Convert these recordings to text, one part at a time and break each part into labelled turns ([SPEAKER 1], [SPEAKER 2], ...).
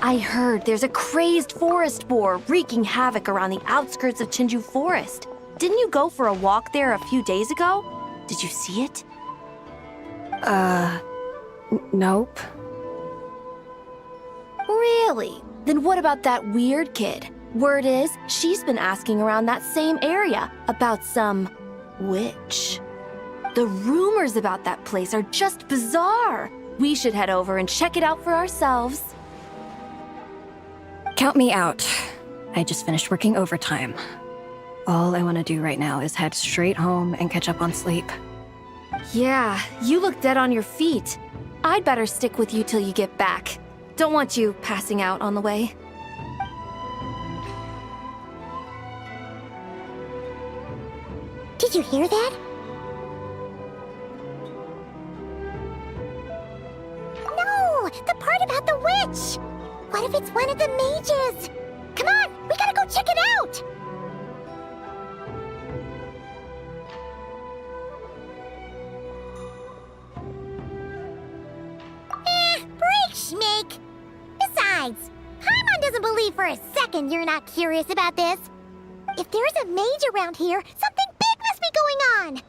[SPEAKER 1] I heard there's a crazed forest boar wreaking havoc around the outskirts of Chinju Forest. Didn't you go for a walk there a few days ago? Did you see it?
[SPEAKER 2] Nope.
[SPEAKER 1] Really? Then what about that weird kid? Word is, she's been asking around that same area about some witch. The rumors about that place are just bizarre. We should head over and check it out for ourselves.
[SPEAKER 2] Count me out. I just finished working overtime. All I want to do right now is head straight home and catch up on sleep.
[SPEAKER 1] Yeah, you look dead on your feet. I'd better stick with you till you get back. Don't want you passing out on the way.
[SPEAKER 3] Did you hear that? No! The part about the witch! What if it's one of the mages? Come on, we gotta go check it out! Break, Schmake! Besides, Paimon doesn't believe for a second you're not curious about this. If there's a mage around here, something big must be going on!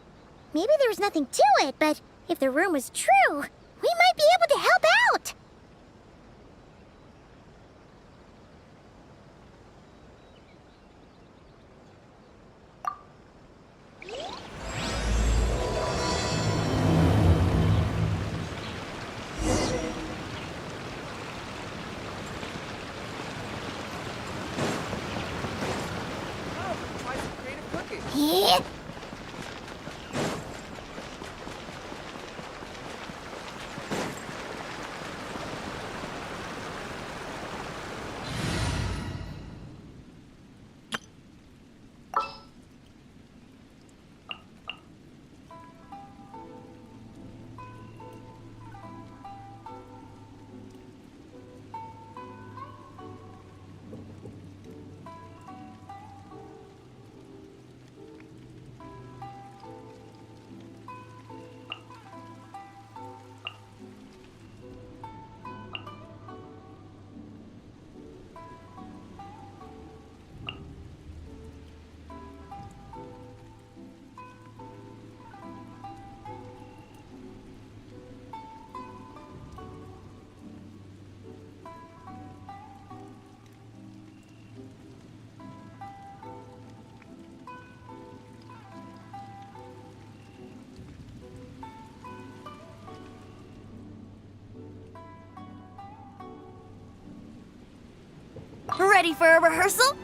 [SPEAKER 3] Maybe there's nothing to it, but if the rumor's true, we might be able to help out! Yeah.
[SPEAKER 1] Ready for a rehearsal?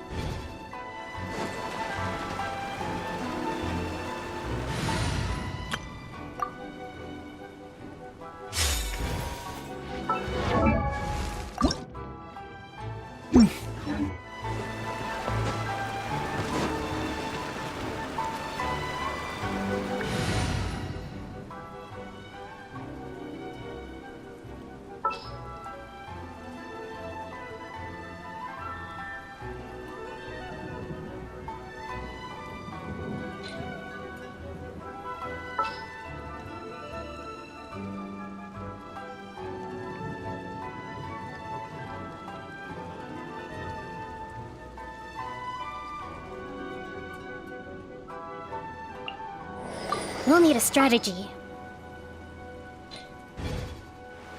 [SPEAKER 3] We'll need a strategy.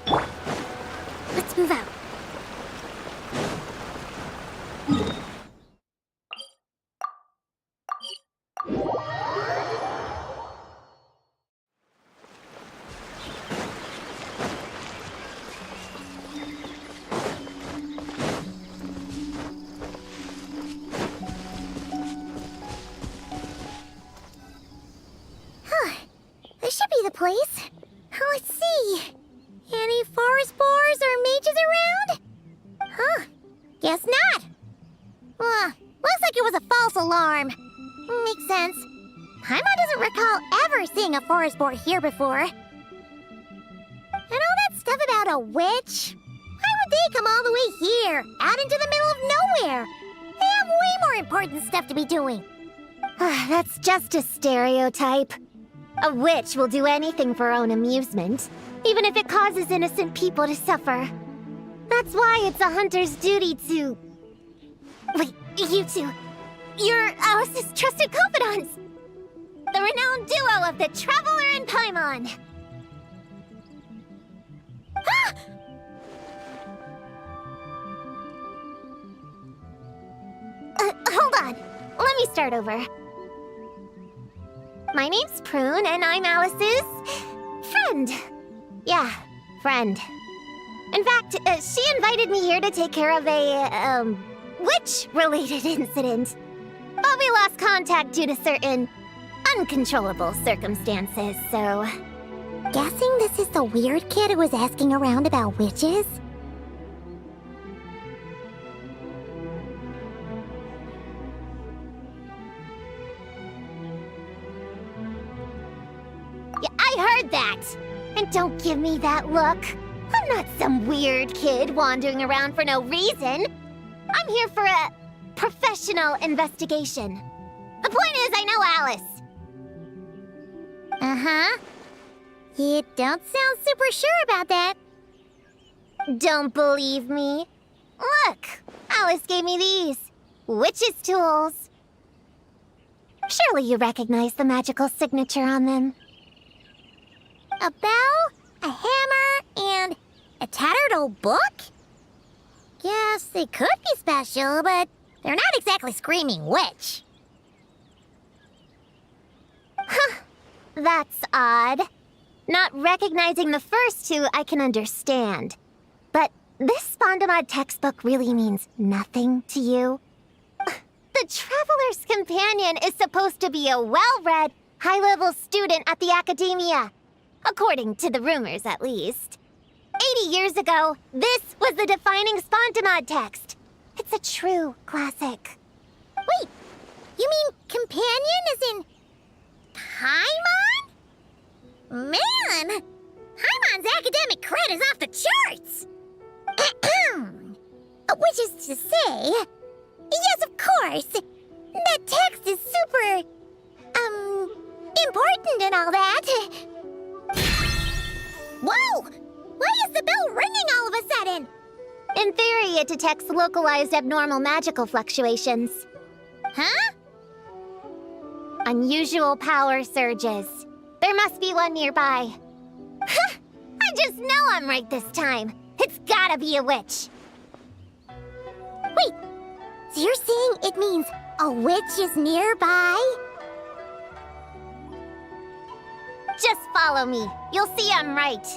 [SPEAKER 3] Let's move out. This should be Guess not. Looks like it was a false alarm. Makes sense. Paimon doesn't recall ever seeing a forest boar here before. And all that stuff about a witch? Why would they come all the way here, out into the middle of nowhere? They have way more important stuff to be doing.
[SPEAKER 4] That's just a stereotype. A witch will do anything for her own amusement, even if it causes innocent people to suffer. That's why it's a hunter's duty to... Wait, you two. You're Alice's trusted confidants. The renowned duo of the Traveler and Paimon. Hold on. Let me start over. My name's Prune, and I'm Alice's friend. Yeah, friend. In fact, she invited me here to take care of a, witch-related incident. But we lost contact due to certain uncontrollable circumstances, so...
[SPEAKER 3] Guessing this is the weird kid who was asking around about witches?
[SPEAKER 4] Yeah, I heard that! And don't give me that look. I'm not some weird kid wandering around for no reason. I'm here for a professional investigation. The point is, I know Alice.
[SPEAKER 3] Uh-huh. You don't sound super sure about that.
[SPEAKER 4] Don't believe me? Look, Alice gave me these. Witch's tools. Surely you recognize the magical signature on them.
[SPEAKER 3] A bell, a hammer, and a tattered old book? Guess they could be special, but they're not exactly screaming witch.
[SPEAKER 4] Huh, that's odd. Not recognizing the first two I can understand. But this Spondamod textbook really means nothing to you? The Traveler's Companion is supposed to be a well-read, high-level student at the Academia. According to the rumors, at least. 80 years ago, this was the defining Spondamod text. It's a true classic.
[SPEAKER 3] Wait, you mean companion as in Paimon? Man, Paimon's academic cred is off the charts! Which is to say... Yes, of course! That text is super... important and all that. Whoa! Why is the bell ringing all of a sudden?
[SPEAKER 4] In theory, it detects localized abnormal magical fluctuations.
[SPEAKER 3] Huh?
[SPEAKER 4] Unusual power surges. There must be one nearby. I just know I'm right this time. It's gotta be a witch.
[SPEAKER 3] Wait, so you're saying it means a witch is nearby?
[SPEAKER 4] Just follow me. You'll see I'm right.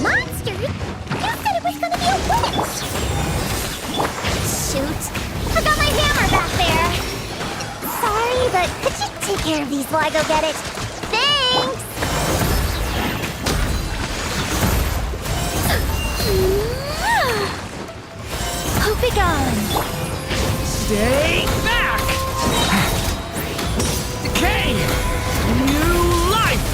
[SPEAKER 3] Monsters? You said it was gonna be a witch!
[SPEAKER 4] Shoot. Forgot my hammer back there. Sorry, but could you take care of these while I go get it? Thanks!
[SPEAKER 2] Hope it gone.
[SPEAKER 5] Stay back! Decay! New life!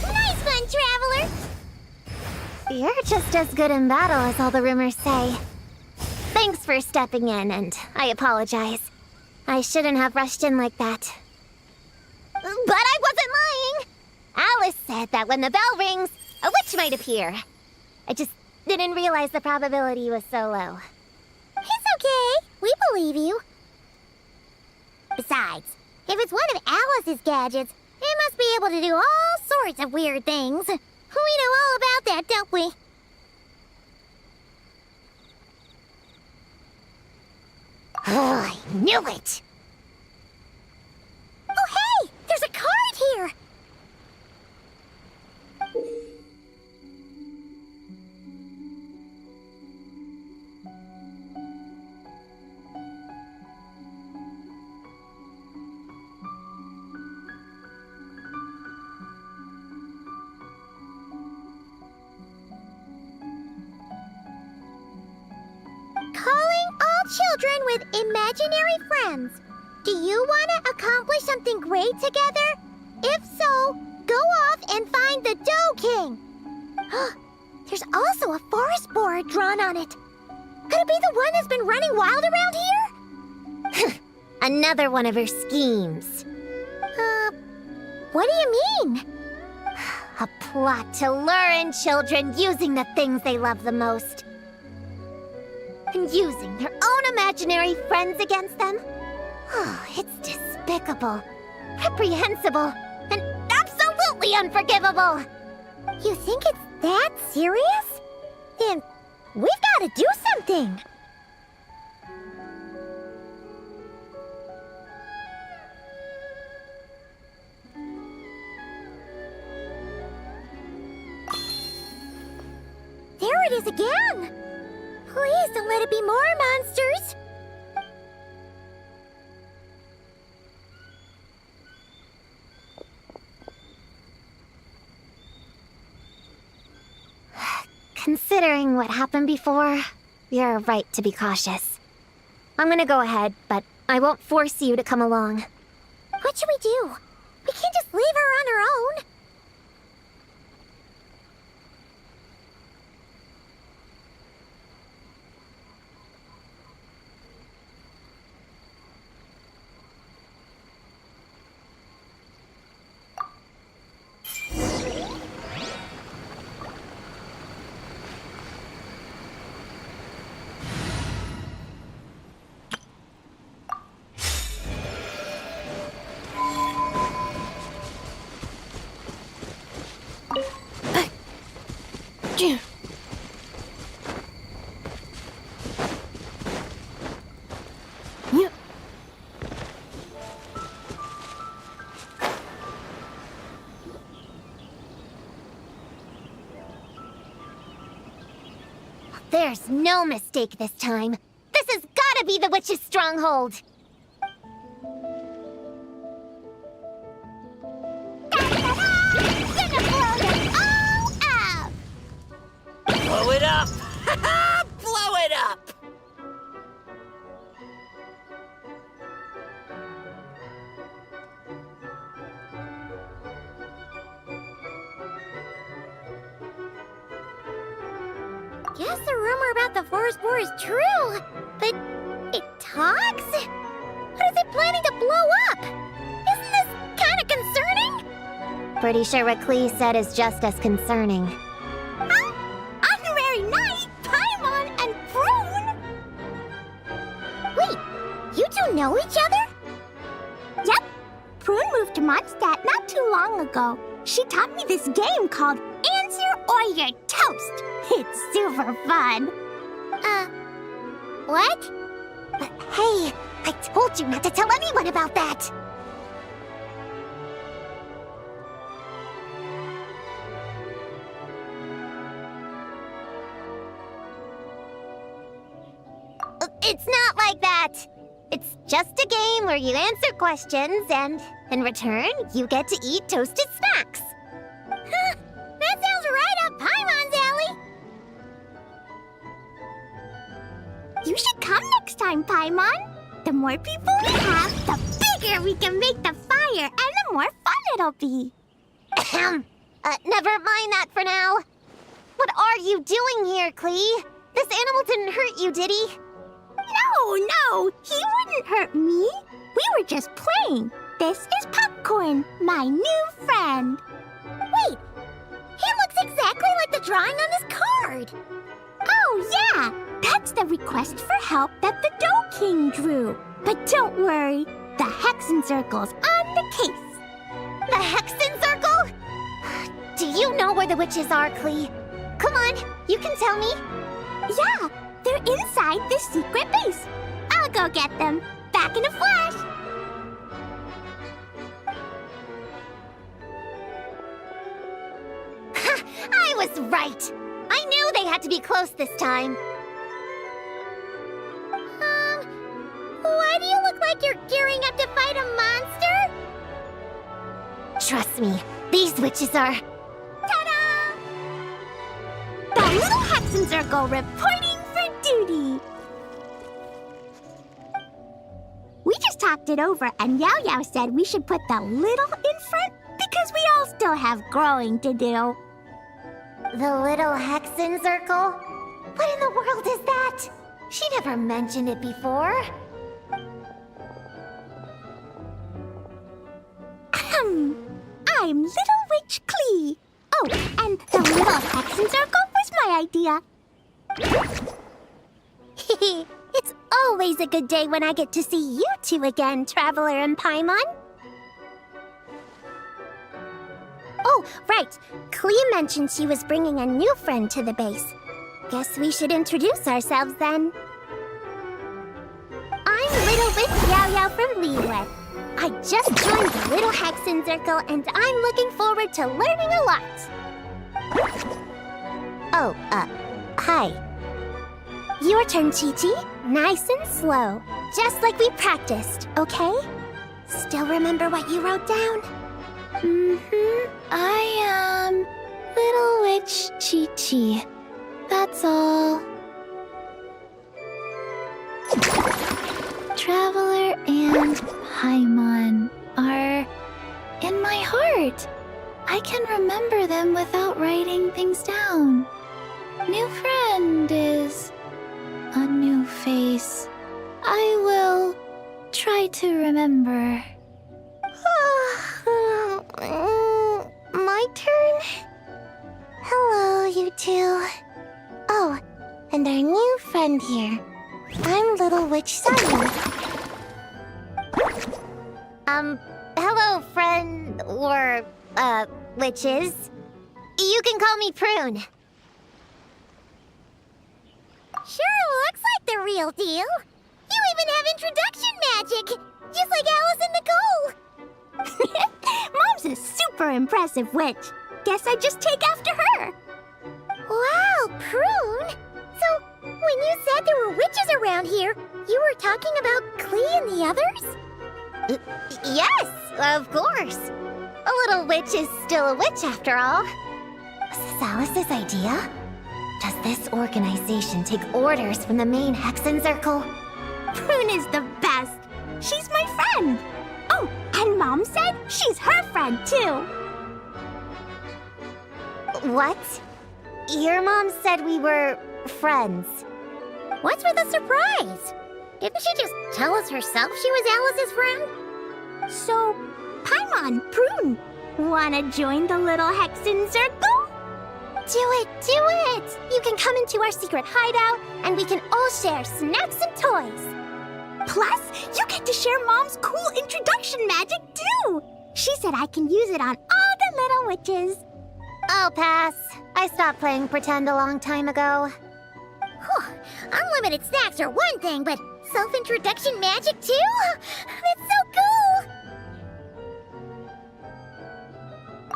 [SPEAKER 3] Nice one, Traveler!
[SPEAKER 4] You're just as good in battle as all the rumors say. Thanks for stepping in, and I apologize. I shouldn't have rushed in like that. But I wasn't lying! Alice said that when the bell rings, a witch might appear. I just didn't realize the probability was so low.
[SPEAKER 3] It's okay. We believe you. Besides, if it's one of Alice's gadgets, it must be able to do all sorts of weird things. We know all about that, don't we? Oh, I knew it! Oh, hey! There's a card here! Calling all children with imaginary friends. Do you want to accomplish something great together? If so, go off and find the Dough King. There's also a forest board drawn on it. Could it be the one that's been running wild around here?
[SPEAKER 4] Another one of her schemes.
[SPEAKER 3] What do you mean?
[SPEAKER 4] A plot to lure in children using the things they love the most. And using their own imaginary friends against them? Oh, it's despicable, reprehensible, and absolutely unforgivable!
[SPEAKER 3] You think it's that serious? Then we've got to do something. There it is again! Please don't let it be more monsters!
[SPEAKER 4] Considering what happened before, you're right to be cautious. I'm gonna go ahead, but I won't force you to come along.
[SPEAKER 3] What should we do? We can't just leave her on her own.
[SPEAKER 4] There's no mistake this time. This has gotta be the witch's stronghold.
[SPEAKER 5] Blow it up! Blow it up!
[SPEAKER 3] Guess the rumor about the forest boar is true. But it talks? What is it planning to blow up? Isn't this kind of concerning?
[SPEAKER 4] Pretty sure what Klee said is just as concerning.
[SPEAKER 3] Honorary Knight, Paimon, and Prune? Wait, you two know each other? Yep. Prune moved to Mondstadt not too long ago. She taught me this game called Answer or You're Toast. It's super fun. What?
[SPEAKER 4] Hey, I told you not to tell anyone about that. It's not like that. It's just a game where you answer questions and, in return, you get to eat toasted snacks.
[SPEAKER 3] That sounds right up Paimon's alley. You should come next time, Paimon. The more people we have, the bigger we can make the fire, and the more fun it'll be.
[SPEAKER 4] Never mind that for now. What are you doing here, Klee? This animal didn't hurt you, did he?
[SPEAKER 3] No, he wouldn't hurt me. We were just playing. This is Popcorn, my new friend. drawing on this card? Oh, yeah! That's the request for help that the Dough King drew. But don't worry, the Hexen Circle's on the case.
[SPEAKER 4] The Hexen Circle? Do you know where the witches are, Klee? Come on, you can tell me.
[SPEAKER 3] Yeah, they're inside the secret base. I'll go get them. Back in a flash.
[SPEAKER 4] I was right. I knew they had to be close this time.
[SPEAKER 3] Why do you look like you're gearing up to fight a monster?
[SPEAKER 4] Trust me, these witches are...
[SPEAKER 3] Ta-da! The Little Hexen Circle reporting for duty. We just talked it over, and Yao Yao said we should put the little in front because we all still have growing to do.
[SPEAKER 4] The Little Hexen Circle? What in the world is that? She never mentioned it before.
[SPEAKER 3] I'm Little Witch Klee. Oh, and the Little Hexen Circle was my idea. It's always a good day when I get to see you two again, Traveler and Paimon. Oh, right. Klee mentioned she was bringing a new friend to the base. Guess we should introduce ourselves then. I'm Little Witch Yao Yao from Liyue. I just joined the Little Hexen Circle, and I'm looking forward to learning a lot. Oh, hi. Your turn, Chi-Chi. Nice and slow. Just like we practiced, okay? Still remember what you wrote down? I am Little Witch Chi-Chi. That's all. Traveler and Paimon are in my heart. I can remember them without writing things down. New friend is a new face. I will try to remember. My turn? Hello, you two. Oh, and our new friend here. I'm Little Witch Sunny.
[SPEAKER 4] Hello, friend, or, witches. You can call me Prune.
[SPEAKER 3] Sure looks like the real deal. You even have introduction magic, just like Alice and Nicole. Mom's a super impressive witch. Guess I just take after her. Wow, Prune. So, when you said there were witches around here, you were talking about Klee and the others?
[SPEAKER 4] Yes, of course. A little witch is still a witch after all. Was this Alice's idea? Does this organization take orders from the main Hexen Circle?
[SPEAKER 3] Prune is the best. She's my friend. Oh, and Mom said she's her friend too.
[SPEAKER 4] What? Your mom said we were friends.
[SPEAKER 3] What's with the surprise? Didn't she just tell us herself she was Alice's friend? So, Paimon, Prune, wanna join the Little Hexen Circle?
[SPEAKER 4] Do it! You can come into our secret hideout, and we can all share snacks and toys.
[SPEAKER 3] Plus, you get to share Mom's cool introduction magic too. She said I can use it on all the little witches.
[SPEAKER 4] I'll pass. I stopped playing pretend a long time ago.
[SPEAKER 3] Unlimited snacks are one thing, but self-introduction magic too? That's so cool!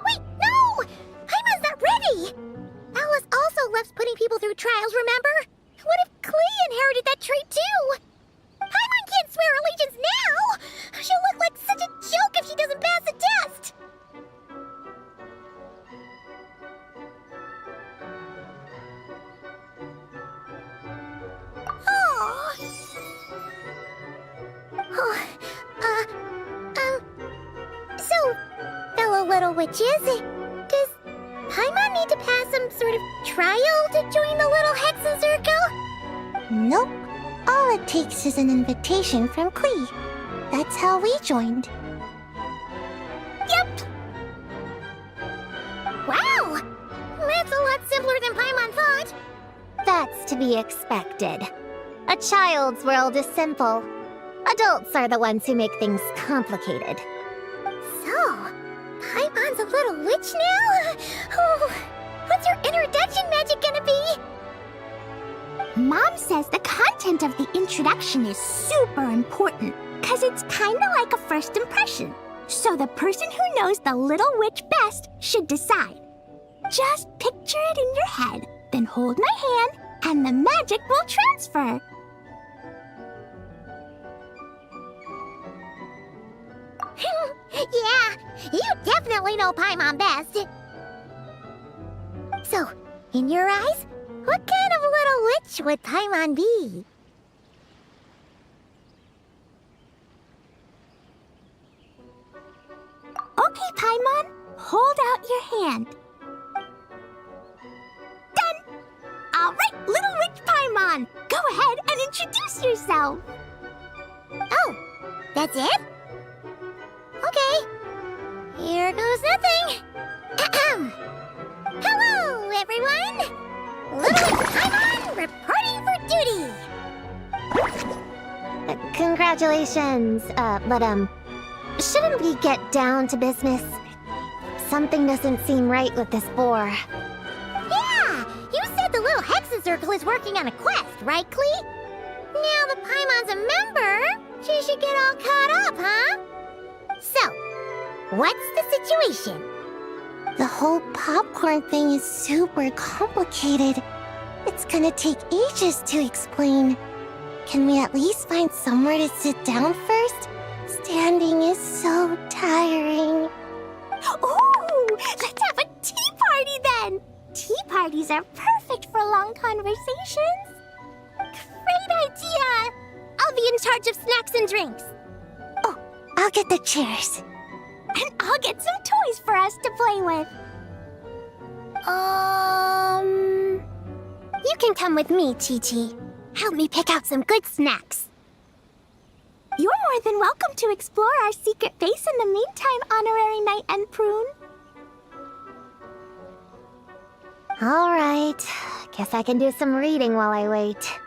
[SPEAKER 3] Wait, no! Paimon's not ready! Alice also loves putting people through trials, remember? What if Klee inherited that trait too? Paimon can't swear allegiance now! She'll look like such a joke if she doesn't pass the test! So, fellow little witches, does Paimon need to pass some sort of trial to join the Little Hexen Circle? Nope. All it takes is an invitation from Klee. That's how we joined. Yep. Wow! That's a lot simpler than
[SPEAKER 4] that's to be expected. A child's world is simple. Adults are the ones who make things complicated.
[SPEAKER 3] So, Paimon's a little witch now? Oh, what's your introduction magic gonna be? Mom says the content of the introduction is super important, because it's kinda like a first impression. So the person who knows the little witch best should decide. Just picture it in your head, then hold my hand, and the magic will transfer. Yeah, you definitely know Paimon best. So, in your eyes, what kind of little witch would Paimon be? Okay, Paimon, hold out your hand. Done! All right, little witch Paimon, go ahead and introduce yourself. Oh, that's it? Okay, here goes nothing. Ahem. Hello, everyone! Little Witch Paimon reporting for duty!
[SPEAKER 4] Congratulations, but shouldn't we get down to business? Something doesn't seem right with this boar.
[SPEAKER 3] Yeah! You said the little Hexen Circle is working on a quest, right, Klee? Now the Paimon's a member, she should get all caught up, huh? So, what's the situation?
[SPEAKER 4] The whole popcorn thing is super complicated. It's gonna take ages to explain. Can we at least find somewhere to sit down first? Standing is so tiring.
[SPEAKER 3] Ooh, let's have a tea party then! Tea parties are perfect for long conversations. Great idea! I'll be in charge of snacks and drinks.
[SPEAKER 4] Oh, I'll get the chairs.
[SPEAKER 3] And I'll get some toys for us to play with. You can come with me, Chi-Chi. Help me pick out some good snacks. You're more than welcome to explore our secret base in the meantime, Honorary Knight and Prune.
[SPEAKER 4] All right. Guess I can do some reading while I wait.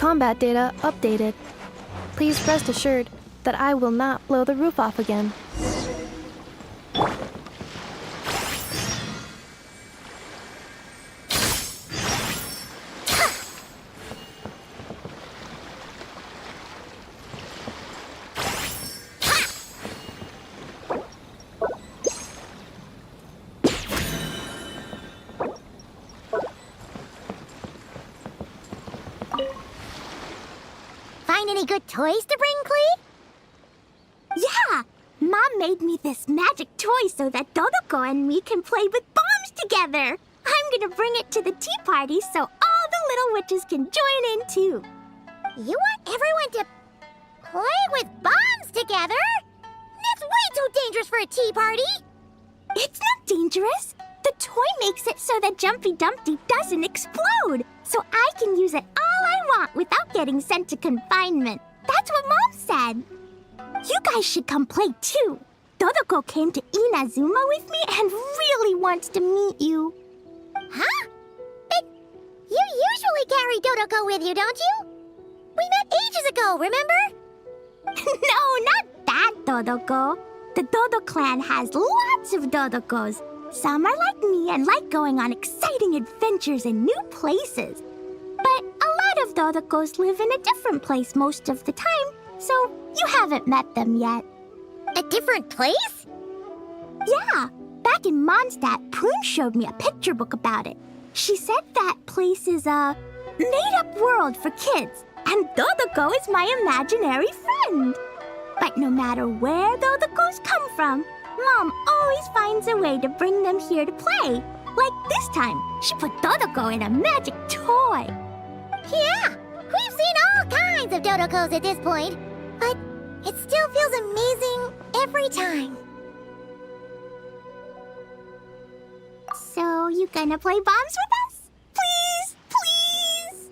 [SPEAKER 6] Combat data updated. Please rest assured that I will not blow the roof off again.
[SPEAKER 3] Find any good toys to bring, Clee?
[SPEAKER 4] Yeah! Mom made me this magic toy so that Dodoko and me can play with bombs together. I'm gonna bring it to the tea party so all the little witches can join in too.
[SPEAKER 3] You want everyone to play with bombs together? That's way too dangerous for a tea party!
[SPEAKER 4] It's not dangerous. The toy makes it so that Jumpy Dumpty doesn't explode, so I can use it all I want without getting sent to confinement. That's what Mom said. You guys should come play too. Dodoko came to Inazuma with me and really wants to meet you.
[SPEAKER 3] Huh? But you usually carry Dodoko with you, don't you? We met ages ago, remember?
[SPEAKER 4] No, not that Dodoko. The Dodo clan has lots of Dodokos. Some are like me and like going on exciting adventures in new places. But a lot of Dodokos live in a different place most of the time, so you haven't met them yet.
[SPEAKER 3] A different place?
[SPEAKER 4] Yeah, back in Mondstadt, Prune showed me a picture book about it. She said that place is a made-up world for kids, and Dodoko is my imaginary friend. But no matter where Dodokos come from, Mom always finds a way to bring them here to play. Like this time, she put Dodoko in a magic toy.
[SPEAKER 3] Yeah, we've seen all kinds of Dodokos at this point, but it still feels amazing every time.
[SPEAKER 4] So, you gonna play bombs with us? Please, please!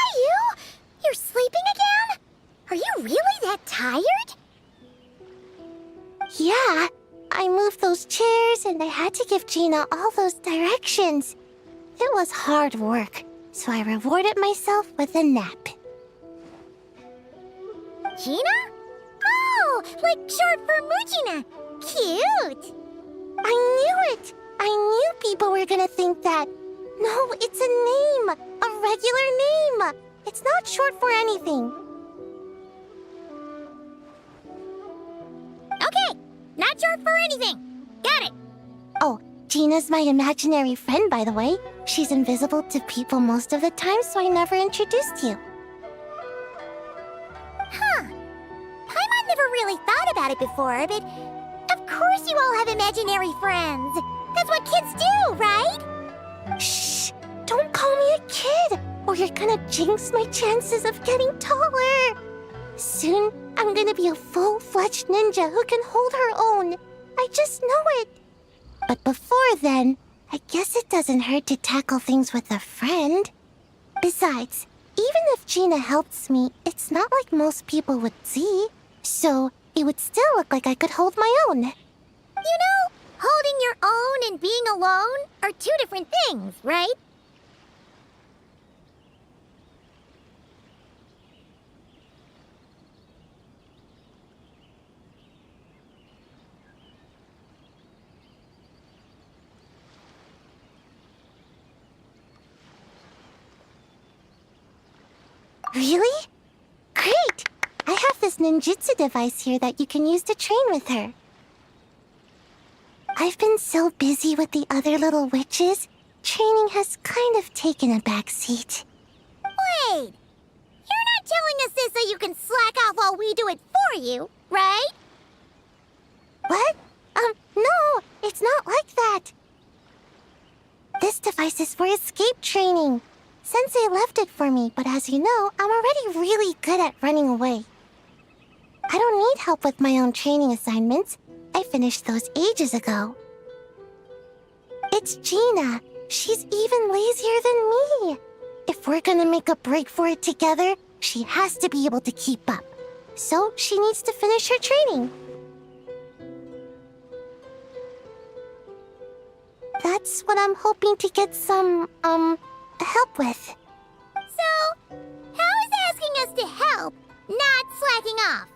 [SPEAKER 3] Caillou, you're sleeping again? Are you really that tired? Yeah, I moved those chairs and I had to give Gina all those directions. It was hard work, so I rewarded myself with a nap. Gina? Oh, like short for Mujina. Cute. I knew it. I knew people were gonna think that. No, it's a name. A regular name. It's not short for anything. Okay, not short for anything. Got it. Oh, Gina's my imaginary friend, by the way. She's invisible to people most of the time, so I never introduced you. Huh. Paimon never really thought about it before, but of course you all have imaginary friends. That's what kids do, right? Shh! Don't call me a kid, or you're gonna jinx my chances of getting taller. Soon, I'm gonna be a full-fledged ninja who can hold her own. I just know it. But before then, I guess it doesn't hurt to tackle things with a friend. Besides, even if Gina helps me, it's not like most people would see. So, it would still look like I could hold my own. You know, holding your own and being alone are two different things, right? Really? Great! I have this ninjutsu device here that you can use to train with her. I've been so busy with the other little witches, training has kind of taken a back seat. Wait! You're not telling us this so you can slack off while we do it for you, right? What? No, it's not like that. This device is for escape training. Sensei left it for me, but as you know, I'm already really good at running away. I don't need help with my own training assignments. I finished those ages ago. It's Gina. She's even lazier than me. If we're gonna make a break for it together, she has to be able to keep up. So she needs to finish her training. That's what I'm hoping to get some, help with. So, how is asking us to help not slacking off?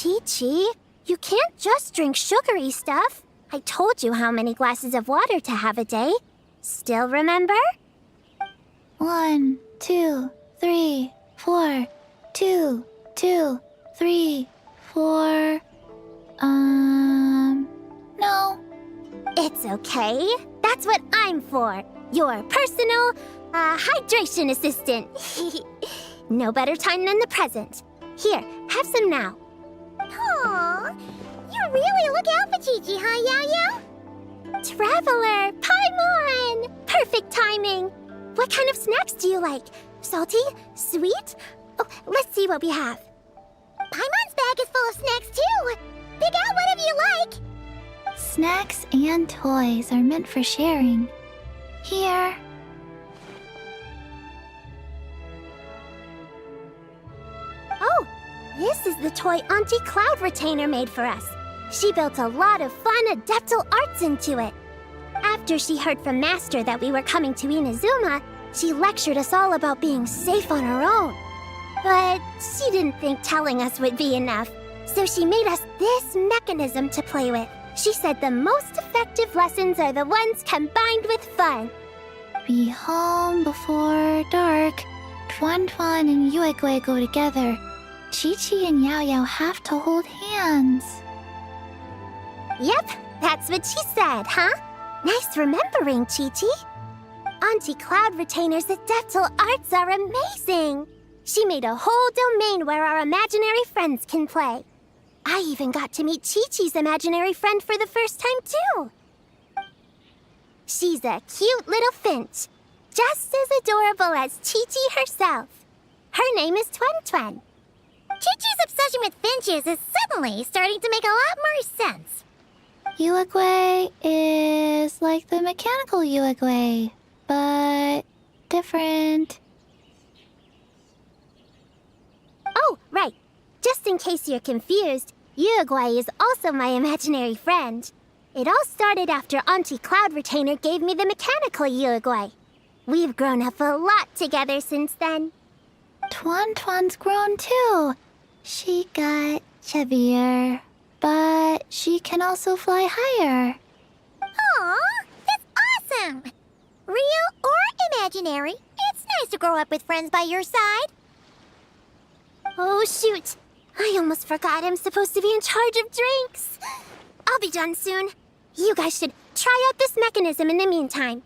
[SPEAKER 4] Chi-Chi, you can't just drink sugary stuff. I told you how many glasses of water to have a day. Still remember?
[SPEAKER 6] 1, 2, 3, 4. 2, 2, 3, 4. No.
[SPEAKER 4] It's okay. That's what I'm for. Your personal, hydration assistant. No better time than the present. Here, have some now.
[SPEAKER 3] Aw, you really look out for Chi-Chi, huh, Yao-Yao?
[SPEAKER 4] Traveler, Paimon! Perfect timing. What kind of snacks do you like? Salty? Sweet? Oh, let's see what we have.
[SPEAKER 3] Paimon's bag is full of snacks, too. Pick out whatever you like.
[SPEAKER 6] Snacks and toys are meant for sharing. Here.
[SPEAKER 4] Oh, this is the toy Auntie Cloud Retainer made for us. She built a lot of fun adeptal arts into it. After she heard from Master that we were coming to Inazuma, she lectured us all about being safe on her own. But she didn't think telling us would be enough, so she made us this mechanism to play with. She said the most effective lessons are the ones combined with fun.
[SPEAKER 6] Be home before dark. Tuan Tuan and Yuegui go together. Chi-Chi and Yao Yao have to hold hands.
[SPEAKER 4] Yep, that's what she said, huh? Nice remembering, Chi-Chi. Auntie Cloud Retainer's adeptal arts are amazing. She made a whole domain where our imaginary friends can play. I even got to meet Chi-Chi's imaginary friend for the first time, too. She's a cute little finch, just as adorable as Chi-Chi herself. Her name is Twen Twen.
[SPEAKER 3] Chi-Chi's obsession with finches is suddenly starting to make a lot more sense.
[SPEAKER 6] Yuegui is like the mechanical Yuegui, but different.
[SPEAKER 4] Oh, right. Just in case you're confused, Uruguay is also my imaginary friend. It all started after Auntie Cloud Retainer gave me the mechanical Uruguay. We've grown up a lot together since then.
[SPEAKER 6] Tuan Tuan's grown too. She got chubbier, but she can also fly higher.
[SPEAKER 3] Aw, that's awesome! Real or imaginary, it's nice to grow up with friends by your side.
[SPEAKER 4] Oh, shoot. I almost forgot I'm supposed to be in charge of drinks. I'll be done soon. You guys should try out this mechanism in the meantime.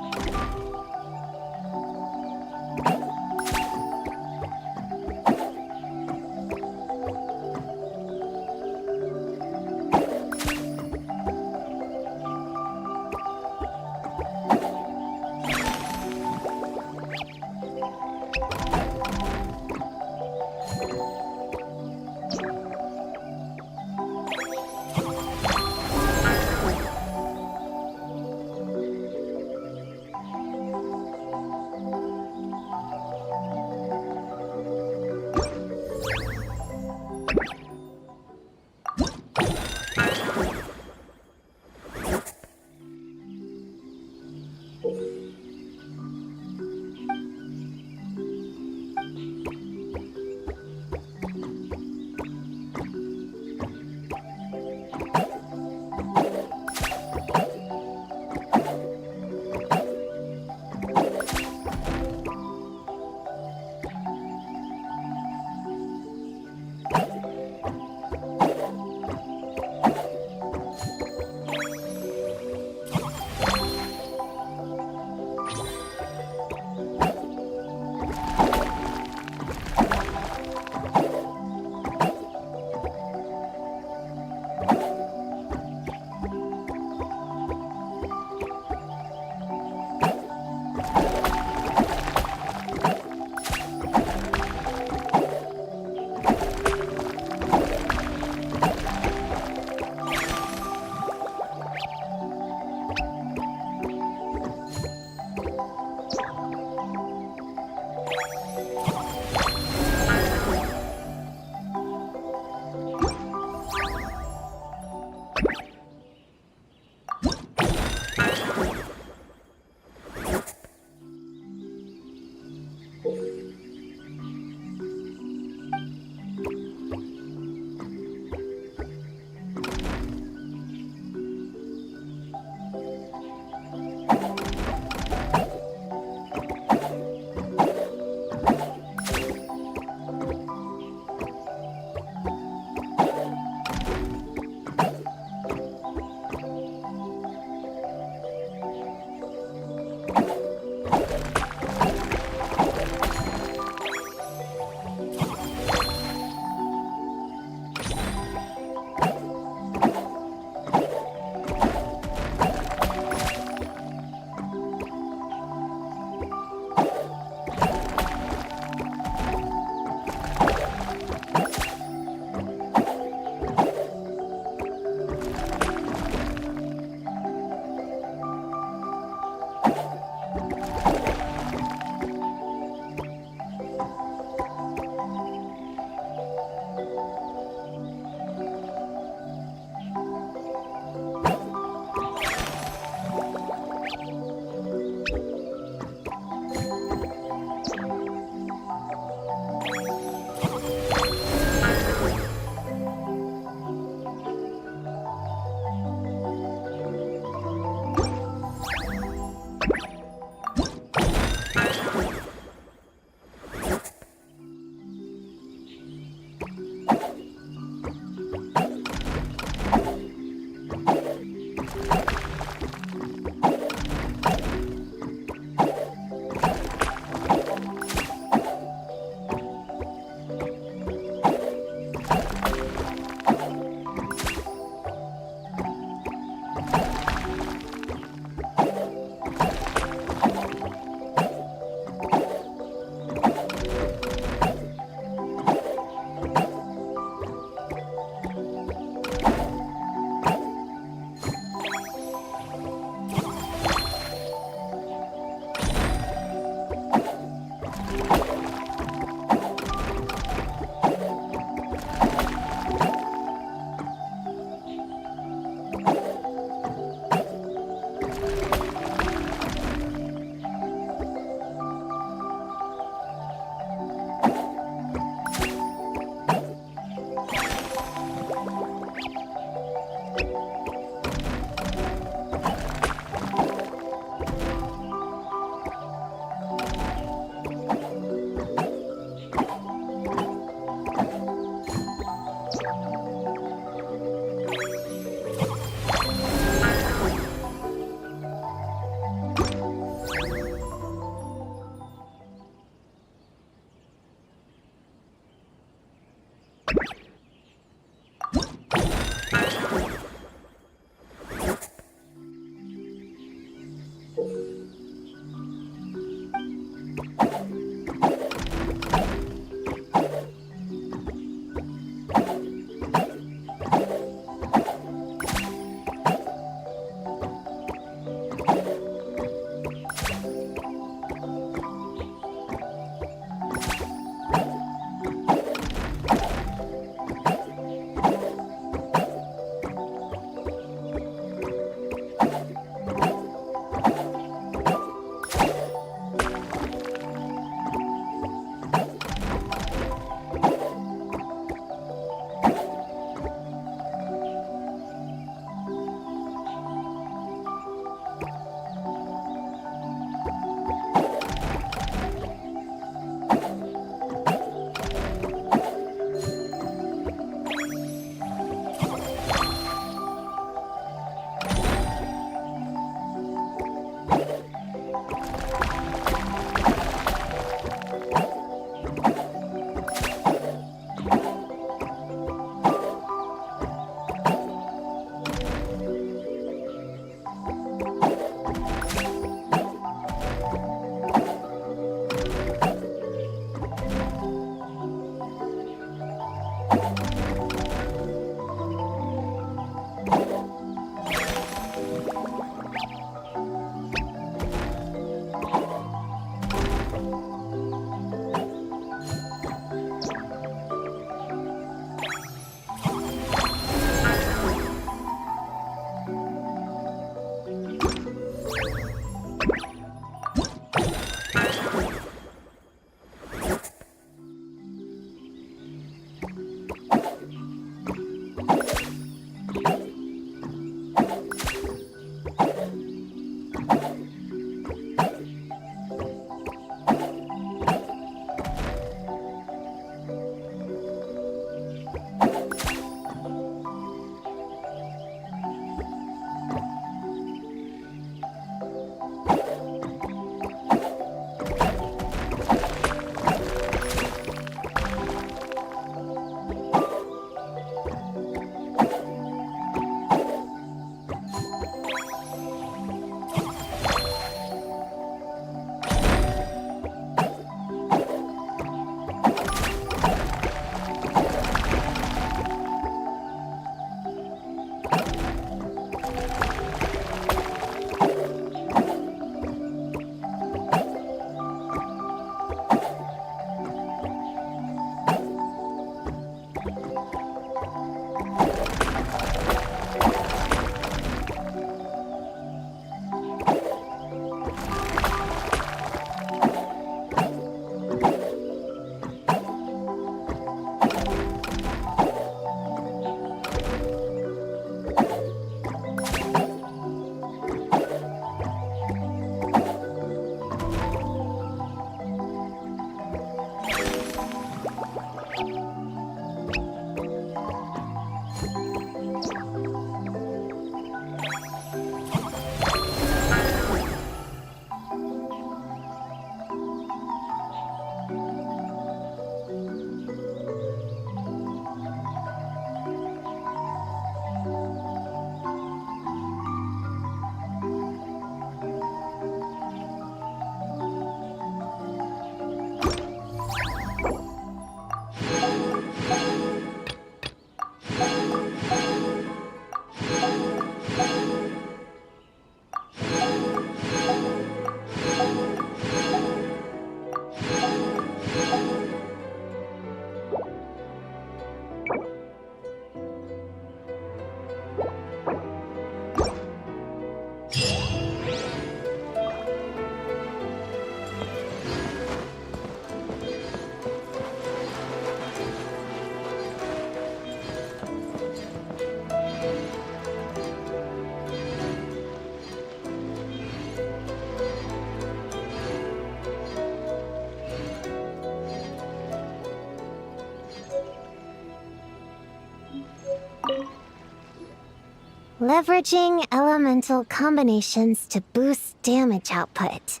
[SPEAKER 4] Leveraging elemental combinations to boost damage output.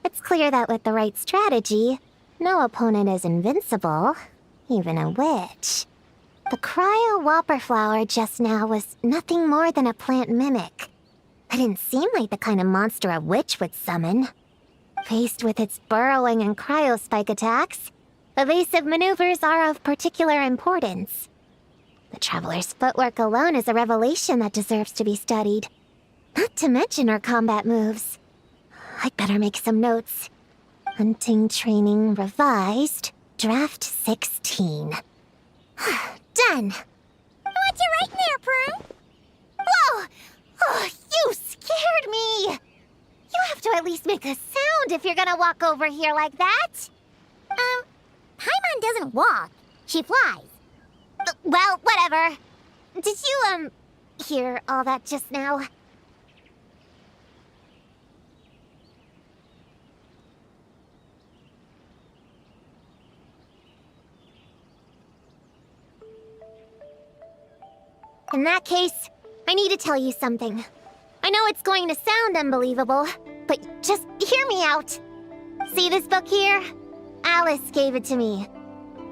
[SPEAKER 4] It's clear that with the right strategy, no opponent is invincible, even a witch. The cryo whopper flower just now was nothing more than a plant mimic. It didn't seem like the kind of monster a witch would summon. Faced with its burrowing and cryospike attacks, evasive maneuvers are of particular importance. The Traveler's footwork alone is a revelation that deserves to be studied. Not to mention her combat moves. I'd better make some notes. Hunting training revised, draft 16. Done!
[SPEAKER 3] What you writing there, Prune?
[SPEAKER 4] Whoa! Oh, you scared me! You have to at least make a sound if you're gonna walk over here like that.
[SPEAKER 3] Paimon doesn't walk. She flies.
[SPEAKER 4] Well, whatever. Did you, hear all that just now? In that case, I need to tell you something. I know it's going to sound unbelievable, but just hear me out. See this book here? Alice gave it to me.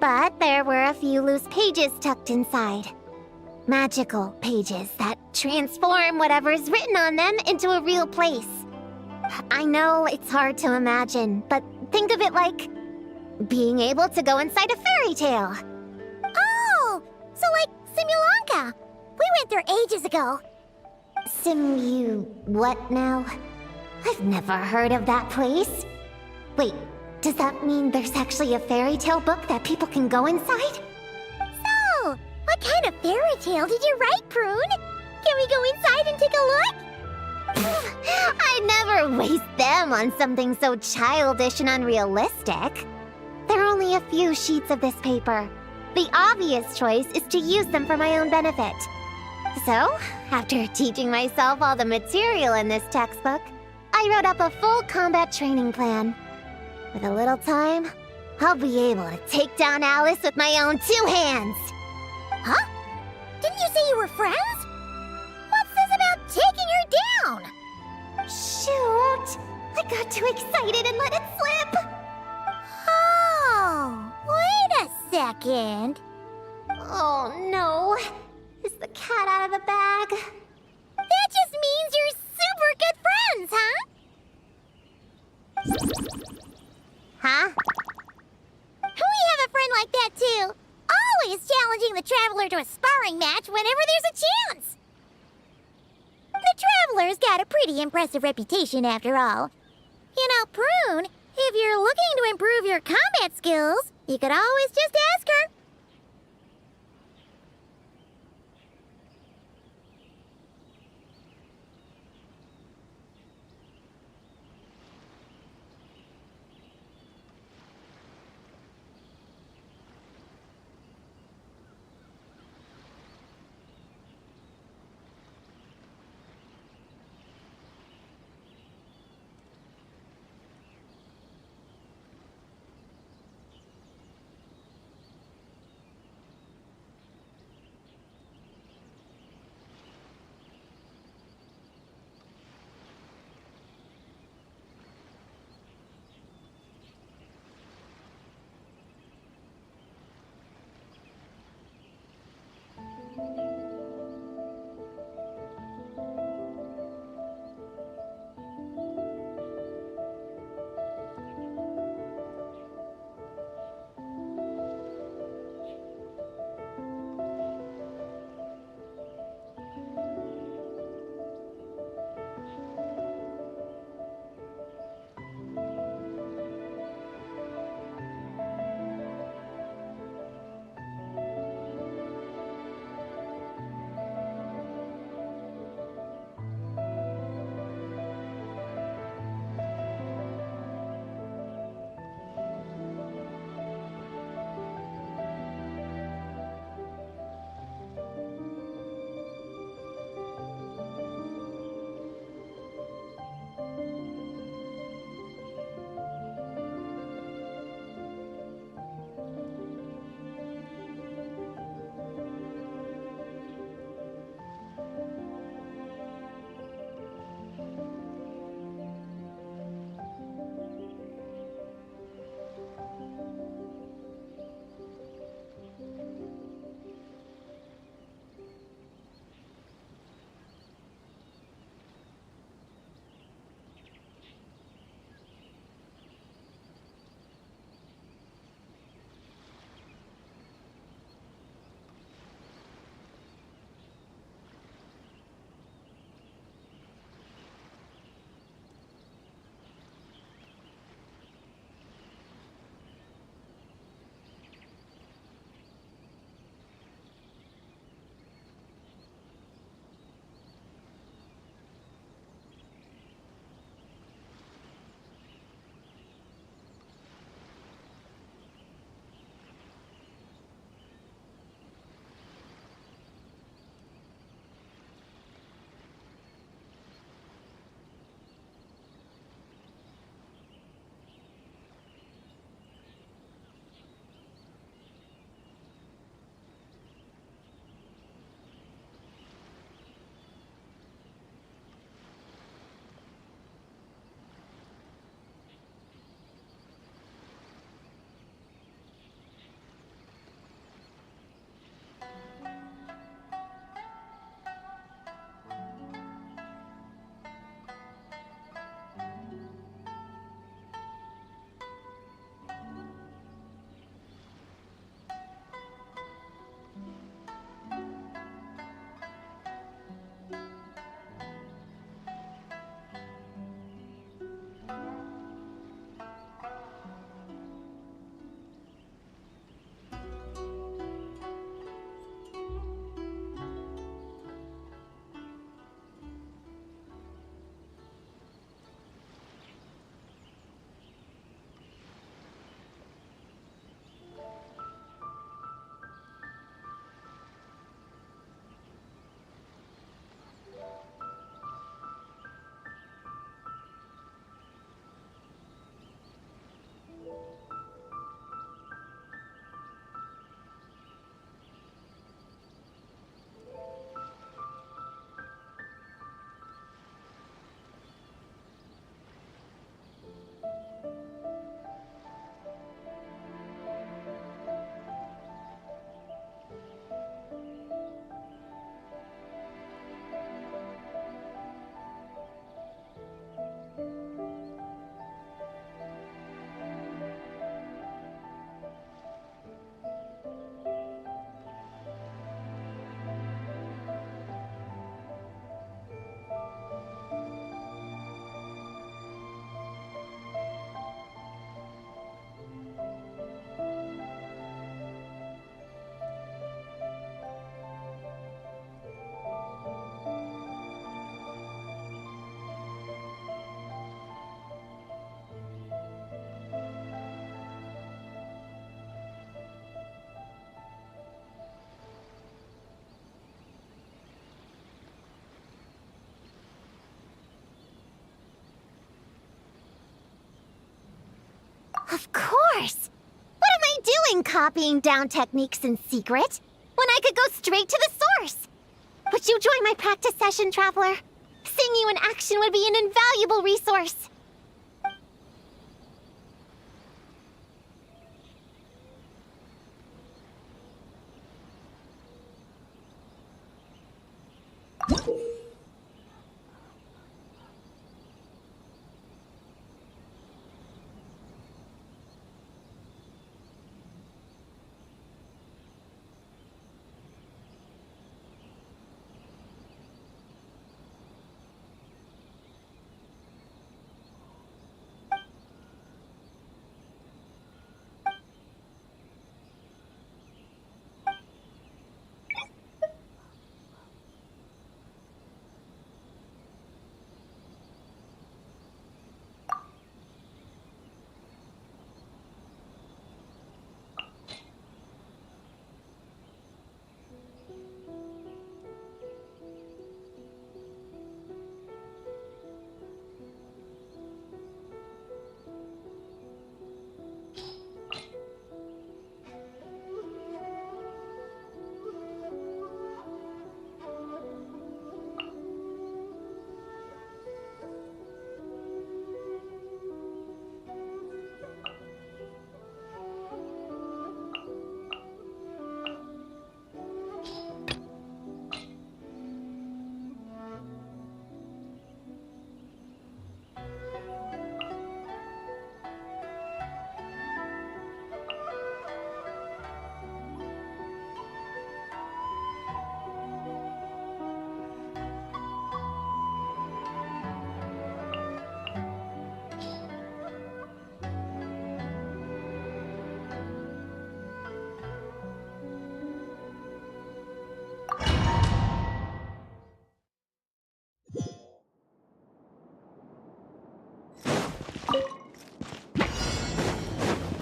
[SPEAKER 4] But there were a few loose pages tucked inside. Magical pages that transform whatever's written on them into a real place. I know it's hard to imagine, but think of it like being able to go inside a fairy tale.
[SPEAKER 3] Oh! So like Simulanka. We went there ages ago.
[SPEAKER 4] What now? I've never heard of that place. Wait, does that mean there's actually a fairy tale book that people can go inside?
[SPEAKER 3] So, what kind of fairy tale did you write, Prune? Can we go inside and take a look?
[SPEAKER 4] I'd never waste them on something so childish and unrealistic. There are only a few sheets of this paper. The obvious choice is to use them for my own benefit. So, after teaching myself all the material in this textbook, I wrote up a full combat training plan. With a little time, I'll be able to take down Alice with my own 2 hands.
[SPEAKER 3] Huh? Didn't you say you were friends? What's this about taking her down?
[SPEAKER 4] Shoot! I got too excited and let it slip!
[SPEAKER 3] Oh, wait a second.
[SPEAKER 4] Oh no! Is the cat out of the bag?
[SPEAKER 3] That just means you're super good friends, huh?
[SPEAKER 4] Huh?
[SPEAKER 3] We have a friend like that too. Always challenging the Traveler to a sparring match whenever there's a chance. The Traveler's got a pretty impressive reputation after all. You know, Prune, if you're looking to improve your combat skills, you could always just ask her.
[SPEAKER 4] Of course! What am I doing copying down techniques in secret when I could go straight to the source? Would you join my practice session, Traveler? Seeing you in action would be an invaluable resource.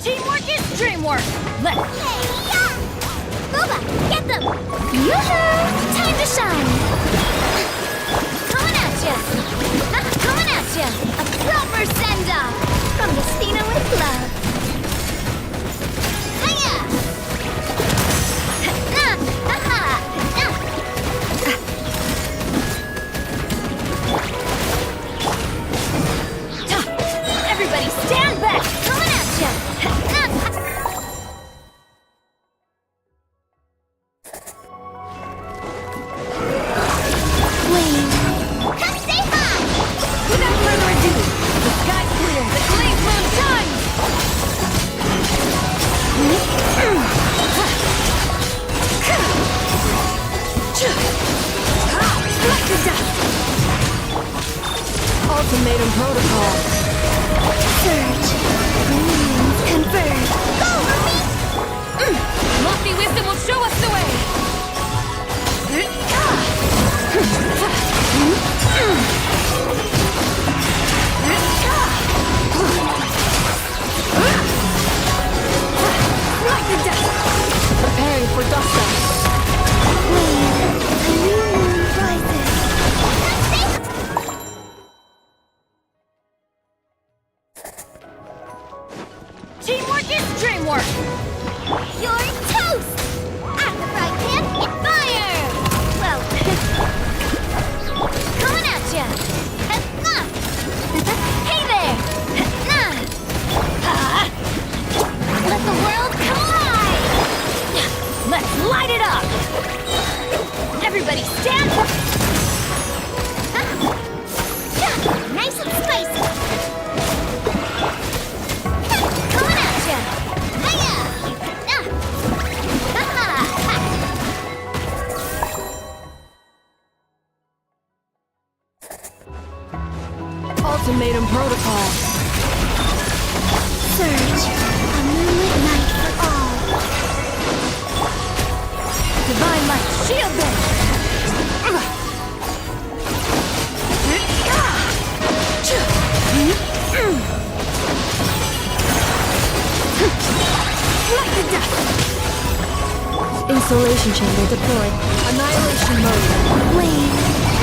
[SPEAKER 1] Teamwork is dreamwork! Let's...
[SPEAKER 4] Hey-ya! Booba, get them!
[SPEAKER 6] Yoo-hoo! Time to shine!
[SPEAKER 4] Coming at ya! Coming at ya!
[SPEAKER 6] A proper send-off from Destino with love.
[SPEAKER 4] Hiya!
[SPEAKER 1] Everybody stand back!
[SPEAKER 4] Coming at ya! Stay high!
[SPEAKER 1] Without further ado, the sky's clear, the glaze moon shines! Like the dust! Ultimatum protocol.
[SPEAKER 6] Surge. Green. Converge.
[SPEAKER 4] Go, Ruby!
[SPEAKER 1] Lofty wisdom will show us the way! Like the dust! Preparing for dust up.
[SPEAKER 6] A new moon rises.
[SPEAKER 1] Teamwork is dreamwork!
[SPEAKER 4] You're toast! At the fry pan, it's fire! Well, coming at ya! Hey there! Let the world collide!
[SPEAKER 1] Let's light it up! Everybody stand up!
[SPEAKER 4] Nice and spicy! Coming at ya! Hiya!
[SPEAKER 1] Ultimatum protocol.
[SPEAKER 6] Surge. A moonlit night for all.
[SPEAKER 1] Divine light, shield them! Like the dust! Insulation chamber deployed. Annihilation mode.
[SPEAKER 6] Wave.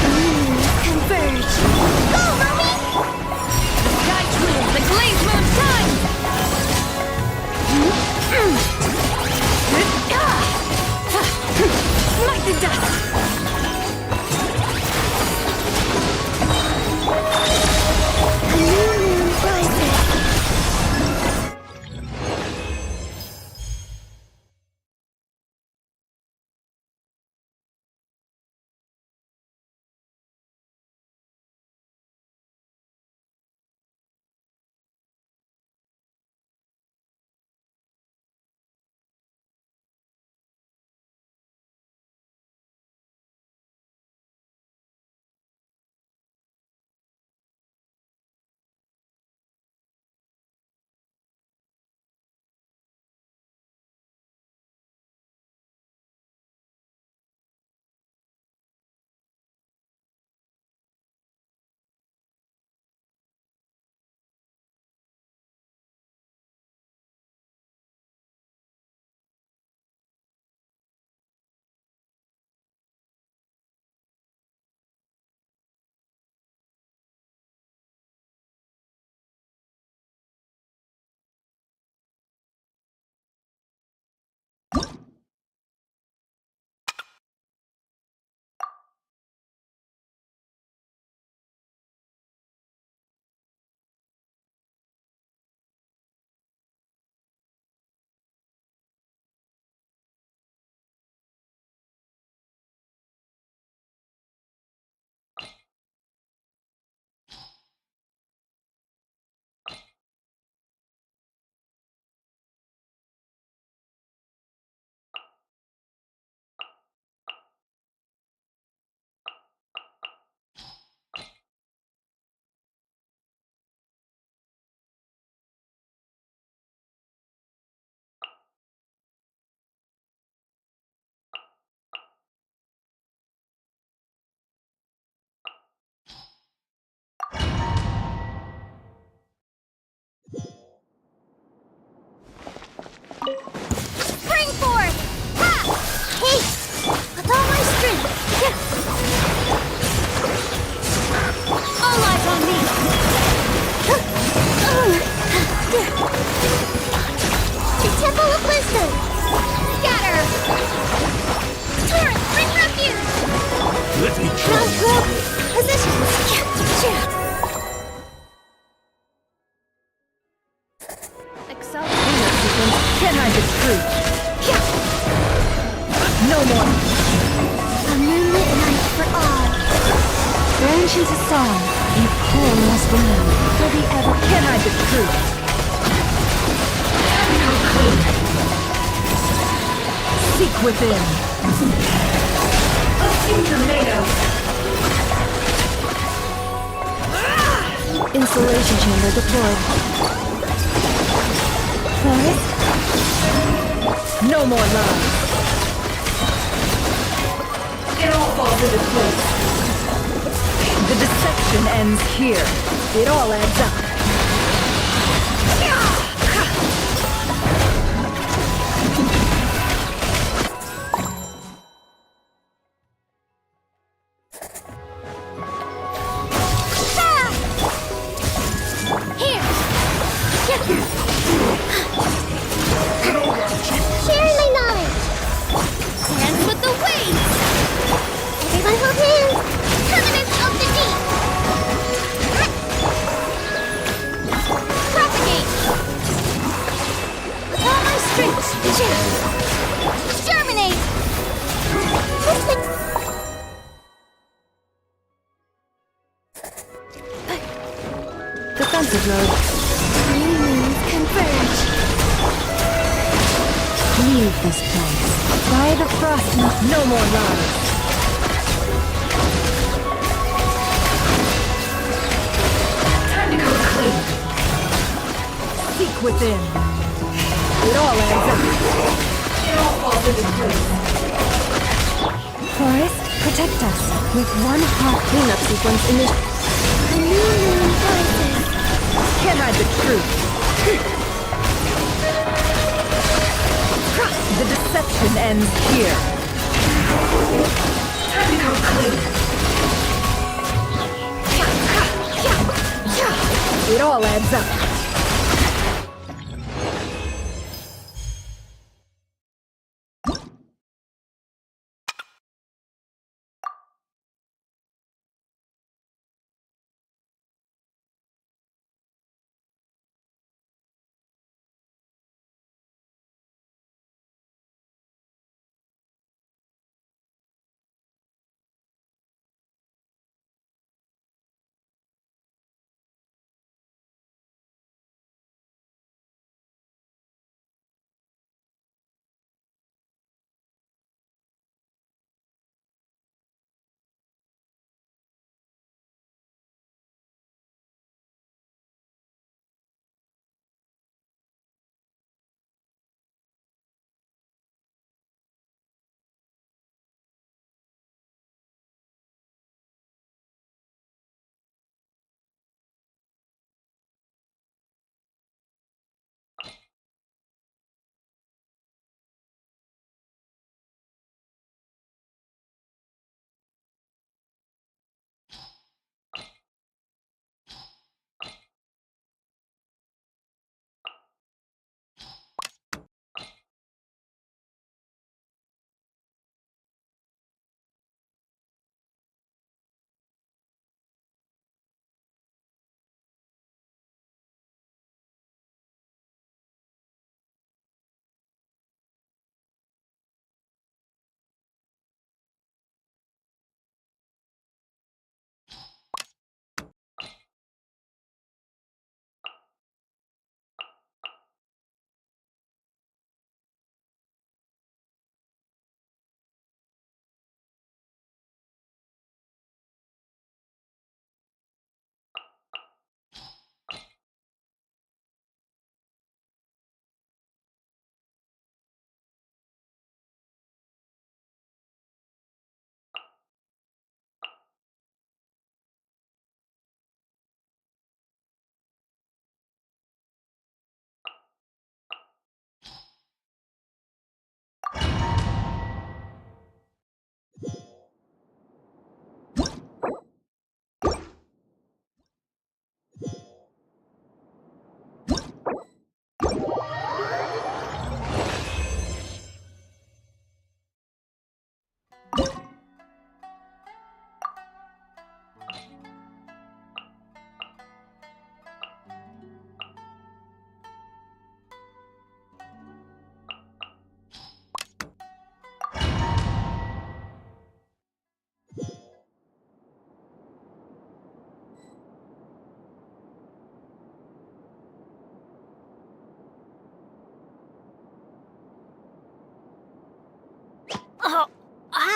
[SPEAKER 6] Green. Converge.
[SPEAKER 4] Go, Ruby!
[SPEAKER 1] Sky clear, the glaze moon shines!
[SPEAKER 2] Ancient song, you poor lost lamb. Will we ever can hide the truth? Seek within. Insulation chamber deployed. Forest? No more lies. It all falls into place. The deception ends here. It all adds up.
[SPEAKER 3] Sharing my knowledge. Dance with the waves. Everyone hold hands. Covenant of the deep. Propagate. With all my strength. Germinate.
[SPEAKER 2] Defensive mode.
[SPEAKER 3] New moons converge.
[SPEAKER 2] Leave this place. By the frost, no more lies. Time to go clean. Seek within. It all adds up. It all falls into place. Forest, protect us with one hot cleanup sequence in this.
[SPEAKER 3] The new moon rises.
[SPEAKER 2] Can't hide the truth. The deception ends here. Time to go clean. It all adds up.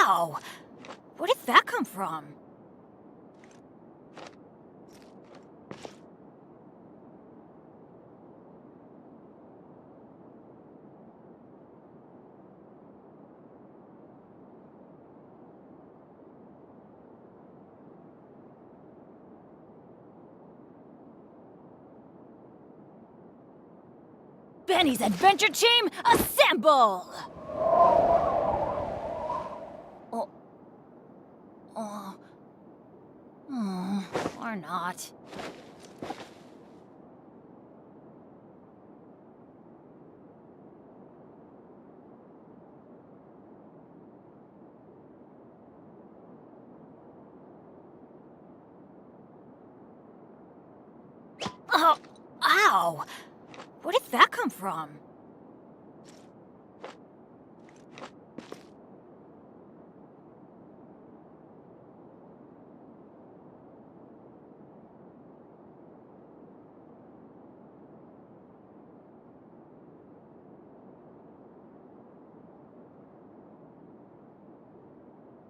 [SPEAKER 2] Ow! Where did that come from? Benny's Adventure Team, assemble! Or not. Oh, ow! Where did that come from?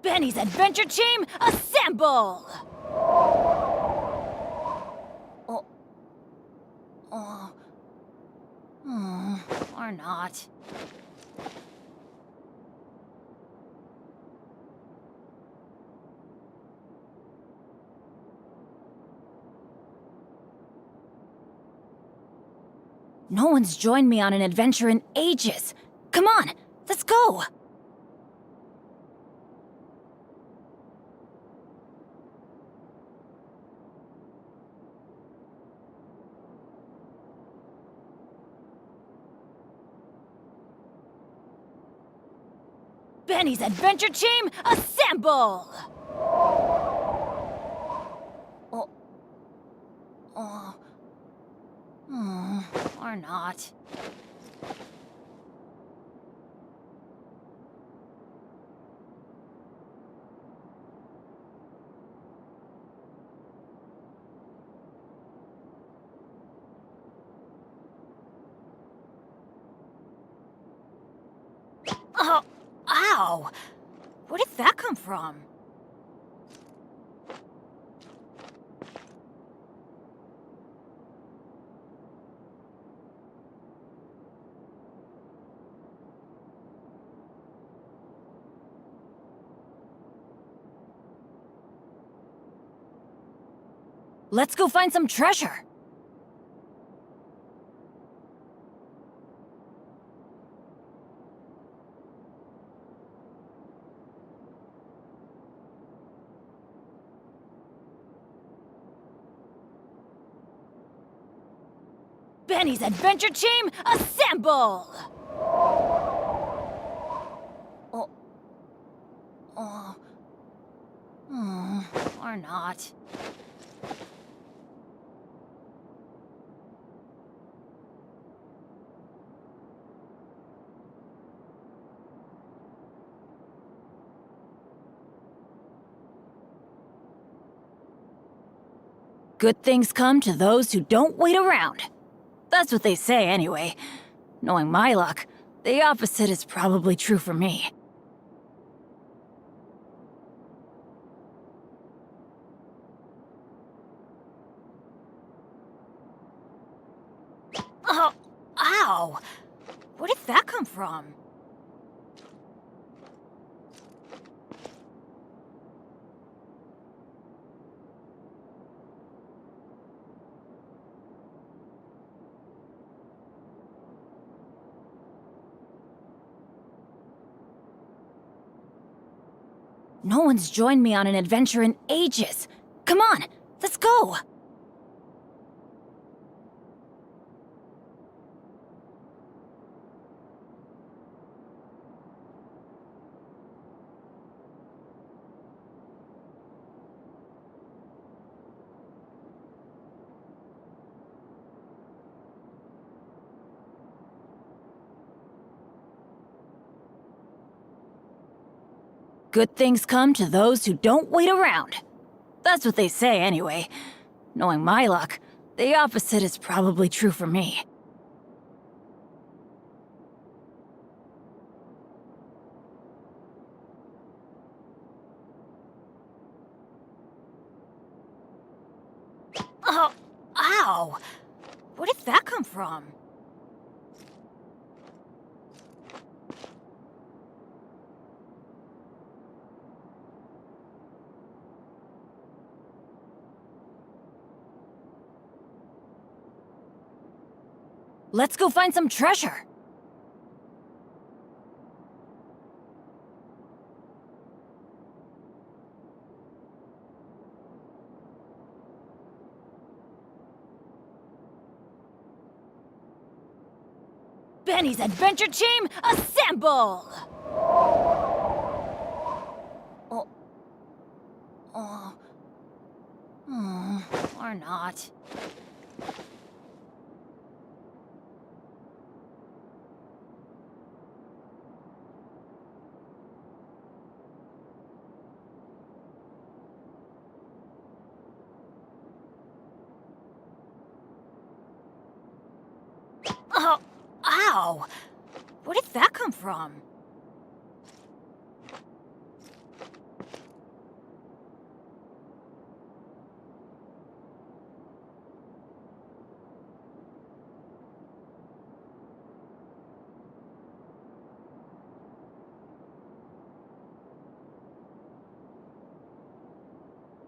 [SPEAKER 2] Benny's Adventure Team, assemble! Or not. No one's joined me on an adventure in ages. Come on, let's go! Benny's Adventure Team, assemble! Or not. Oh, ow! Where did that come from? Let's go find some treasure! Benny's Adventure Team, assemble! Or not. Good things come to those who don't wait around. That's what they say anyway. Knowing my luck, the opposite is probably true for me. Oh, ow! Where did that come from? No one's joined me on an adventure in ages. Come on, let's go! Good things come to those who don't wait around. That's what they say anyway. Knowing my luck, the opposite is probably true for me. Oh, ow! Where did that come from? Let's go find some treasure! Benny's Adventure Team, assemble! Or not. Oh, ow! Where did that come from?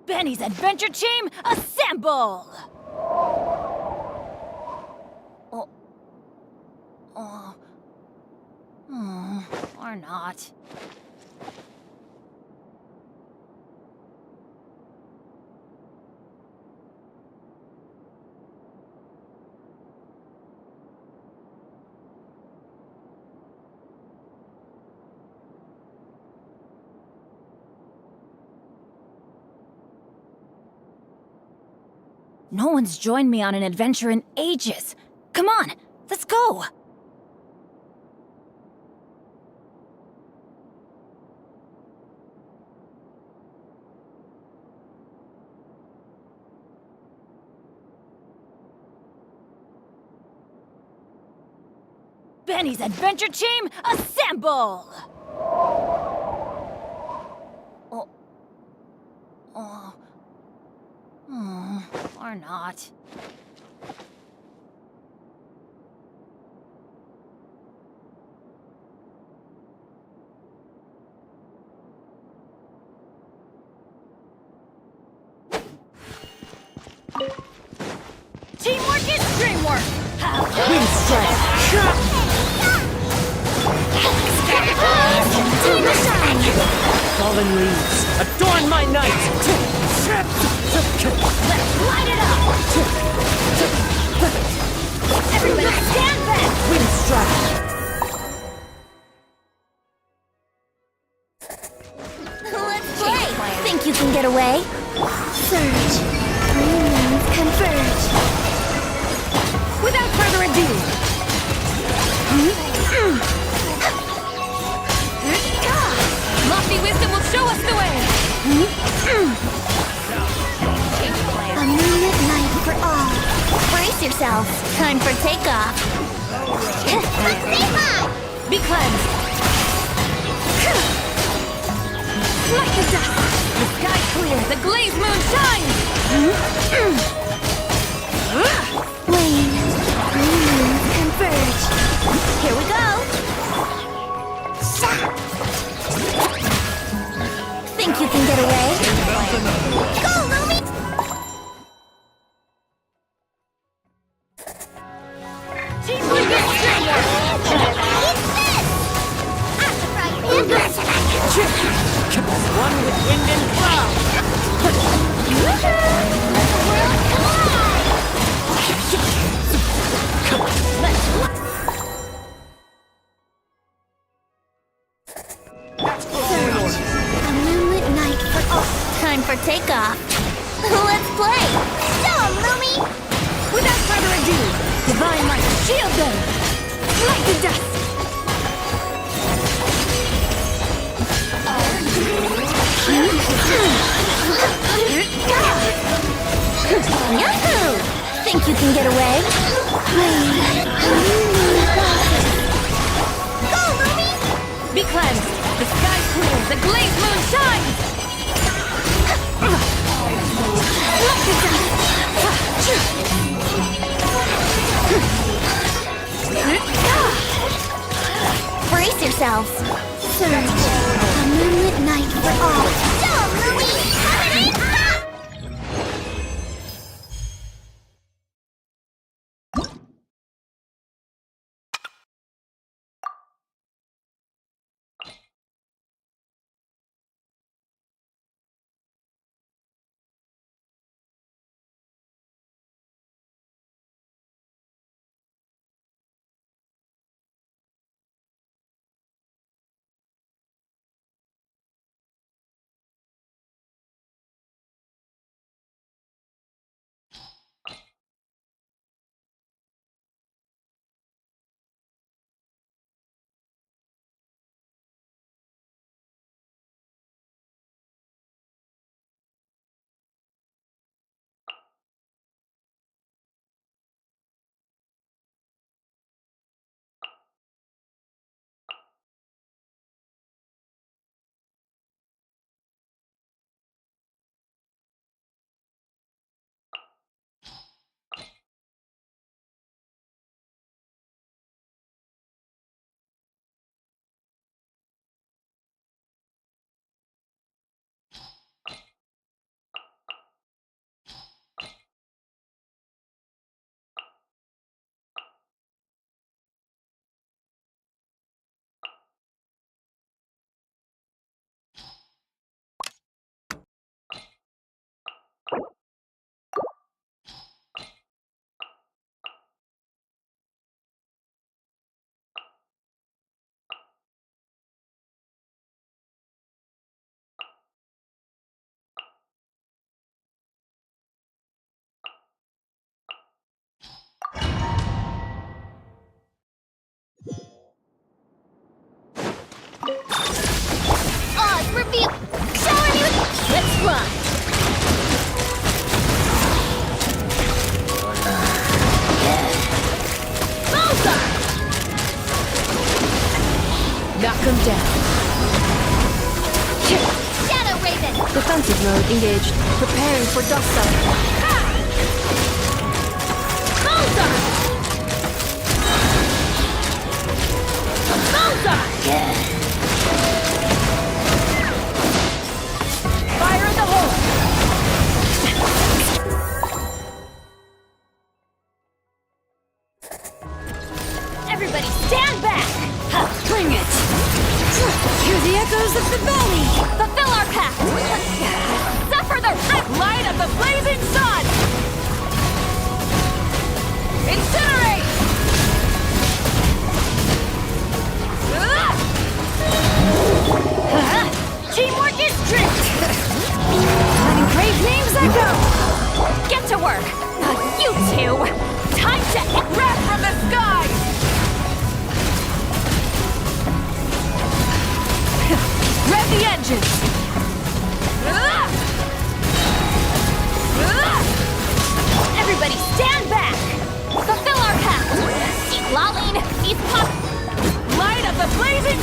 [SPEAKER 2] Benny's Adventure Team, assemble! Or not. No one's joined me on an adventure in ages. Come on, let's go! Benny's Adventure Team, assemble! Or not. Teamwork is dreamwork!
[SPEAKER 5] Wind strike!
[SPEAKER 2] Time to shine!
[SPEAKER 5] Fallen leaves, adorn my night!
[SPEAKER 2] Let's light it up! Everybody stand back!
[SPEAKER 5] Wind strike!
[SPEAKER 1] Let's play! Think you can get away? Surge. Dreams converge.
[SPEAKER 2] Without further ado! Lofty wisdom will show us the way!
[SPEAKER 1] A moonlit night for all. Brace yourselves. Time for takeoff.
[SPEAKER 2] Be cleansed! Like the dust! The sky clear, the glazed moon shines!
[SPEAKER 1] Wane. Green moons converge. Here we go. Think you can get away? Go, Lumi!
[SPEAKER 2] Teamwork is dreamwork!
[SPEAKER 3] It's this! I'm surprised you
[SPEAKER 5] One with wind and cloud!
[SPEAKER 3] Let the world collide!
[SPEAKER 1] Surge. A moonlit night for all. Time for takeoff. Let's play.
[SPEAKER 3] Show 'em, Lumi!
[SPEAKER 2] Without further ado, divine light, shield them! Like the dust!
[SPEAKER 1] Yahoo! Think you can get away? Wait.
[SPEAKER 3] Go, Lumi!
[SPEAKER 2] Be cleansed! The sky clear, the glazed moon shines! Like the dust!
[SPEAKER 3] yourselves. Surge, a moonlit night for all. Go, Louie! Coming in hot! Oz, reveal! Shower me with... Let's fly! Bullseye!
[SPEAKER 2] Knock him down.
[SPEAKER 3] Shadow Raven!
[SPEAKER 1] Defensive mode engaged. Preparing for dust settle.
[SPEAKER 2] Bullseye! Bullseye! Fire in the hole!
[SPEAKER 3] Everybody stand back!
[SPEAKER 2] Bring it! Hear the echoes of the valley!
[SPEAKER 3] Fulfill our pact! Suffer the
[SPEAKER 2] Light of the blazing sun! Incinerate!
[SPEAKER 3] Teamwork is strength!
[SPEAKER 2] Letting grave names echo!
[SPEAKER 3] Get to work! You two! Time to...
[SPEAKER 2] Wrath from the sky! Rev the engines!
[SPEAKER 3] Everybody stand back! Fulfill our pact! Keep lolling! Keep pop...
[SPEAKER 2] Light of the blazing...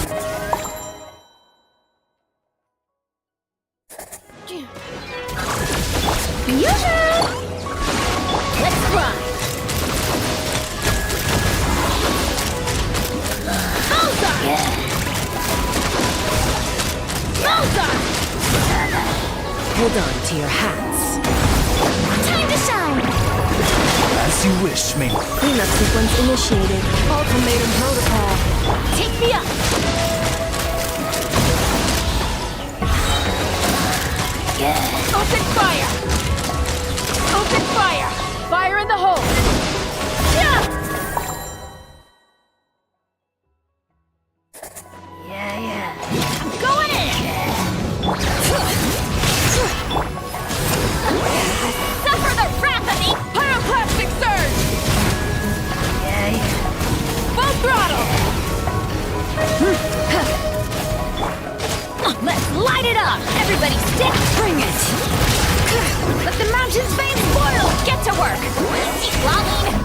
[SPEAKER 3] Let's fly!
[SPEAKER 2] Bullseye! Bullseye! Hold on to your hats.
[SPEAKER 3] Time to shine!
[SPEAKER 7] As you wish, Ming.
[SPEAKER 1] Cleanup sequence initiated. Ultimatum protocol.
[SPEAKER 3] Take me up!
[SPEAKER 2] Open fire! Open fire! Fire in the hole!
[SPEAKER 3] Going in! Suffer the wrath of the...
[SPEAKER 2] Pyroclastic surge! Full throttle!
[SPEAKER 3] Let's light it up! Everybody stick!
[SPEAKER 2] Bring it!
[SPEAKER 3] Let the mountain's veins boil! Get to work! Keep lolling!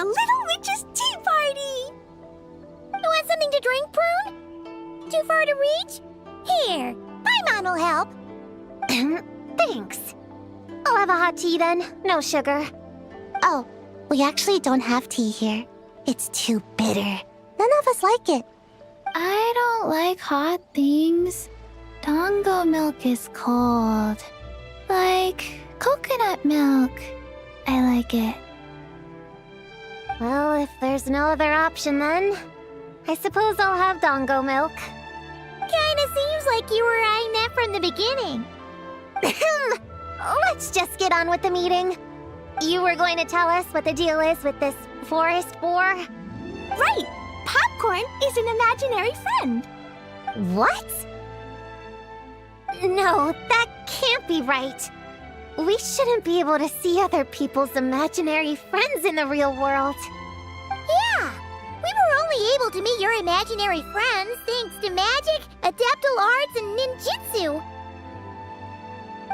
[SPEAKER 3] a little witch's tea party! You want something to drink, Prune? Too far to reach? Here, Paimon will help.
[SPEAKER 4] Thanks. I'll have a hot tea then. No sugar. Oh, we actually don't have tea here. It's too bitter. None of us like it.
[SPEAKER 6] I don't like hot things. Dango milk is cold. Like coconut milk. I like it.
[SPEAKER 4] Well, if there's no other option then, I suppose I'll have Dango milk.
[SPEAKER 3] Kinda seems like you were eyeing that from the beginning.
[SPEAKER 4] Let's just get on with the meeting. You were going to tell us what the deal is with this forest boar?
[SPEAKER 3] Right! Popcorn is an imaginary friend.
[SPEAKER 4] What? No, that can't be right. We shouldn't be able to see other people's imaginary friends in the real world.
[SPEAKER 3] Yeah! We were only able to meet your imaginary friends thanks to magic, adeptal arts, and ninjutsu.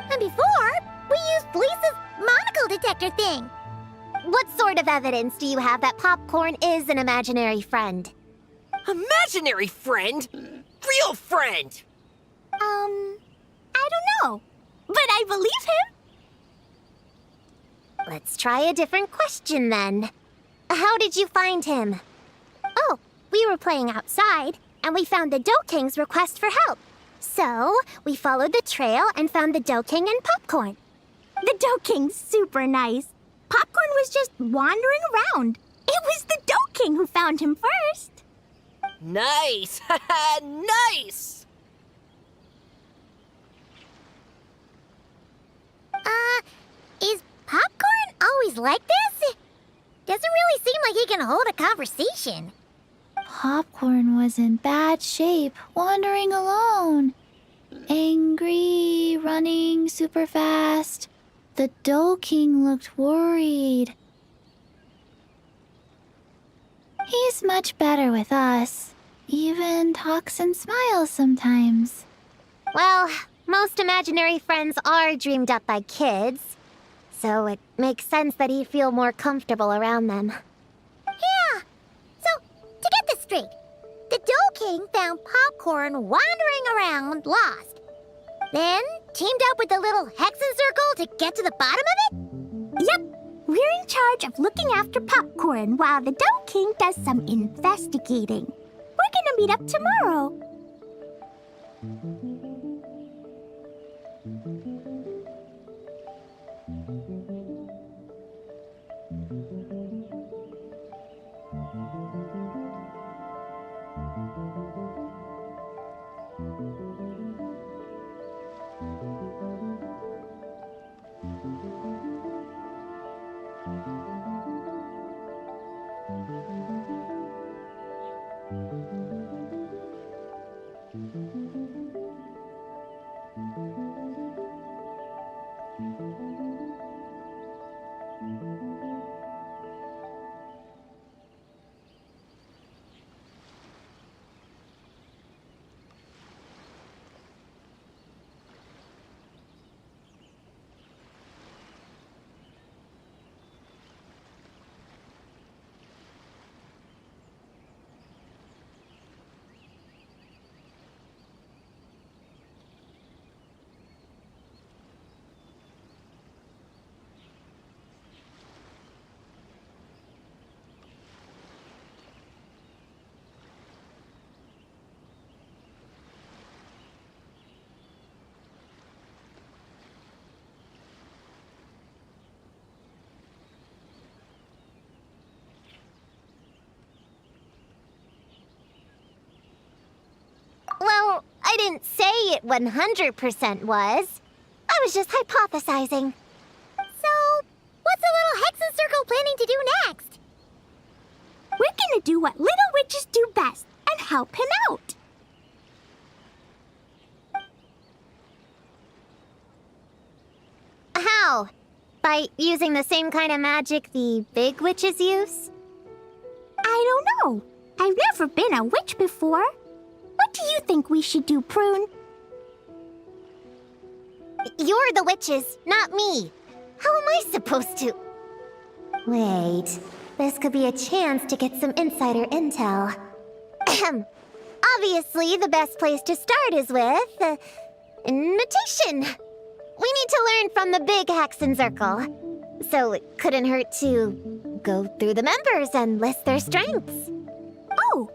[SPEAKER 3] And before, we used Lisa's monocle detector thing.
[SPEAKER 4] What sort of evidence do you have that Popcorn is an imaginary friend?
[SPEAKER 5] Imaginary friend? Real friend!
[SPEAKER 3] I don't know. But I believe him.
[SPEAKER 4] Let's try a different question then. How did you find him?
[SPEAKER 3] Oh, we were playing outside, and we found the Dough King's request for help. So, we followed the trail and found the Dough King and Popcorn. The Dough King's super nice. Popcorn was just wandering around. It was the Dough King who found him first.
[SPEAKER 5] Nice! Haha, nice!
[SPEAKER 3] Is Popcorn always like this? Doesn't really seem like he can hold a conversation.
[SPEAKER 6] Popcorn was in bad shape, wandering alone. Angry, running super fast. The Dough King looked worried. He's much better with us. Even talks and smiles sometimes.
[SPEAKER 4] Well, most imaginary friends are dreamed up by kids, so it makes sense that he'd feel more comfortable around them.
[SPEAKER 3] Yeah. So, to get this straight, the Dough King found Popcorn wandering around, lost. Then teamed up with the little hexen circle to get to the bottom of it? Yep. We're in charge of looking after Popcorn while the Dough King does some investigating. We're gonna meet up tomorrow.
[SPEAKER 4] Well, I didn't say it 100% was. I was just hypothesizing.
[SPEAKER 3] So, what's the little hexen circle planning to do next? We're gonna do what little witches do best and help him out.
[SPEAKER 4] How? By using the same kind of magic the big witches use?
[SPEAKER 3] I don't know. I've never been a witch before. What do you think we should do, Prune?
[SPEAKER 4] You're the witches, not me. How am I supposed to... Wait, This could be a chance to get some insider intel. Ahem. Obviously, the best place to start is with... invitation. We need to learn from the big Haxon Circle. So it couldn't hurt to go through the members and list their strengths.
[SPEAKER 3] Oh,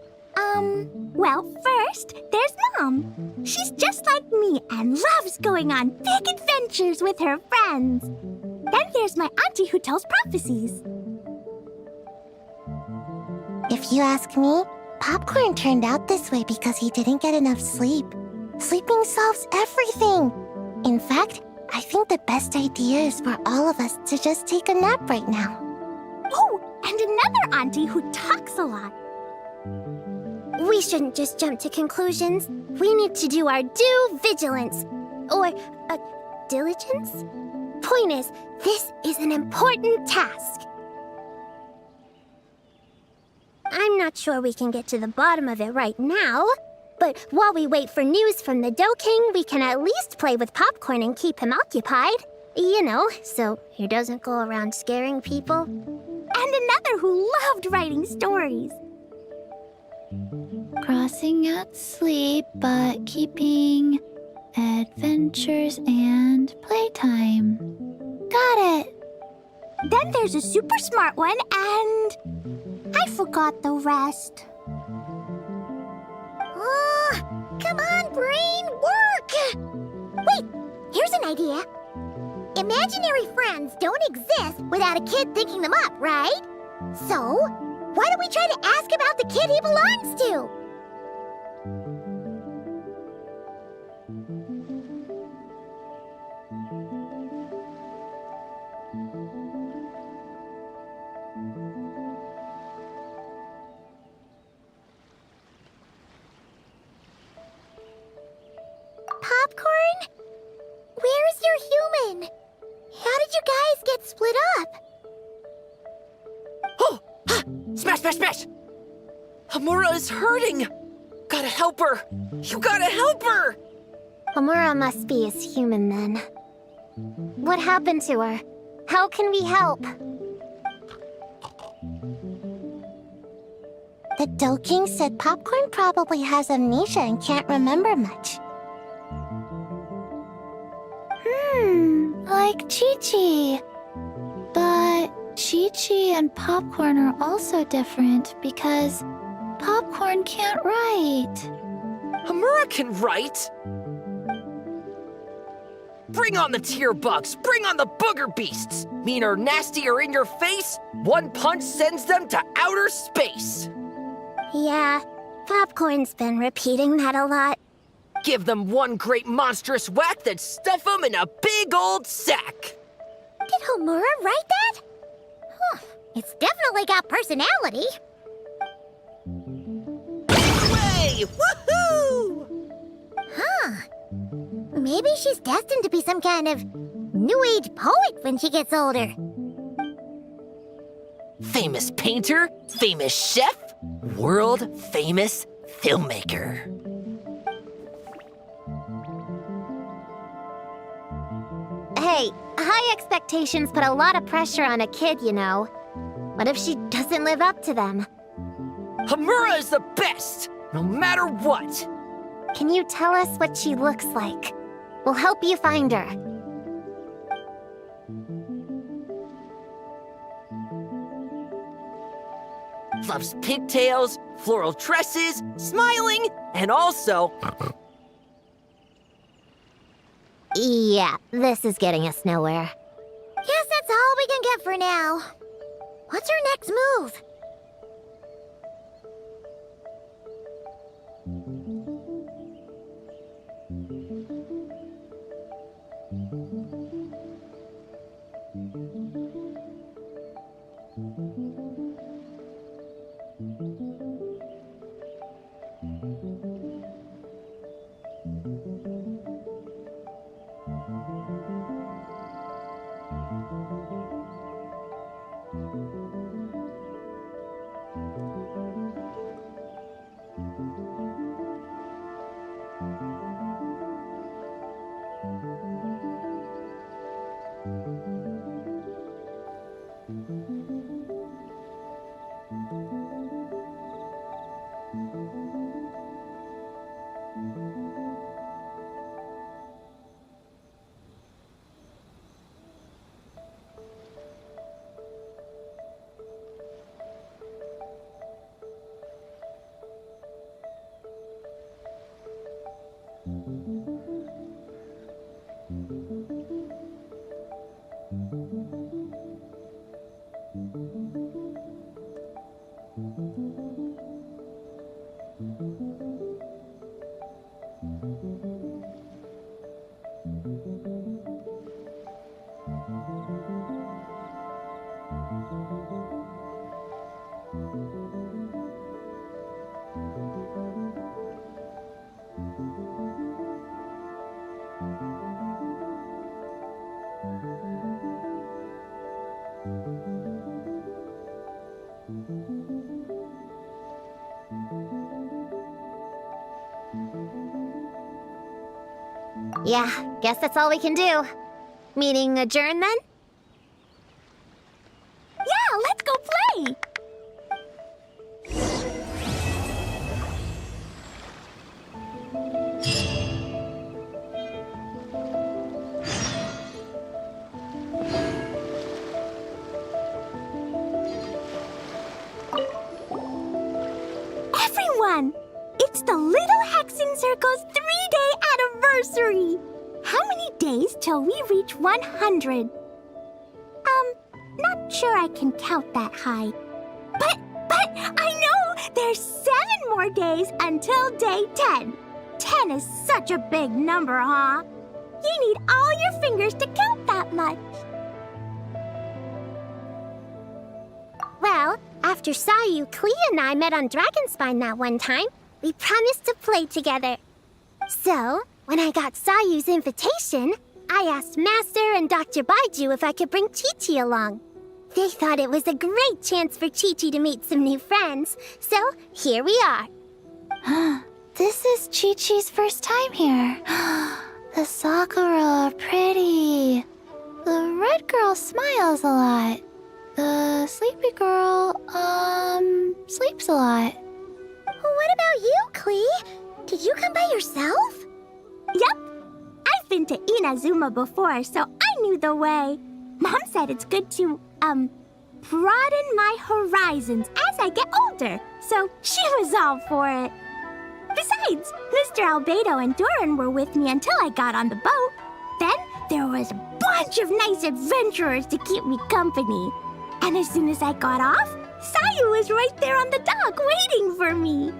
[SPEAKER 3] well, first, there's Mom. She's just like me and loves going on big adventures with her friends. Then there's my auntie who tells prophecies.
[SPEAKER 4] If you ask me, Popcorn turned out this way because he didn't get enough sleep. Sleeping solves everything. In fact, I think the best idea is for all of us to just take a nap right now.
[SPEAKER 3] Oh, and another auntie who talks a lot. We shouldn't just jump to conclusions. We need to do our due vigilance. Or, diligence? Point is, this is an important task. I'm not sure we can get to the bottom of it right now, but while we wait for news from the Dough King, we can at least play with Popcorn and keep him occupied. You know, so he doesn't go around scaring people. And another who loved writing stories.
[SPEAKER 6] Crossing out sleep, but keeping adventures and playtime. Got it!
[SPEAKER 3] Then there's a super smart one, and I forgot the rest. Come on, brain, work! Wait, here's an idea. Imaginary friends don't exist without a kid thinking them up, right? So, why don't we try to ask about the kid he belongs to? Popcorn? Where's your human? How did you guys get split up?
[SPEAKER 5] Oh! Ha! Smash, smash, smash! Hamura is hurting! Gotta help her! You gotta help her!
[SPEAKER 4] Homura must be his human then. What happened to her? How can we help? The Dough King said Popcorn probably has amnesia and can't remember much.
[SPEAKER 6] Like Chi-Chi. But Chi-Chi and Popcorn are also different because Popcorn can't write.
[SPEAKER 5] Hamura can write! Bring on the tear bugs! Bring on the booger beasts! Mean or nasty or in your face, one punch sends them to outer space!
[SPEAKER 3] Yeah, Popcorn's been repeating that a lot.
[SPEAKER 5] Give them one great monstrous whack, then stuff them in a big old sack!
[SPEAKER 3] Did Homura write that? Huh, it's definitely got personality.
[SPEAKER 5] Hooray! Woohoo!
[SPEAKER 3] Huh. Maybe she's destined to be some kind of New Age poet when she gets older.
[SPEAKER 5] Famous painter, famous chef, world famous filmmaker.
[SPEAKER 4] Hey, high expectations put a lot of pressure on a kid, you know. What if she doesn't live up to them?
[SPEAKER 5] Hamura is the best, no matter what.
[SPEAKER 4] Can you tell us what she looks like? We'll help you find her.
[SPEAKER 5] Loves pigtails, floral tresses, smiling, and also...
[SPEAKER 4] Yeah, this is getting us nowhere.
[SPEAKER 3] Guess that's all we can get for now. What's our next move?
[SPEAKER 4] Yeah, guess that's all we can do. Meeting adjourn then?
[SPEAKER 3] Yeah, let's go play! Everyone! It's the Little Hexing Circle's 3-day anniversary! How many days till we reach 100? Not sure I can count that high. But I know there's 7 more days until day 10. 10 is such a big number, huh? You need all your fingers to count that much.
[SPEAKER 4] Well, after Sayu, Klee, and I met on Dragonspine that one time, we promised to play together. So, when I got Sayu's invitation, I asked Master and Dr. Baiju if I could bring Chi-Chi along. They thought it was a great chance for Chi-Chi to meet some new friends, so here we are.
[SPEAKER 6] This is Chi-Chi's first time here. The Sakura are pretty. The red girl smiles a lot. The sleepy girl, sleeps a lot.
[SPEAKER 3] What about you, Klee? Did you come by yourself? Yep. I've been to Inazuma before, so I knew the way. Mom said it's good to, broaden my horizons as I get older, so she was all for it. Besides, Mr. Albedo and Doran were with me until I got on the boat. Then there was a bunch of nice adventurers to keep me company. And as soon as I got off, Sayu was right there on the dock waiting for me.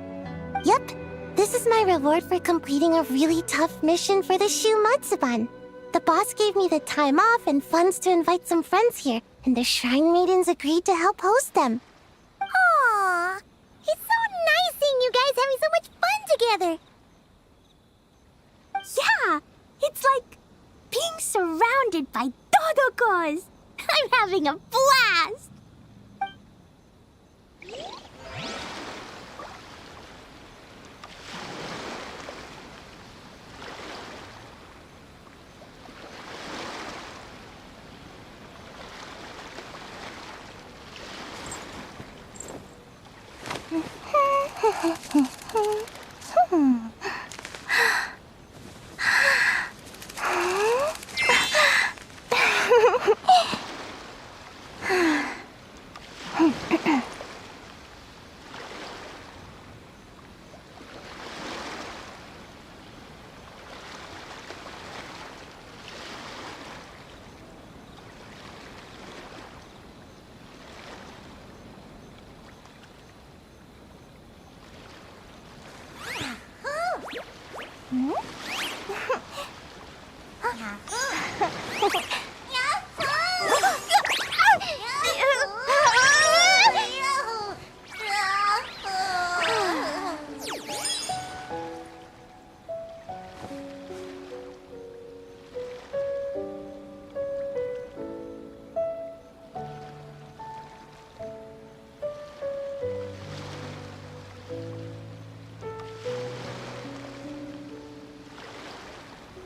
[SPEAKER 4] Yep, this is my reward for completing a really tough mission for the Shu Matsuban. The boss gave me the time off and funds to invite some friends here, and the Shrine Maidens agreed to help host them.
[SPEAKER 3] Aww, it's so nice seeing you guys having so much fun together. Yeah, it's like being surrounded by Dodokos. I'm having a blast.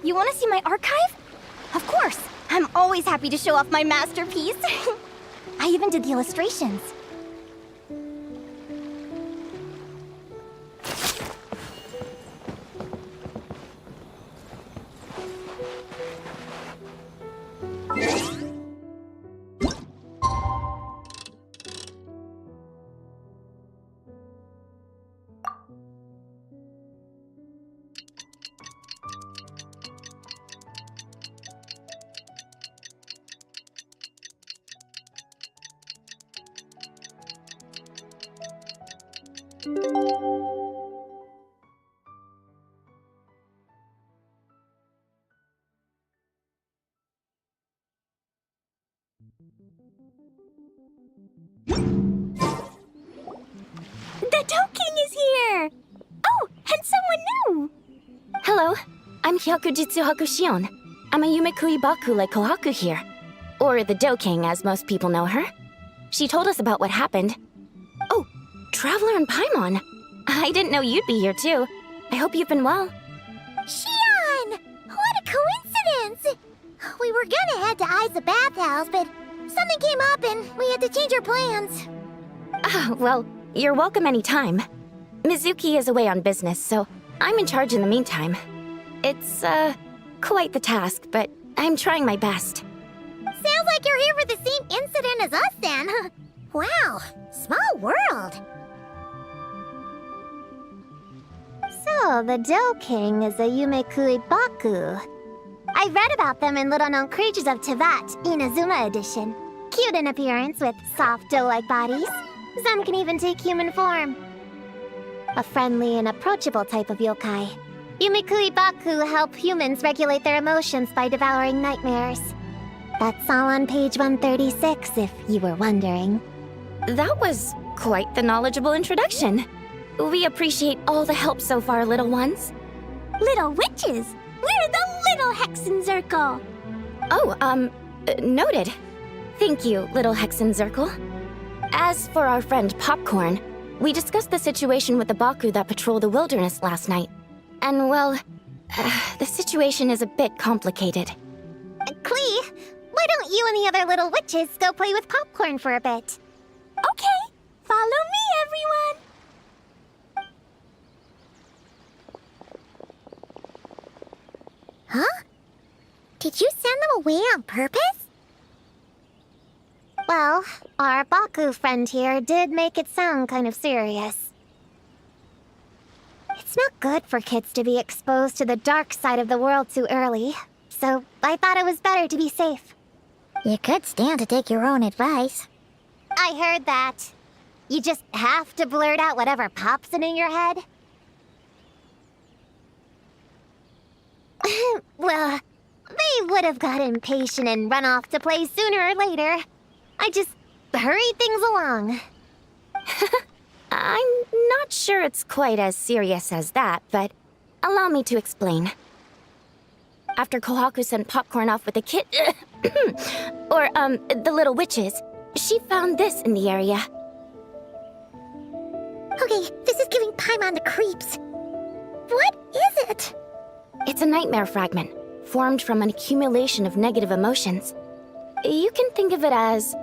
[SPEAKER 1] You want to see my archive? Of course. I'm always happy to show off my masterpiece. I even did the illustrations.
[SPEAKER 4] The Doe King is here! Oh, and someone new!
[SPEAKER 1] Hello, I'm Hyakujitsu Hakushion. I'm a Yumekui Baku like Kohaku here. Or the Doe King, as most people know her. She told us about what happened. Oh, Traveler and Paimon. I didn't know you'd be here too. I hope you've been well.
[SPEAKER 3] Shion! What a coincidence! We were gonna head to Aiza bathhouse, but something came up and we had to change our plans.
[SPEAKER 1] Well, you're welcome anytime. Mizuki is away on business, so I'm in charge in the meantime. It's, quite the task, but I'm trying my best.
[SPEAKER 3] Sounds like you're here for the same incident as us then. Wow, small world.
[SPEAKER 4] So, the Doe King is a Yumekui Baku. I read about them in Little Known Creatures of Tevat, Inazuma edition. Cute in appearance with soft doe-like bodies. Some can even take human form. A friendly and approachable type of yokai. Yumekui Baku help humans regulate their emotions by devouring nightmares. That's all on page 136, if you were wondering.
[SPEAKER 1] That was quite the knowledgeable introduction. We appreciate all the help so far, little ones.
[SPEAKER 4] Little witches! We're the Little Hexen Circle!
[SPEAKER 1] Oh, noted. Thank you, little Hexen Zirkel. As for our friend Popcorn, we discussed the situation with the Baku that patrol the wilderness last night. And well, the situation is a bit complicated.
[SPEAKER 4] Klee, why don't you and the other little witches go play with Popcorn for a bit? Okay, follow me, everyone!
[SPEAKER 3] Huh? Did you send them away on purpose?
[SPEAKER 4] Well, our Baku friend here did make it sound kind of serious. It's not good for kids to be exposed to the dark side of the world too early, so I thought it was better to be safe.
[SPEAKER 3] You could stand to take your own advice.
[SPEAKER 4] I heard that. You just have to blurt out whatever pops in your head. Well, they would have got impatient and run off to play sooner or later. I just hurried things along.
[SPEAKER 1] I'm not sure it's quite as serious as that, but allow me to explain. After Kohaku sent Popcorn off with the kid... or, the little witches, she found this in the area.
[SPEAKER 3] Okay, this is giving Paimon the creeps. What is it?
[SPEAKER 1] It's a nightmare fragment, formed from an accumulation of negative emotions. You can think of it as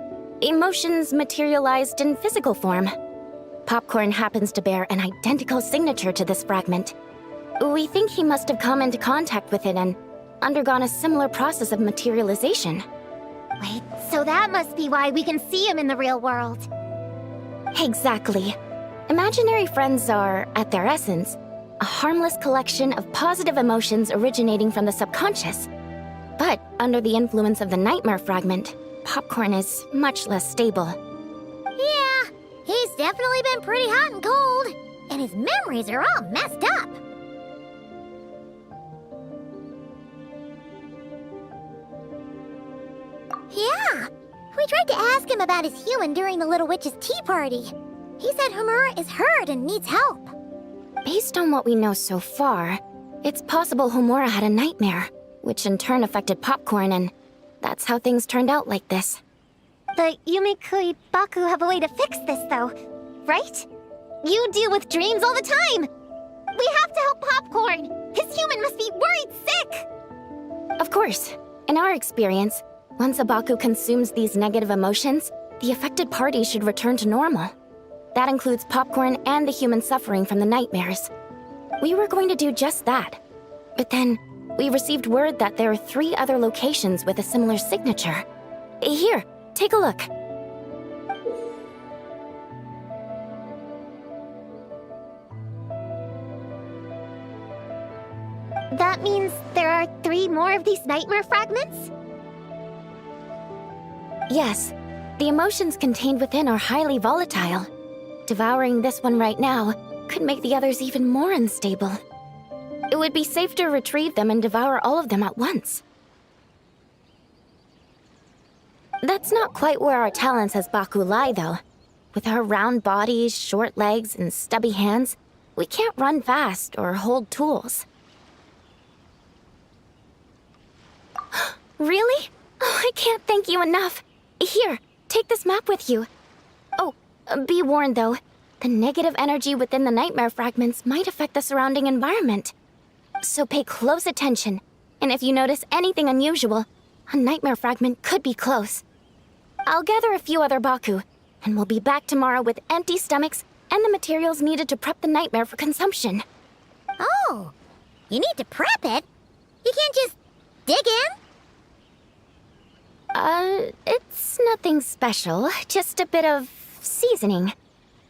[SPEAKER 1] emotions materialized in physical form. Popcorn happens to bear an identical signature to this fragment. We think he must have come into contact with it and undergone a similar process of materialization.
[SPEAKER 4] Wait, so that must be why we can see him in the real world.
[SPEAKER 1] Exactly. Imaginary friends are, at their essence, a harmless collection of positive emotions originating from the subconscious. But under the influence of the nightmare fragment, Popcorn is much less stable.
[SPEAKER 3] Yeah, he's definitely been pretty hot and cold, and his memories are all messed up. Yeah, we tried to ask him about his human during the Little Witch's tea party. He said Homura is hurt and needs help.
[SPEAKER 1] Based on what we know so far, it's possible Homura had a nightmare, which in turn affected Popcorn, and that's how things turned out like this.
[SPEAKER 4] The Yumekui Baku have a way to fix this, though, right? You deal with dreams all the time! We have to help Popcorn! His human must be worried sick!
[SPEAKER 1] Of course. In our experience, once a Baku consumes these negative emotions, the affected party should return to normal. That includes Popcorn and the human suffering from the nightmares. We were going to do just that. But then, we received word that there are 3 other locations with a similar signature. Here, take a look.
[SPEAKER 4] That means there are 3 more of these nightmare fragments?
[SPEAKER 1] Yes, the emotions contained within are highly volatile.
[SPEAKER 4] Devouring this one right now could make the others even more unstable. It would be safe to retrieve them and devour all of them at once. That's not quite where our talents as Baku lie, though. With our round bodies, short legs, and stubby hands, we can't run fast or hold tools. Really? Oh, I can't thank you enough. Here, take this map with you. Oh, be warned though, the negative energy within the nightmare fragments might affect the surrounding environment. So pay close attention, and if you notice anything unusual, a nightmare fragment could be close. I'll gather a few other Baku, and we'll be back tomorrow with empty stomachs and the materials needed to prep the nightmare for consumption.
[SPEAKER 3] Oh, you need to prep it? You can't just dig in?
[SPEAKER 4] It's nothing special, just a bit of seasoning.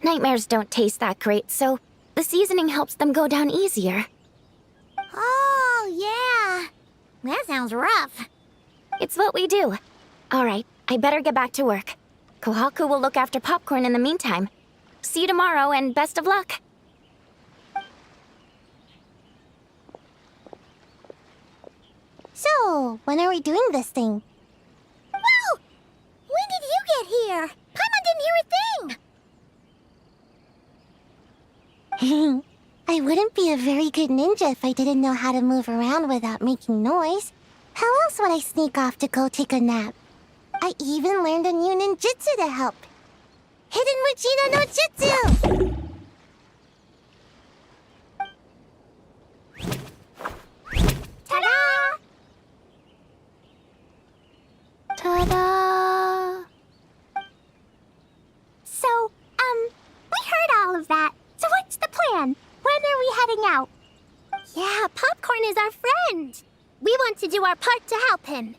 [SPEAKER 4] Nightmares don't taste that great, so the seasoning helps them go down easier.
[SPEAKER 3] Oh, yeah. That sounds rough.
[SPEAKER 4] It's what we do. All right, I better get back to work. Kohaku will look after popcorn in the meantime. See you tomorrow, and best of luck.
[SPEAKER 3] So, when are we doing this thing? Whoa! When did you get here? Paimon didn't hear a thing! I wouldn't be a very good ninja if I didn't know how to move around without making noise. How else would I sneak off to go take a nap? I even learned a new ninjutsu to help. Hidden Muchino no Jutsu! Ta-da!
[SPEAKER 6] Ta-da!
[SPEAKER 3] So, we heard all of that. So what's the plan? When are we heading out? Yeah, Popcorn is our friend. We want to do our part to help him.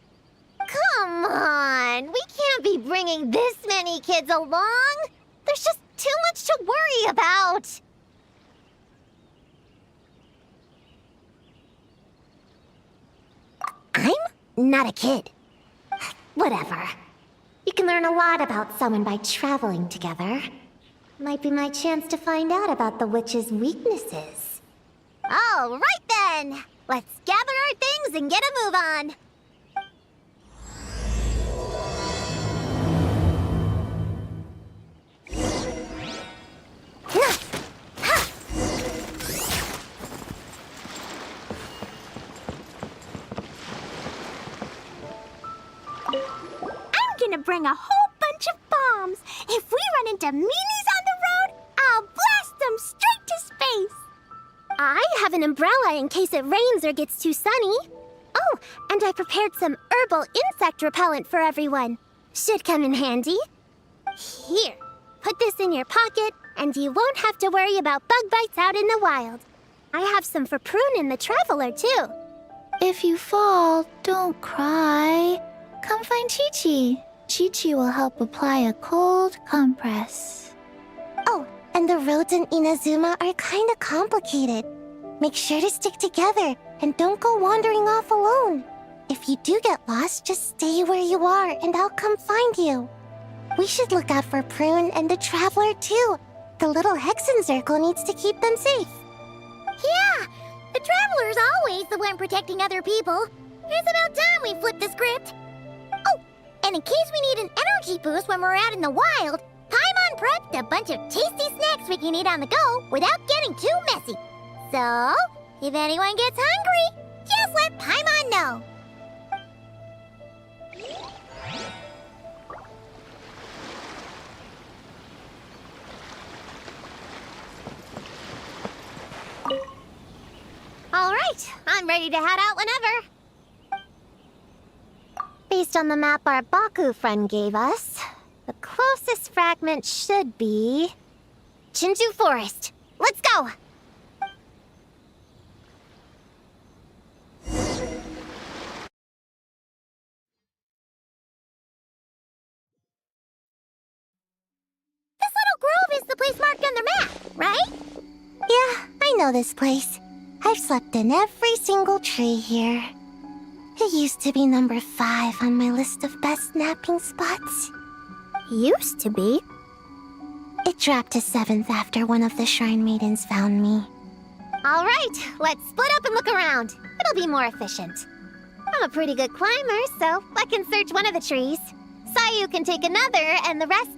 [SPEAKER 4] Come on, we can't be bringing this many kids along. There's just too much to worry about.
[SPEAKER 3] I'm not a kid. Whatever. You can learn a lot about someone by traveling together. Might be my chance to find out about the witch's weaknesses.
[SPEAKER 4] All right then. Let's gather our things and get a move on.
[SPEAKER 3] I'm gonna bring a whole bunch of bombs. If we run into meanies on the road, I'll blast them straight to space. I have an umbrella in case it rains or gets too sunny. Oh, and I prepared some herbal insect repellent for everyone. Should come in handy. Here, put this in your pocket, and you won't have to worry about bug bites out in the wild. I have some for Prune in the Traveler, too.
[SPEAKER 6] If you fall, don't cry. Come find Chi-Chi. Chi-Chi will help apply a cold compress.
[SPEAKER 3] Oh, and the roads in Inazuma are kinda complicated. Make sure to stick together, and don't go wandering off alone. If you do get lost, just stay where you are, and I'll come find you. We should look out for Prune and the Traveler, too. The little Hexen Circle needs to keep them safe. Yeah, the Traveler's always the one protecting other people. It's about time we flipped the script. Oh, and in case we need an energy boost when we're out in the wild, Paimon prepped a bunch of tasty snacks we can eat on the go without getting too messy. So, if anyone gets hungry, just let Paimon know.
[SPEAKER 4] All right, I'm ready to head out whenever.
[SPEAKER 3] Based on the map our Baku friend gave us, the closest fragment should be Chinju Forest. Let's go! This little grove is the place marked on the map, right? Yeah, I know this place. I've slept in every single tree here. It used to be number 5 on my list of best napping spots. Used to be?
[SPEAKER 4] It dropped to 7th after one of the Shrine Maidens found me. All right, let's split up and look around. It'll be more efficient. I'm a pretty good climber, so I can search one of the trees. Sayu can take another, and the rest...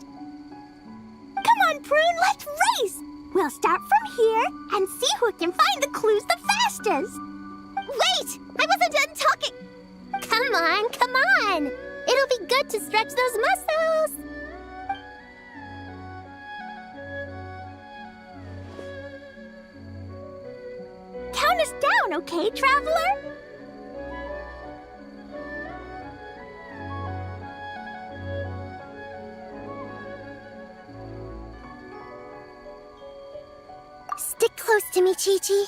[SPEAKER 3] Come on, Prune, let's race! We'll start from here and see who can find the clues the fastest.
[SPEAKER 4] Wait! I wasn't done talking! Come on, come on! It'll be good to stretch those muscles!
[SPEAKER 3] Count us down, okay, traveler?
[SPEAKER 4] Stick close to me, Chi-Chi.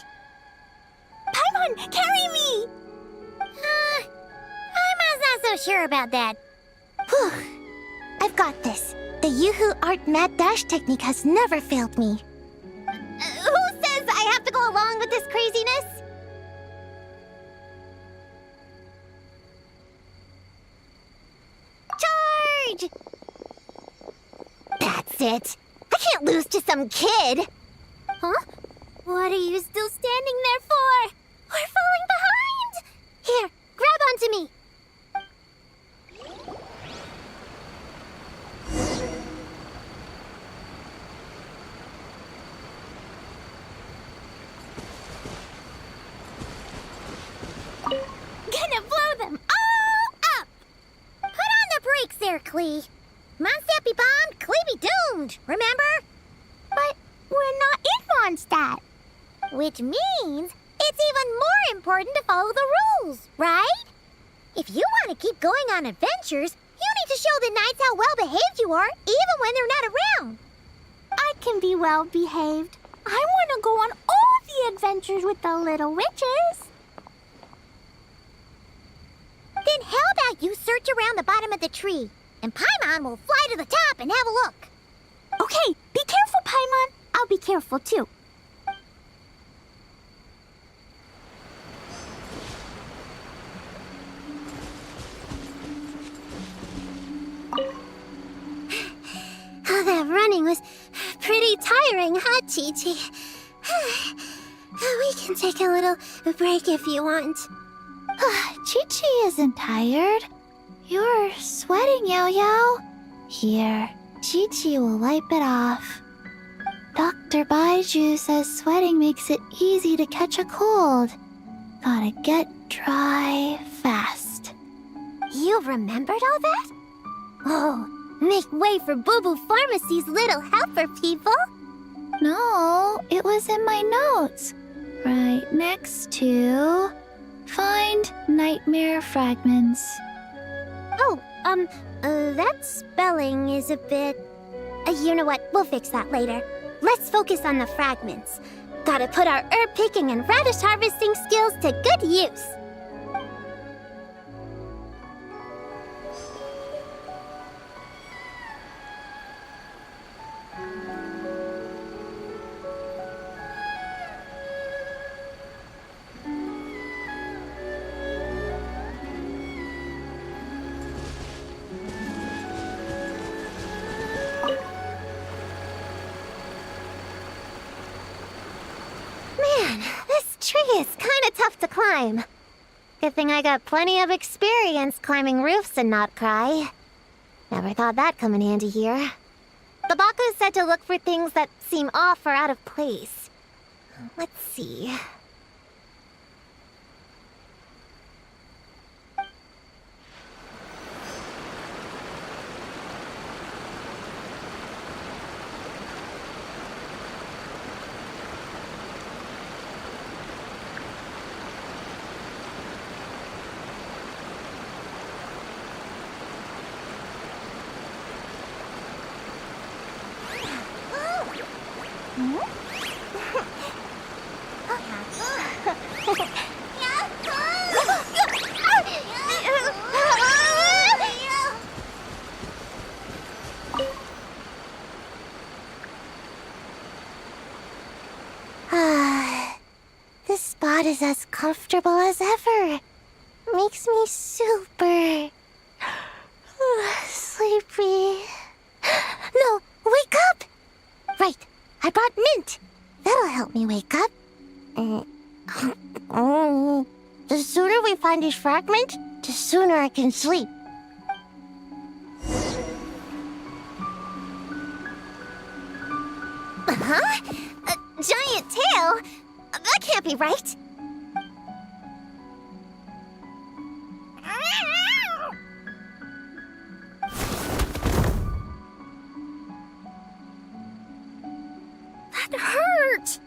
[SPEAKER 3] Paimon, carry me!
[SPEAKER 4] I'm not so sure about that. Whew. I've got this. The Yoo-Hoo Art Mad Dash technique has never failed me. Who says I have to go along with this craziness? Charge! That's it. I can't lose to some kid. Huh? What are you still standing there for? We're falling behind! Here, grab onto me.
[SPEAKER 3] Gonna blow them all up!
[SPEAKER 4] Put on the brakes there, Klee. Mondstadt be bombed, Klee be doomed, remember?
[SPEAKER 3] But we're not in Mondstadt.
[SPEAKER 4] Which means it's even more important to follow the rules, right? If you want to keep going on adventures, you need to show the knights how well behaved you are, even when they're not around.
[SPEAKER 3] I can be well behaved. I want to go on all the adventures with the little witches.
[SPEAKER 4] Then how about you search around the bottom of the tree, and Paimon will fly to the top and have a look.
[SPEAKER 3] Okay, be careful, Paimon. I'll be careful too.
[SPEAKER 4] Oh, that running was pretty tiring, huh, Chi-Chi? We can take a little break if you want.
[SPEAKER 6] Chi-Chi isn't tired. You're sweating, Yo-Yo. Here, Chi-Chi will wipe it off. Dr. Baiju says sweating makes it easy to catch a cold. Gotta get dry fast.
[SPEAKER 4] You remembered all that? Oh, make way for Boo Boo Pharmacy's little helper, people.
[SPEAKER 6] No, it was in my notes. Right next to... Find nightmare fragments.
[SPEAKER 4] Oh, that spelling is a bit... you know what? We'll fix that later. Let's focus on the fragments. Gotta put our herb picking and radish harvesting skills to good use. Man, this tree is kinda tough to climb. Good thing I got plenty of experience climbing roofs and not cry. Never thought that'd come in handy here. The Baku said to look for things that seem off or out of place. Let's see. This spot is as comfortable as ever. Makes me super sleepy. No, wake up!
[SPEAKER 3] Right, I brought mint. That'll help me wake up. The sooner we find this fragment, the sooner I can sleep.
[SPEAKER 4] Huh? A giant tail? That can't be right.
[SPEAKER 1] That hurt!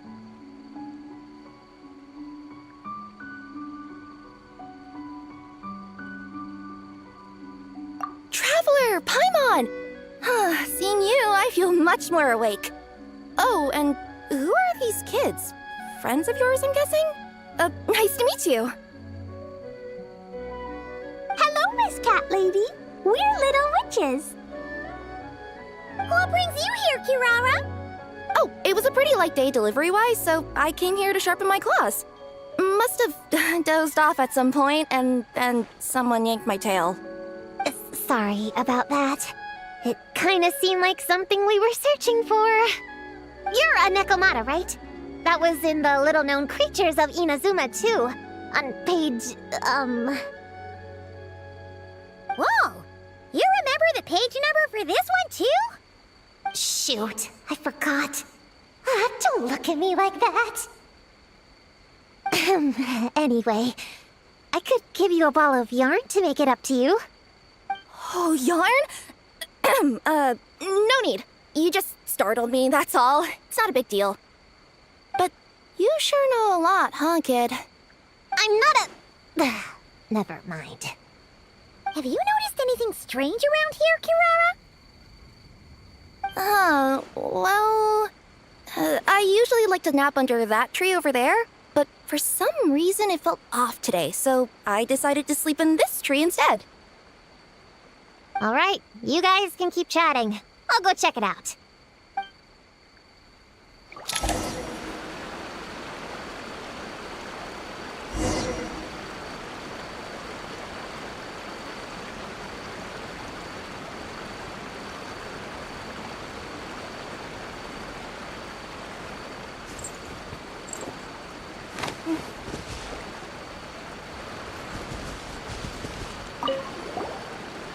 [SPEAKER 1] Traveler, Paimon! Seeing you, I feel much more awake. Oh, and who are these kids? Friends of yours, I'm guessing? Nice to meet you.
[SPEAKER 3] Hello, Miss Cat Lady. We're little witches. What brings you here, Kirara?
[SPEAKER 1] Oh, it was a pretty light day delivery-wise, so I came here to sharpen my claws. Must have dozed off at some point, and then someone yanked my tail.
[SPEAKER 4] Sorry about that. It kinda seemed like something we were searching for. You're a Nekomata, right? That was in the little-known creatures of Inazuma, too. On page,
[SPEAKER 3] Whoa! You remember the page number for this one, too?
[SPEAKER 4] Shoot, I forgot. Don't look at me like that. Anyway, I could give you a ball of yarn to make it up to you.
[SPEAKER 1] Oh, yarn? No need. You just startled me, that's all. It's not a big deal. But you sure know a lot, huh, kid?
[SPEAKER 4] I'm not a... Never mind.
[SPEAKER 3] Have you noticed anything strange around here, Kirara?
[SPEAKER 1] Well... I usually like to nap under that tree over there, but for some reason it felt off today, so I decided to sleep in this tree instead.
[SPEAKER 4] All right, you guys can keep chatting. I'll go check it out.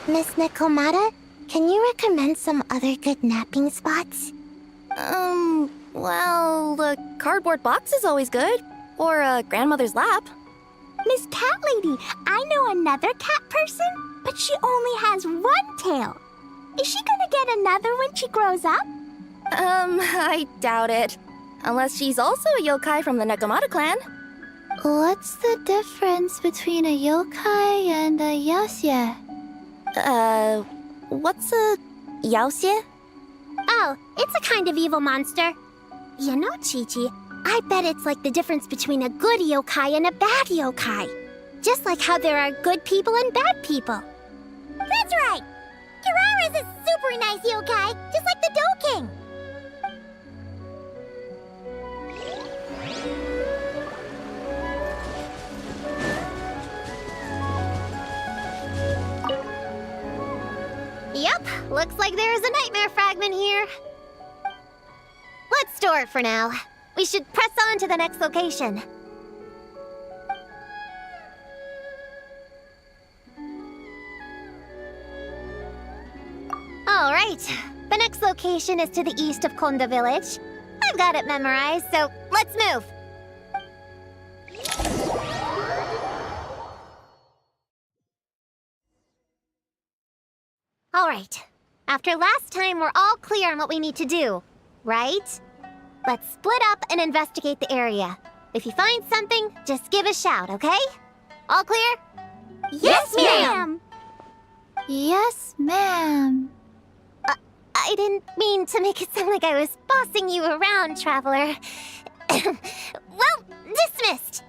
[SPEAKER 3] Miss Nekomata, can you recommend some other good napping spots?
[SPEAKER 1] Well, the cardboard box is always good. Or a grandmother's lap.
[SPEAKER 3] Miss Cat Lady, I know another cat person, but she only has one tail. Is she gonna get another when she grows up?
[SPEAKER 1] I doubt it. Unless she's also a yokai from the Nekomata clan.
[SPEAKER 6] What's the difference between a yokai and a yaoxie?
[SPEAKER 1] What's a yaoxie?
[SPEAKER 3] Oh, it's a kind of evil monster. You know, Chi-Chi, I bet it's like the difference between a good yokai and a bad yokai. Just like how there are good people and bad people. That's right! Kirara's a super nice yokai, just like the Dough King.
[SPEAKER 4] Yep, looks like there's a nightmare fragment here. Let's store it for now. We should press on to the next location. All right, the next location is to the east of Konda Village. I've got it memorized, so let's move. All right, after last time, we're all clear on what we need to do, right? Let's split up and investigate the area. If you find something, just give a shout, okay? All clear?
[SPEAKER 3] Yes, ma'am!
[SPEAKER 6] Yes, ma'am.
[SPEAKER 4] I didn't mean to make it sound like I was bossing you around, Traveler. Well, dismissed.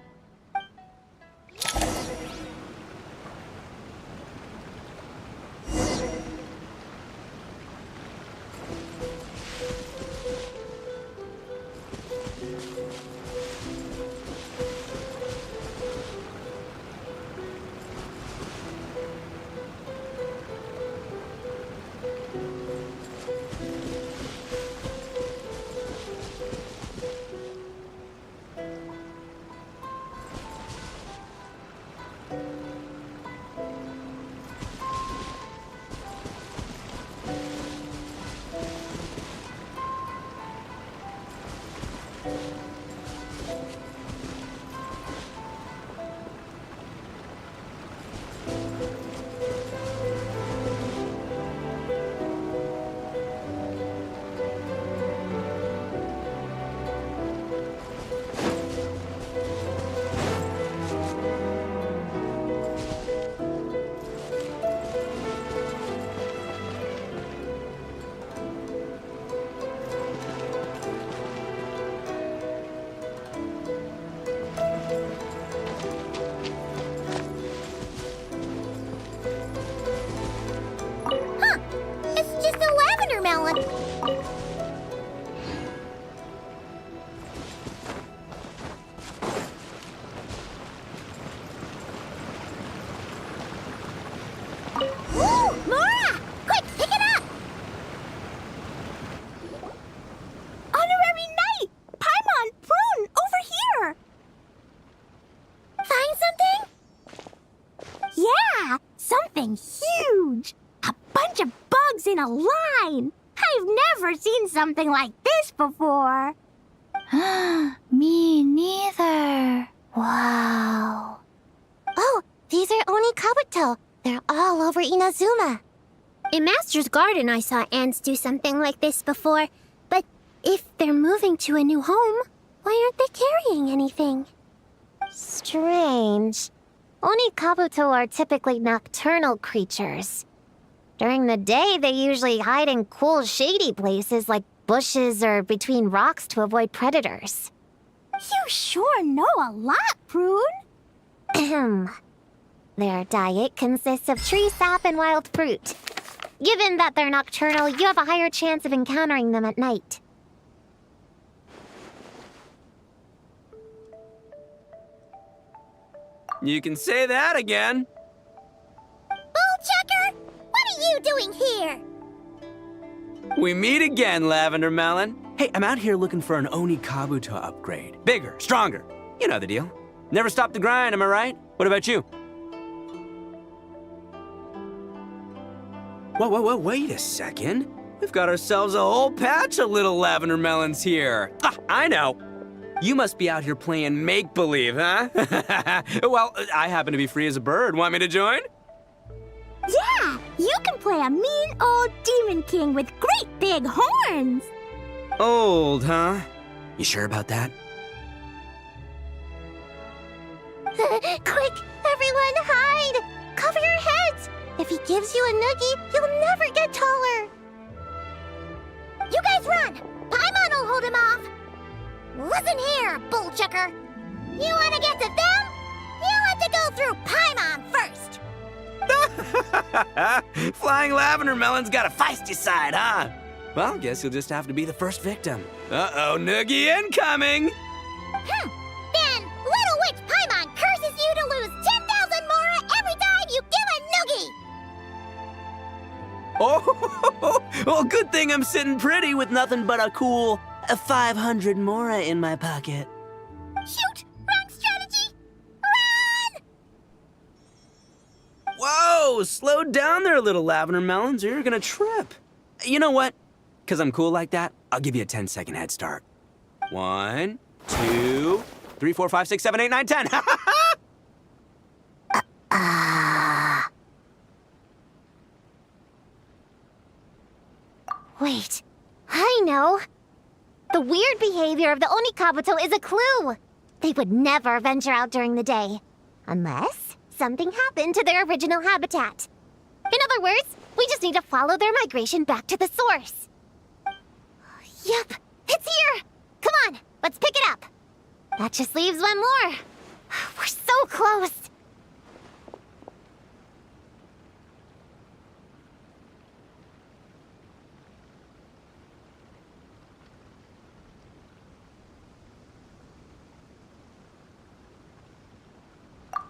[SPEAKER 3] something huge! A bunch of bugs in a line! I've never seen something like this before!
[SPEAKER 6] Me neither. Wow.
[SPEAKER 4] Oh, these are Oni Kabuto. They're all over Inazuma. In Master's Garden, I saw ants do something like this before. But if they're moving to a new home, why aren't they carrying anything? Strange. Oni Kabuto are typically nocturnal creatures. During the day, they usually hide in cool, shady places like bushes or between rocks to avoid predators.
[SPEAKER 3] You sure know a lot, Prune!
[SPEAKER 4] Ahem. Their diet consists of tree sap and wild fruit. Given that they're nocturnal, you have a higher chance of encountering them at night.
[SPEAKER 8] You can say that again.
[SPEAKER 3] Bullchucker! What are you doing here?
[SPEAKER 8] We meet again, Lavender Melon. Hey, I'm out here looking for an Oni Kabuto upgrade. Bigger, stronger. You know the deal. Never stop the grind, am I right? What about you? Whoa, wait a second. We've got ourselves a whole patch of little Lavender Melons here. Ah, I know. You must be out here playing make-believe, huh? Well, I happen to be free as a bird. Want me to join?
[SPEAKER 3] Yeah! You can play a mean old demon king with great big horns!
[SPEAKER 8] Old, huh? You sure about that?
[SPEAKER 3] Quick, everyone hide! Cover your heads! If he gives you a noogie, you'll never get taller! You guys run! Paimon will hold him off! Listen here, Bullchucker! You want to get to them? You have to go through Paimon first!
[SPEAKER 8] Flying Lavender Melon's got a feisty side, huh? Well, guess you'll just have to be the first victim. Uh-oh, noogie incoming!
[SPEAKER 3] Then, Little Witch Paimon curses you to lose 10,000 Mora every time you give a noogie!
[SPEAKER 8] Oh, well, good thing I'm sitting pretty with nothing but a cool 500 Mora in my pocket.
[SPEAKER 3] Shoot! Wrong strategy! Run!
[SPEAKER 8] Whoa, slow down there, little Lavender Melons, or you're gonna trip. You know what? Because I'm cool like that, I'll give you a 10-second head start. 1, 2, 3, 4, 5, 6, 7, 8, 9, 10.
[SPEAKER 4] Wait, I know. The weird behavior of the Oni Kabuto is a clue. They would never venture out during the day, unless something happened to their original habitat. In other words, we just need to follow their migration back to the source. Yep, it's here! Come on, let's pick it up. That just leaves one more. We're so close.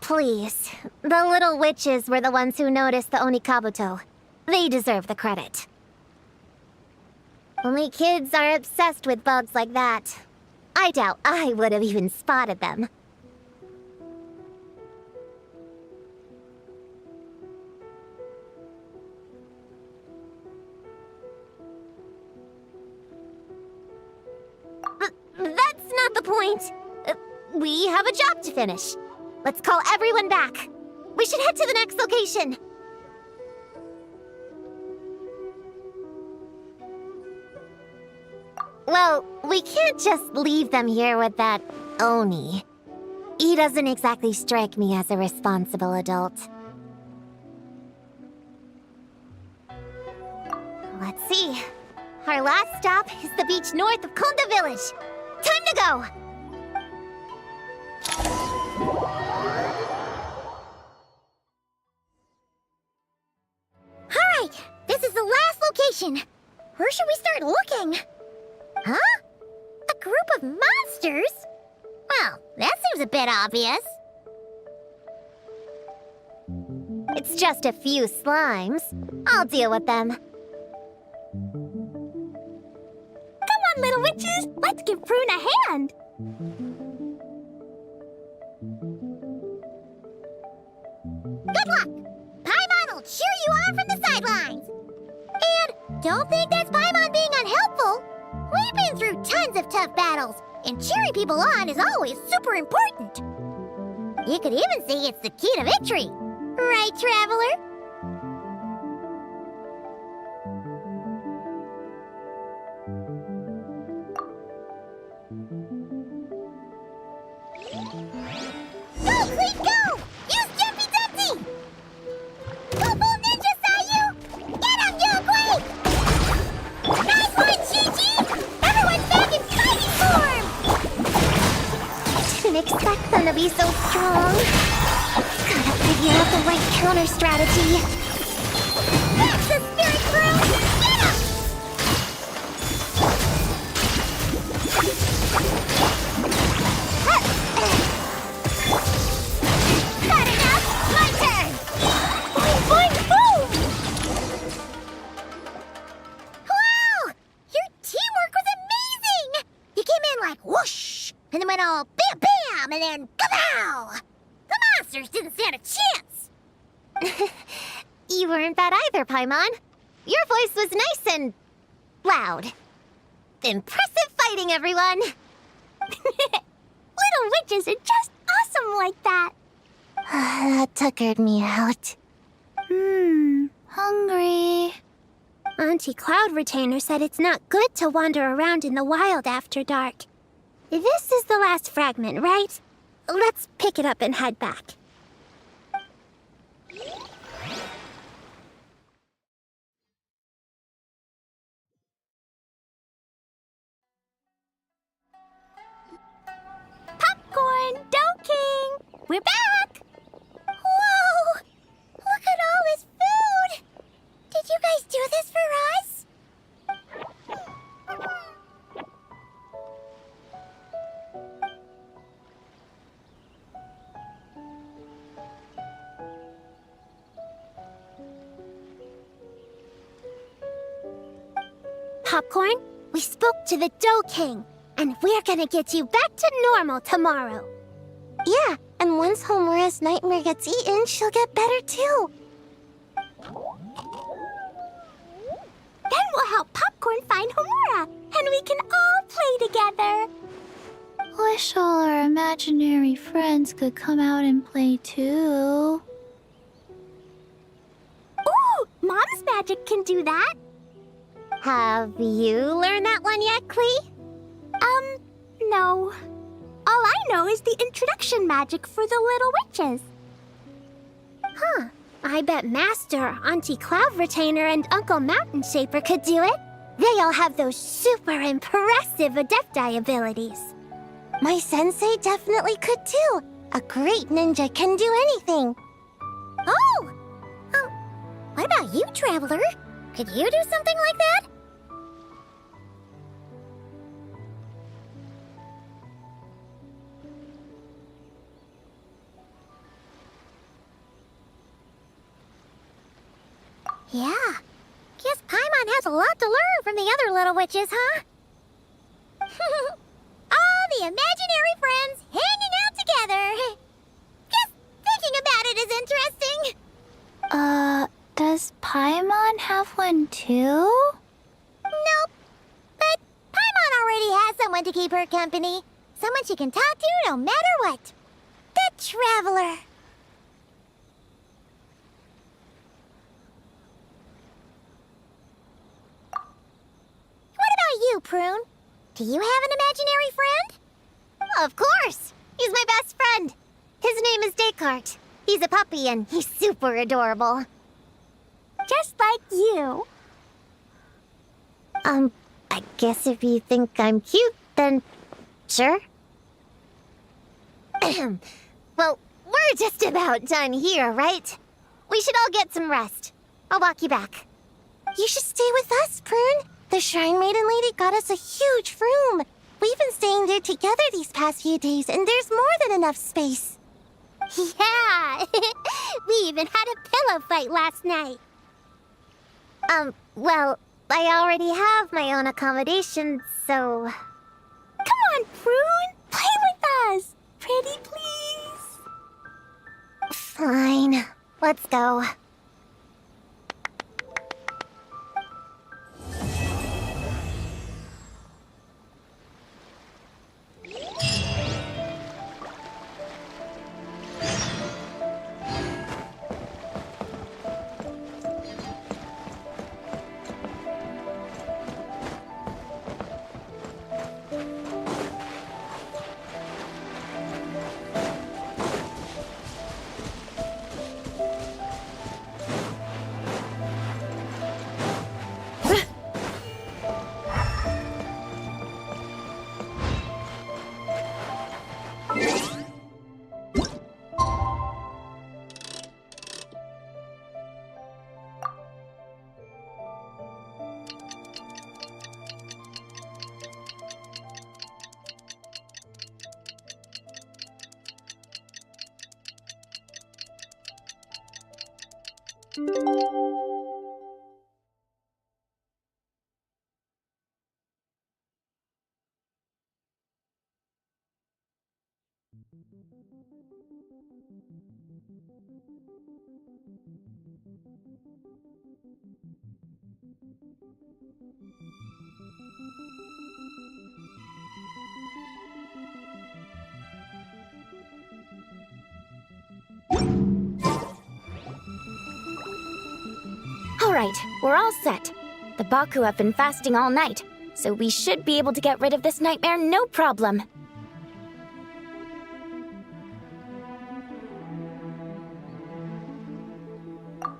[SPEAKER 4] Please, the little witches were the ones who noticed the Oni Kabuto. They deserve the credit. Only kids are obsessed with bugs like that. I doubt I would have even spotted them. But that's not the point. We have a job to finish. Let's call everyone back. We should head to the next location. Well, we can't just leave them here with that Oni. He doesn't exactly strike me as a responsible adult. Let's see. Our last stop is the beach north of Konda Village. Time to go!
[SPEAKER 3] Alright, this is the last location. Where should we start looking? Huh? A group of monsters? Well, that seems a bit obvious.
[SPEAKER 4] It's just a few slimes. I'll deal with them.
[SPEAKER 3] Come on, little witches! Let's give Prune a hand! Good luck! Paimon will Don't think that's Paimon being unhelpful. We've been through tons of tough battles, and cheering people on is always super important. You could even say it's the key to victory. Right, Traveler? Go, Cleet, go! Use Jumpy Dumpty! Full Ninja saw you! Get him, Yo Quake! Nice one, Chi-Chi! Everyone's back in fighting form!
[SPEAKER 4] Didn't expect them to be so strong. Gotta figure out the right counter strategy.
[SPEAKER 3] That's the spirit, Prune! Get him! Not enough! My turn! Boing, boing, boom! Wow! Your teamwork was amazing! You came in like whoosh, and then went all bam bam, and then kapow! The monsters didn't stand a chance!
[SPEAKER 4] You weren't bad either, Paimon. Your voice was nice and loud. Impressive fighting, everyone!
[SPEAKER 3] Little witches are just awesome like that!
[SPEAKER 4] That tuckered me out.
[SPEAKER 6] Hungry.
[SPEAKER 3] Auntie Cloud Retainer said it's not good to wander around in the wild after dark. This is the last fragment, right? Let's pick it up and head back. Popcorn, Dough King! We're back! Whoa! Look at all this food! Did you guys do this for us? Popcorn, we spoke to the Dough King, and we're gonna get you back to normal tomorrow.
[SPEAKER 4] Yeah, and once Homura's nightmare gets eaten, she'll get better too.
[SPEAKER 3] Then we'll help Popcorn find Homura, and we can all play together.
[SPEAKER 6] Wish all our imaginary friends could come out and play too.
[SPEAKER 3] Ooh, Mom's magic can do that.
[SPEAKER 4] Have you learned that one yet, Klee?
[SPEAKER 3] No. All I know is the introduction magic for the little witches. Huh. I bet Master, Auntie Cloud Retainer, and Uncle Mountain Shaper could do it. They all have those super impressive Adepti abilities.
[SPEAKER 4] My sensei definitely could too. A great ninja can do anything.
[SPEAKER 3] Oh! What about you, Traveler? Could you do something like that? Yeah. Guess Paimon has a lot to learn from the other little witches, huh? All the imaginary friends hanging out together. Just thinking about it is interesting.
[SPEAKER 6] Does Paimon have one too?
[SPEAKER 3] Nope. But Paimon already has someone to keep her company. Someone she can talk to no matter what. The Traveler. What about you, Prune? Do you have an imaginary friend?
[SPEAKER 4] Of course! He's my best friend. His name is Descartes. He's a puppy and he's super adorable.
[SPEAKER 3] Just like you.
[SPEAKER 4] I guess if you think I'm cute, then sure. Well, we're just about done here, right? We should all get some rest. I'll walk you back. You should stay with us, Prune. The Shrine Maiden Lady got us a huge room. We've been staying there together these past few days, and there's more than enough space.
[SPEAKER 3] Yeah. We even had a pillow fight last night.
[SPEAKER 4] Well, I already have my own accommodation, so...
[SPEAKER 3] Come on, Prune. Play with us. Pretty please.
[SPEAKER 4] Fine. Let's go. All right, we're all set. The Baku have been fasting all night, so we should be able to get rid of this nightmare no problem.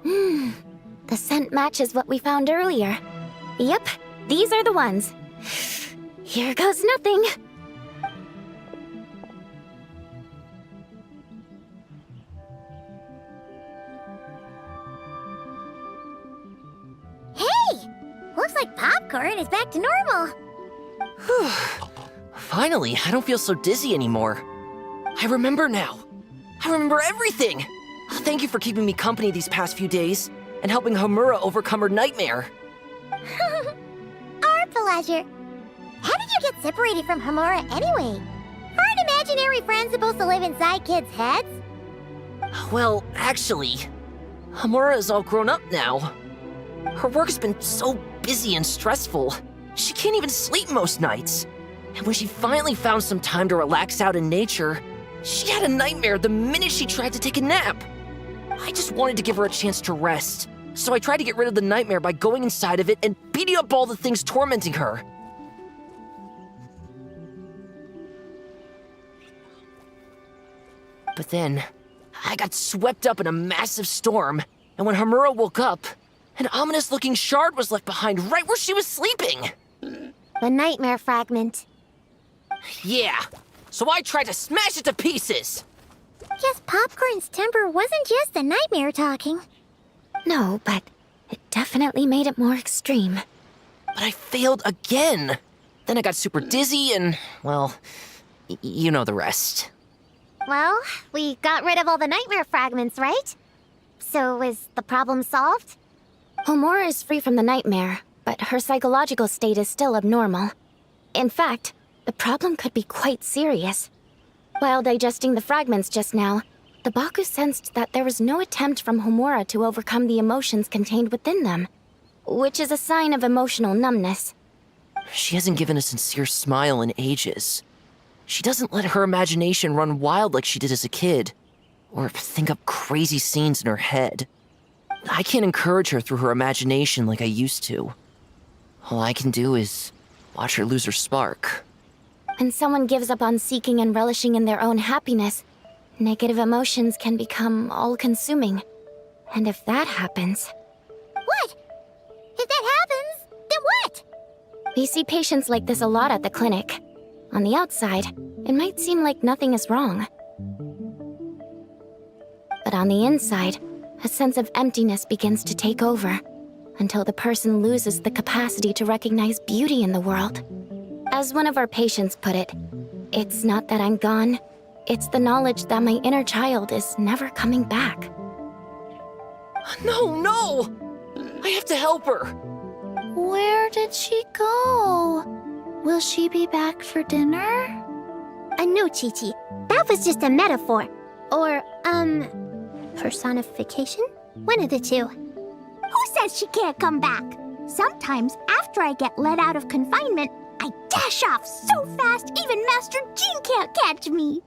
[SPEAKER 4] The scent matches what we found earlier. Yep, these are the ones. Here goes nothing.
[SPEAKER 3] Looks like popcorn is back to normal.
[SPEAKER 5] Finally, I don't feel so dizzy anymore. I remember now. I remember everything. Thank you for keeping me company these past few days and helping Homura overcome her nightmare.
[SPEAKER 3] Our pleasure. How did you get separated from Homura anyway? Aren't imaginary friends supposed to live inside kids' heads?
[SPEAKER 5] Well, actually, Homura is all grown up now. Her work's been so busy and stressful. She can't even sleep most nights. And when she finally found some time to relax out in nature, she had a nightmare the minute she tried to take a nap. I just wanted to give her a chance to rest, so I tried to get rid of the nightmare by going inside of it and beating up all the things tormenting her. But then, I got swept up in a massive storm, and when Homura woke up, an ominous-looking shard was left behind right where she was sleeping.
[SPEAKER 4] The nightmare fragment.
[SPEAKER 5] Yeah, so I tried to smash it to pieces.
[SPEAKER 3] Guess Popcorn's temper wasn't just the nightmare talking.
[SPEAKER 4] No, but it definitely made it more extreme.
[SPEAKER 5] But I failed again. Then I got super dizzy and, well, you know the rest.
[SPEAKER 4] Well, we got rid of all the nightmare fragments, right? So is the problem solved? Homura is free from the nightmare, but her psychological state is still abnormal. In fact, the problem could be quite serious. While digesting the fragments just now, the Baku sensed that there was no attempt from Homura to overcome the emotions contained within them, which is a sign of emotional numbness.
[SPEAKER 5] She hasn't given a sincere smile in ages. She doesn't let her imagination run wild like she did as a kid, or think up crazy scenes in her head. I can't encourage her through her imagination like I used to. All I can do is watch her lose her spark.
[SPEAKER 4] When someone gives up on seeking and relishing in their own happiness, negative emotions can become all-consuming. And if that happens...
[SPEAKER 3] What? If that happens, then what?
[SPEAKER 4] We see patients like this a lot at the clinic. On the outside, it might seem like nothing is wrong. But on the inside, a sense of emptiness begins to take over, until the person loses the capacity to recognize beauty in the world. As one of our patients put it, it's not that I'm gone, it's the knowledge that my inner child is never coming back.
[SPEAKER 5] No! I have to help her!
[SPEAKER 6] Where did she go? Will she be back for dinner?
[SPEAKER 3] No, Chi-Chi. That was just a metaphor. Or, personification? One of the two. Who says she can't come back? Sometimes, after I get let out of confinement, I dash off so fast even Master Jean can't catch me.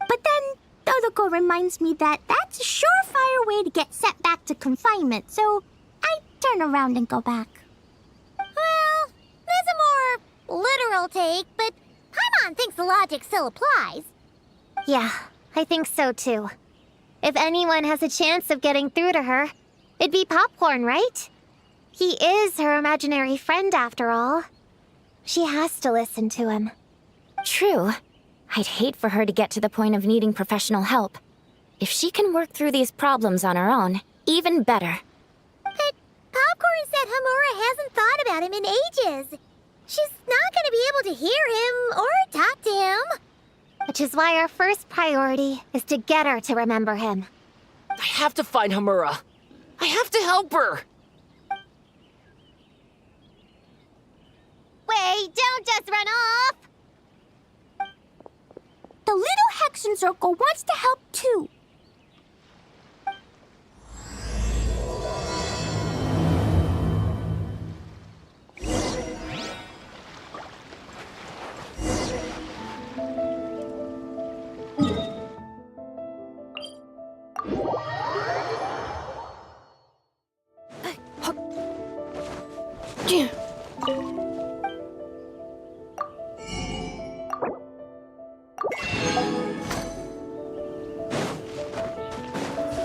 [SPEAKER 3] But then, Todoko reminds me that that's a surefire way to get sent back to confinement, so I turn around and go back. Well, there's a more literal take, but Paimon thinks the logic still applies.
[SPEAKER 4] Yeah, I think so too. If anyone has a chance of getting through to her, it'd be Popcorn, right? He is her imaginary friend after all. She has to listen to him. True. I'd hate for her to get to the point of needing professional help. If she can work through these problems on her own, even better.
[SPEAKER 3] But Popcorn said Homura hasn't thought about him in ages. She's not going to be able to hear him or talk to him.
[SPEAKER 4] Which is why our first priority is to get her to remember him.
[SPEAKER 5] I have to find Homura. I have to help her!
[SPEAKER 3] Wait, don't just run off! The little Hexen Circle wants to help too.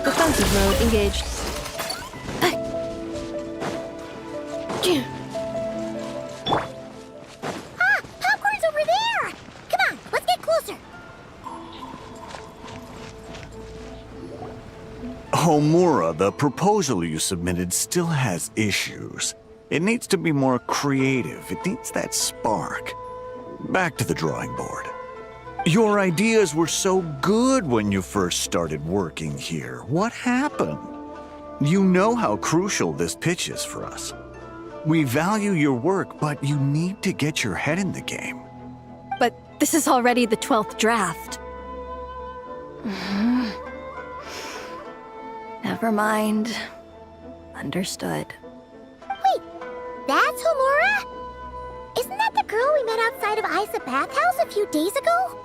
[SPEAKER 2] Defensive mode engaged.
[SPEAKER 3] Ah, popcorn's over there! Come on, let's get closer.
[SPEAKER 7] Homura, the proposal you submitted still has issues. It needs to be more creative. It needs that spark. Back to the drawing board. Your ideas were so good when you first started working here. What happened? You know how crucial this pitch is for us. We value your work, but you need to get your head in the game.
[SPEAKER 2] But this is already the 12th draft.
[SPEAKER 1] Never mind. Understood.
[SPEAKER 3] Wait, that's Homura? Isn't that the girl we met outside of Isa Bathhouse a few days ago?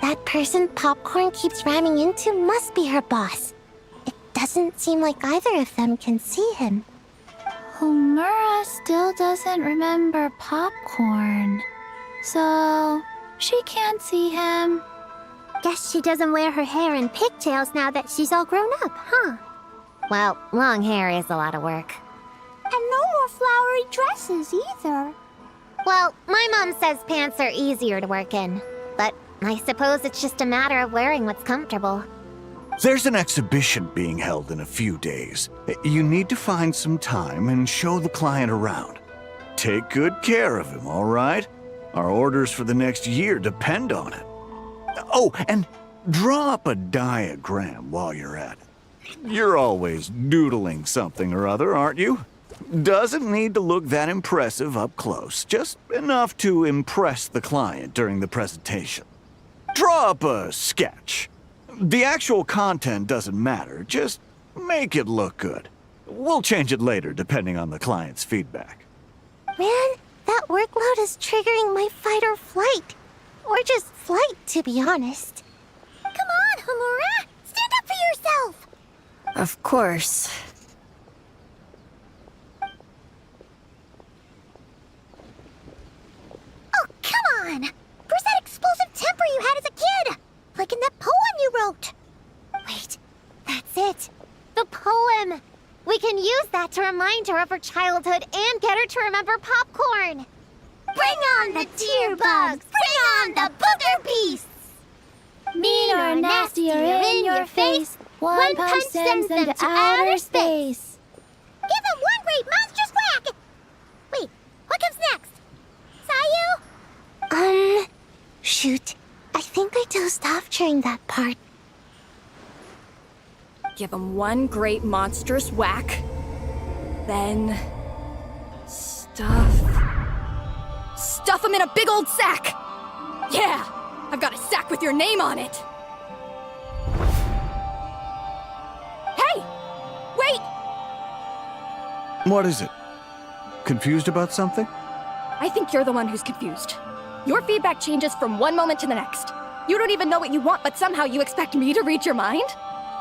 [SPEAKER 4] That person Popcorn keeps ramming into must be her boss. It doesn't seem like either of them can see him.
[SPEAKER 6] Homura still doesn't remember Popcorn. So, she can't see him.
[SPEAKER 4] Guess she doesn't wear her hair in pigtails now that she's all grown up, huh? Well, long hair is a lot of work.
[SPEAKER 3] And no more flowery dresses either.
[SPEAKER 4] Well, my mom says pants are easier to work in. But I suppose it's just a matter of wearing what's comfortable.
[SPEAKER 7] There's an exhibition being held in a few days. You need to find some time and show the client around. Take good care of him, all right? Our orders for the next year depend on it. Oh, and draw up a diagram while you're at it. You're always doodling something or other, aren't you? Doesn't need to look that impressive up close, just enough to impress the client during the presentation. Draw up a sketch. The actual content doesn't matter, just make it look good. We'll change it later depending on the client's feedback.
[SPEAKER 4] Man, that workload is triggering my fight or flight. Or just flight, to be honest.
[SPEAKER 3] Come on, Homura! Stand up for yourself!
[SPEAKER 2] Of course.
[SPEAKER 3] Oh, come on! Where's that explosive temper you had as a kid? Like in that poem you wrote.
[SPEAKER 4] Wait, that's it. The poem. We can use that to remind her of her childhood and get her to remember Popcorn.
[SPEAKER 3] Bring on the tear bugs! Bring on the booger beasts!
[SPEAKER 6] Mean or nasty or in your face, one punch sends them to outer space.
[SPEAKER 3] Give them one great monstrous whack! Wait, what comes next? Sayu?
[SPEAKER 4] Shoot. I think I dozed off during that part.
[SPEAKER 2] Give him one great monstrous whack. Then... Stuff him in a big old sack! Yeah! I've got a sack with your name on it! Hey! Wait!
[SPEAKER 7] What is it? Confused about something?
[SPEAKER 2] I think you're the one who's confused. Your feedback changes from one moment to the next. You don't even know what you want, but somehow you expect me to read your mind?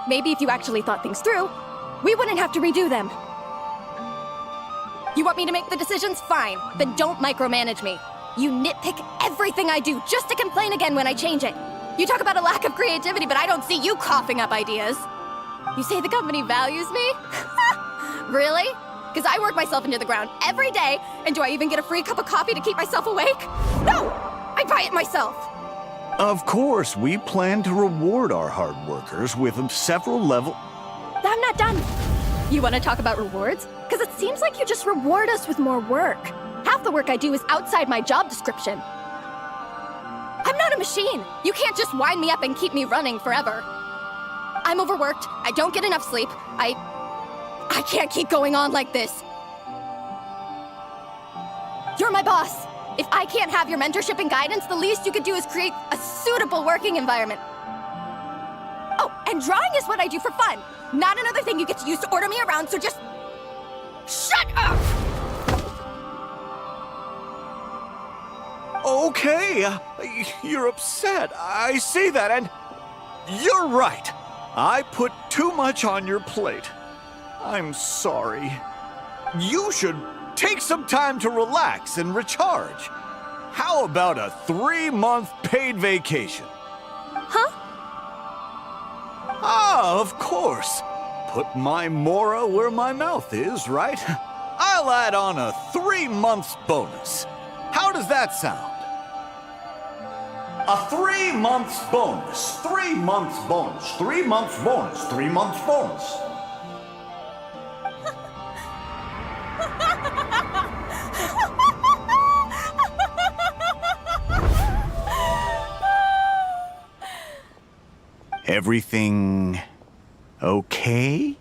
[SPEAKER 2] Maybe if you actually thought things through, we wouldn't have to redo them. You want me to make the decisions? Fine. Then don't micromanage me. You nitpick everything I do just to complain again when I change it. You talk about a lack of creativity, but I don't see you coughing up ideas. You say the company values me? Really? Because I work myself into the ground every day, and do I even get a free cup of coffee to keep myself awake? No! I buy it myself!
[SPEAKER 7] Of course, we plan to reward our hard workers with several level...
[SPEAKER 2] I'm not done. You want to talk about rewards? Because it seems like you just reward us with more work. Half the work I do is outside my job description. I'm not a machine. You can't just wind me up and keep me running forever. I'm overworked. I don't get enough sleep. can't keep going on like this. You're my boss. If I can't have your mentorship and guidance, the least you could do is create a suitable working environment. Oh, and drawing is what I do for fun. Not another thing you get to use to order me around, so just... shut up!
[SPEAKER 7] Okay, you're upset. I see that, and you're right. I put too much on your plate. I'm sorry. You should take some time to relax and recharge. How about a 3-month paid vacation?
[SPEAKER 2] Huh?
[SPEAKER 7] Ah, of course. Put my Mora where my mouth is, right? I'll add on a 3 months bonus. How does that sound? A 3 months bonus. 3 months bonus. 3 months bonus. 3 months bonus. Everything okay?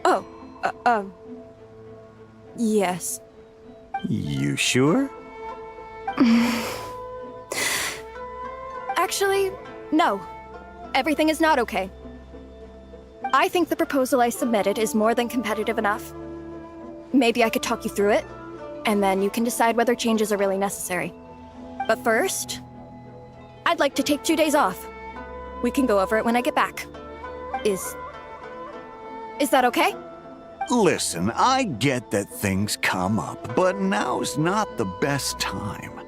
[SPEAKER 2] Oh, yes.
[SPEAKER 7] You sure?
[SPEAKER 2] Actually, no. Everything is not okay. I think the proposal I submitted is more than competitive enough. Maybe I could talk you through it, and then you can decide whether changes are really necessary. But first, I'd like to take 2 days off. We can go over it when I get back. Is that okay?
[SPEAKER 7] Listen, I get that things come up, but now's not the best time.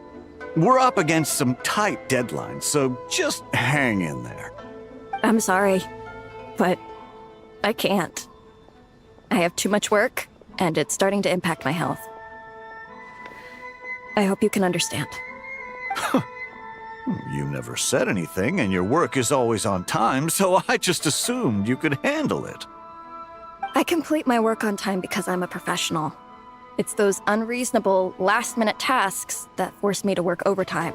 [SPEAKER 7] We're up against some tight deadlines, so just hang in there.
[SPEAKER 2] I'm sorry, but I can't. I have too much work, and it's starting to impact my health. I hope you can understand.
[SPEAKER 7] You never said anything, and your work is always on time, so I just assumed you could handle it.
[SPEAKER 2] I complete my work on time because I'm a professional. It's those unreasonable, last-minute tasks that force me to work overtime.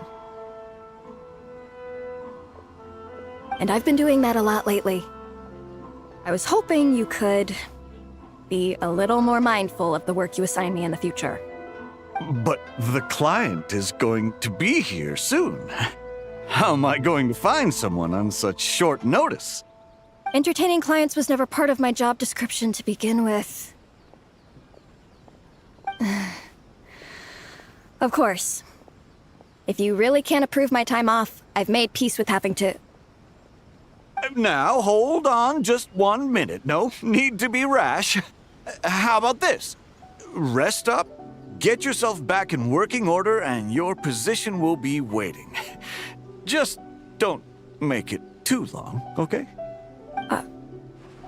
[SPEAKER 2] And I've been doing that a lot lately. I was hoping you could be a little more mindful of the work you assign me in the future.
[SPEAKER 7] But the client is going to be here soon. How am I going to find someone on such short notice?
[SPEAKER 2] Entertaining clients was never part of my job description to begin with. Of course. If you really can't approve my time off, I've made peace with having to...
[SPEAKER 7] Now, hold on just 1 minute. No need to be rash. How about this? Rest up, get yourself back in working order, and your position will be waiting. Just don't make it too long, okay?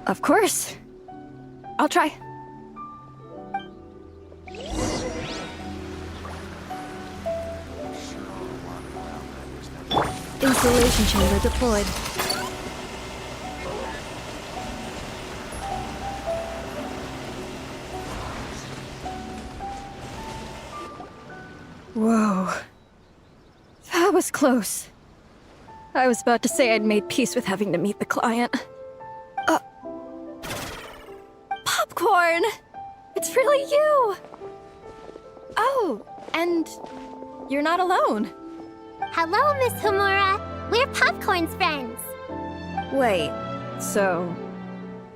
[SPEAKER 2] Of course. I'll try. Installation chamber deployed. Whoa. That was close. I was about to say I'd made peace with having to meet the client. Popcorn! It's really you! Oh, and you're not alone.
[SPEAKER 3] Hello, Miss Homura. We're Popcorn's friends.
[SPEAKER 2] Wait, so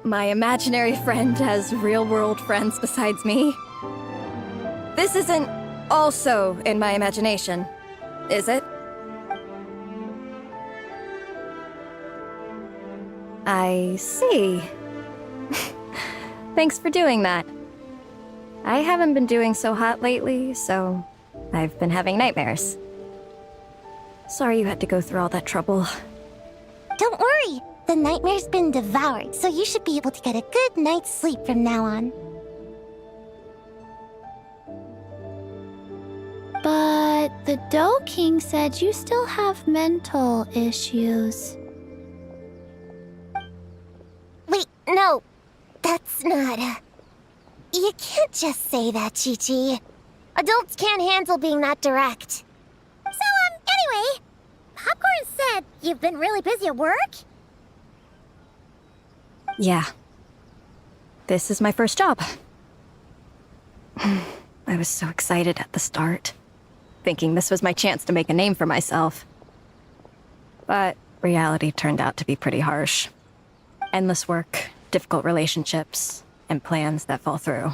[SPEAKER 2] my imaginary friend has real-world friends besides me? This isn't also in my imagination, is it? I see. Thanks for doing that. I haven't been doing so hot lately, so I've been having nightmares. Sorry you had to go through all that trouble.
[SPEAKER 3] Don't worry. The nightmare's been devoured, so you should be able to get a good night's sleep from now on.
[SPEAKER 6] But the Dough King said you still have mental issues.
[SPEAKER 3] Wait, no. That's not... You can't just say that, Chi-Chi. Adults can't handle being that direct. So, anyway, Popcorn And you've been really busy at work?
[SPEAKER 2] Yeah. This is my first job. I was so excited at the start, thinking this was my chance to make a name for myself. But reality turned out to be pretty harsh. Endless work, difficult relationships, and plans that fall through.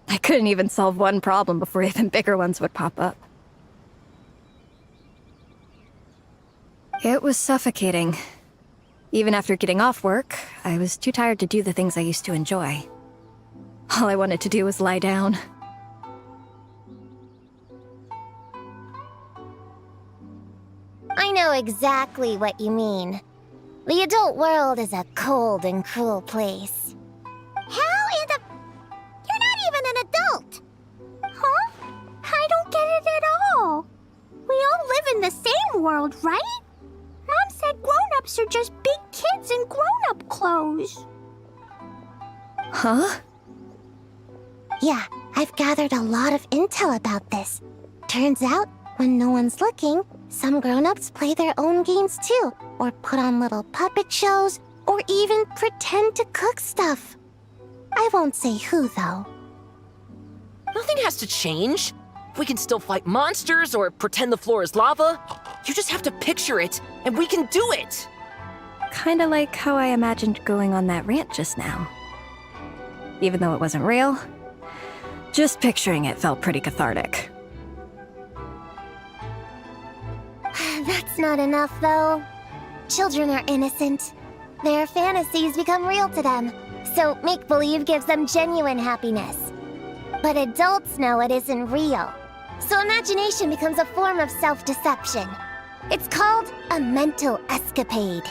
[SPEAKER 2] I couldn't even solve one problem before even bigger ones would pop up. It was suffocating. Even after getting off work, I was too tired to do the things I used to enjoy. All I wanted to do was lie down.
[SPEAKER 4] I know exactly what you mean. The adult world is a cold and cruel place.
[SPEAKER 3] How in the... You're not even an adult! Huh? I don't get it at all. We all live in the same world, right? Mom said grown-ups are just big kids in grown-up clothes.
[SPEAKER 2] Huh?
[SPEAKER 4] Yeah, I've gathered a lot of intel about this. Turns out, when no one's looking, some grown-ups play their own games too, or put on little puppet shows, or even pretend to cook stuff. I won't say who, though.
[SPEAKER 5] Nothing has to change. We can still fight monsters or pretend the floor is lava. You just have to picture it, and we can do it!
[SPEAKER 2] Kinda like how I imagined going on that rant just now. Even though it wasn't real, just picturing it felt pretty cathartic.
[SPEAKER 4] That's not enough, though. Children are innocent. Their fantasies become real to them, so make-believe gives them genuine happiness. But adults know it isn't real, so imagination becomes a form of self-deception. It's called a mental escapade.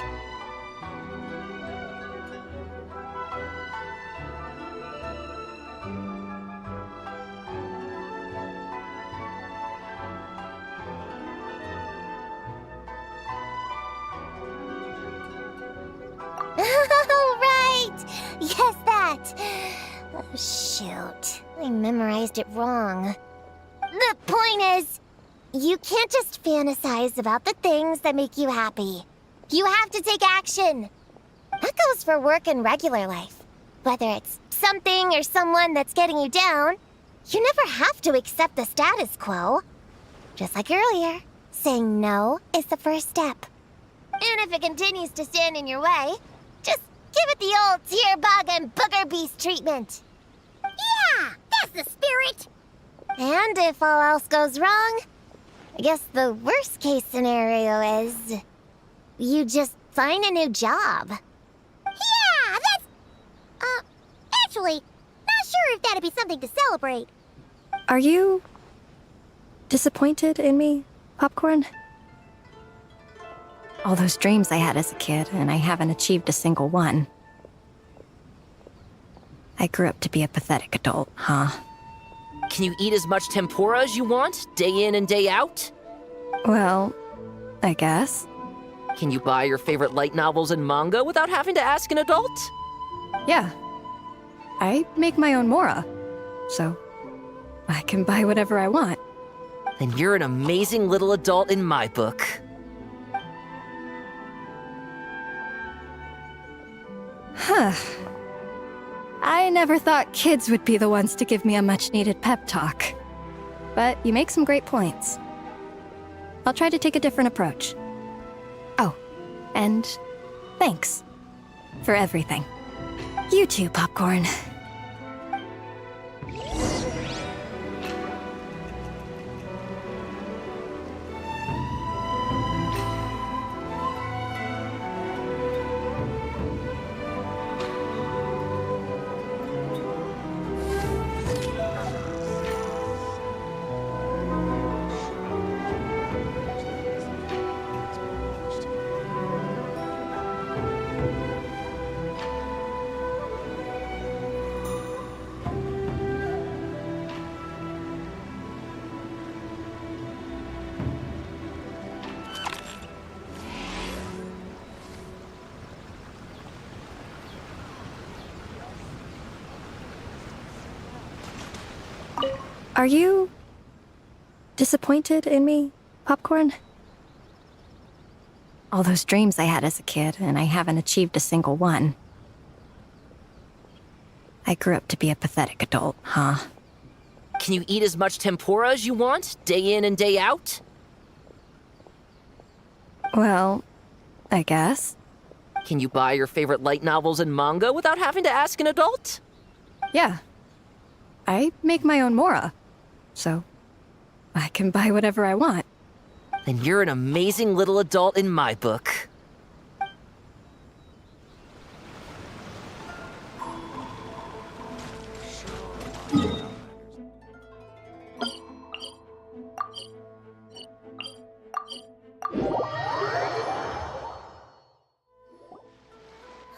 [SPEAKER 4] Oh, right! Yes, that! Oh, shoot. I memorized it wrong. The point is, you can't just fantasize about the things that make you happy. You have to take action. That goes for work and regular life. Whether it's something or someone that's getting you down, you never have to accept the status quo. Just like earlier, saying no is the first step. And if it continues to stand in your way, just give it the old tear bug and booger beast treatment.
[SPEAKER 3] Yeah, that's the spirit!
[SPEAKER 4] And if all else goes wrong, I guess the worst case scenario is you just find a new job.
[SPEAKER 3] Yeah, that's... actually, not sure if that'd be something to celebrate.
[SPEAKER 2] Are you disappointed in me, Popcorn? All those dreams I had as a kid, and I haven't achieved a single one. I grew up to be a pathetic adult, huh?
[SPEAKER 5] Can you eat as much tempura as you want, day in and day out?
[SPEAKER 2] Well, I guess.
[SPEAKER 5] Can you buy your favorite light novels and manga without having to ask an adult?
[SPEAKER 2] Yeah. I make my own mora, so I can buy whatever I want.
[SPEAKER 5] Then you're an amazing little adult in my book.
[SPEAKER 2] Huh. I never thought kids would be the ones to give me a much-needed pep talk. But you make some great points. I'll try to take a different approach. Oh, and thanks for everything. You too, Popcorn. Are you disappointed in me, Popcorn? All those dreams I had as a kid, and I haven't achieved a single one. I grew up to be a pathetic adult, huh?
[SPEAKER 5] Can you eat as much tempura as you want, day in and day out?
[SPEAKER 2] Well, I guess.
[SPEAKER 5] Can you buy your favorite light novels and manga without having to ask an adult?
[SPEAKER 2] Yeah. I make my own mora, so I can buy whatever I want.
[SPEAKER 5] Then you're an amazing little adult in my book.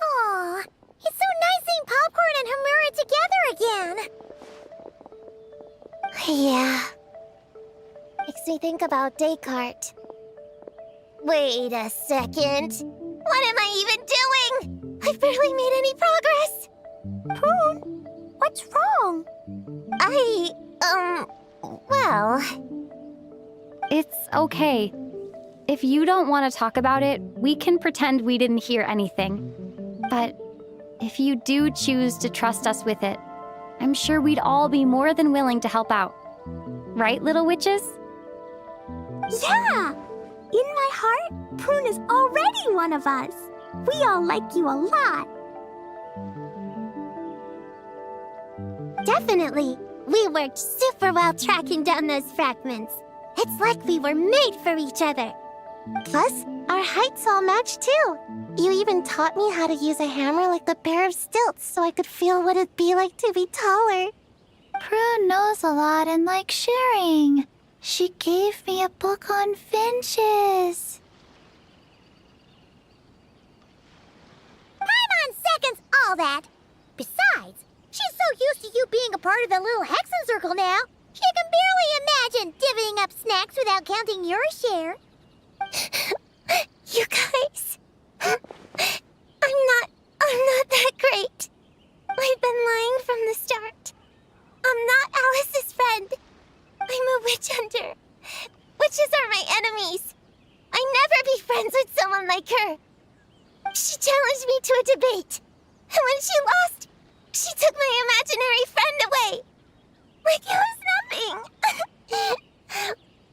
[SPEAKER 3] Aw, it's so nice seeing Popcorn and Hamura together again.
[SPEAKER 4] Yeah. Makes me think about Descartes. Wait a second. What am I even doing? I've barely made any progress.
[SPEAKER 3] Prune, what's wrong?
[SPEAKER 4] Well...
[SPEAKER 9] It's okay. If you don't want to talk about it, we can pretend we didn't hear anything. But if you do choose to trust us with it, I'm sure we'd all be more than willing to help out. Right, little witches?
[SPEAKER 3] Yeah! In my heart, Prune is already one of us. We all like you a lot.
[SPEAKER 4] Definitely. We worked super well tracking down those fragments. It's like we were made for each other. Plus, our heights all match too. You even taught me how to use a hammer like the pair of stilts so I could feel what it'd be like to be taller.
[SPEAKER 6] Prune knows a lot and likes sharing. She gave me a book on finches.
[SPEAKER 3] Time on seconds, all that. Besides, she's so used to you being a part of the little Hexen Circle now, she can barely imagine divvying up snacks without counting your share.
[SPEAKER 4] You guys, I'm not that great. I've been lying from the start. I'm not Alice's friend. I'm a witch hunter. Witches are my enemies. I'd never be friends with someone like her. She challenged me to a debate, and when she lost, she took my imaginary friend away. Like it was nothing.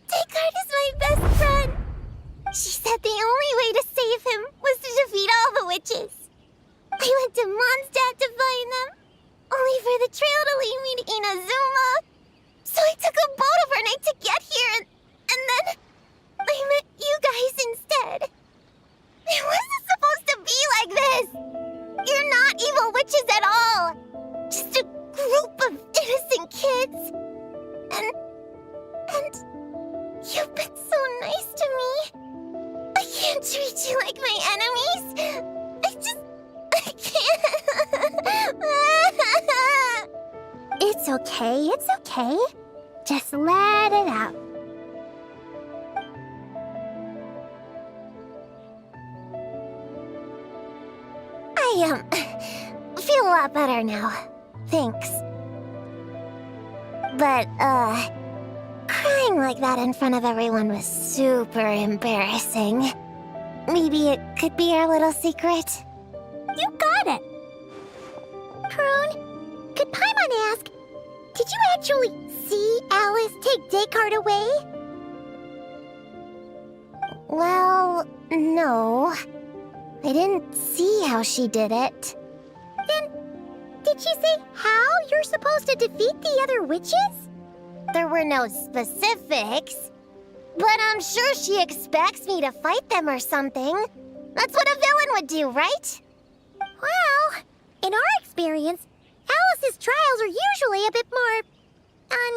[SPEAKER 4] Descartes is my best friend. She said the only way to save him was to defeat all the witches. I went to Mondstadt to find them, only for the trail to lead me to Inazuma. So I took a boat overnight to get here, and then I met you guys instead. It wasn't supposed to be like this. You're not evil witches at all. Just a group of innocent kids. And you've been so nice to me. I can't treat you like my enemies. I can't.
[SPEAKER 3] It's okay. Just let it out.
[SPEAKER 4] I feel a lot better now. Thanks. But, crying like that in front of everyone was super embarrassing. Maybe it could be our little secret?
[SPEAKER 3] You got it. Prune, could Paimon ask, did you actually see Alice take Descartes away?
[SPEAKER 4] Well, no. I didn't see how she did it.
[SPEAKER 3] Then, did she say how you're supposed to defeat the other witches?
[SPEAKER 4] There were no specifics. But I'm sure she expects me to fight them or something. That's what a villain would do, right?
[SPEAKER 3] Well, in our experience, Alice's trials are usually a bit more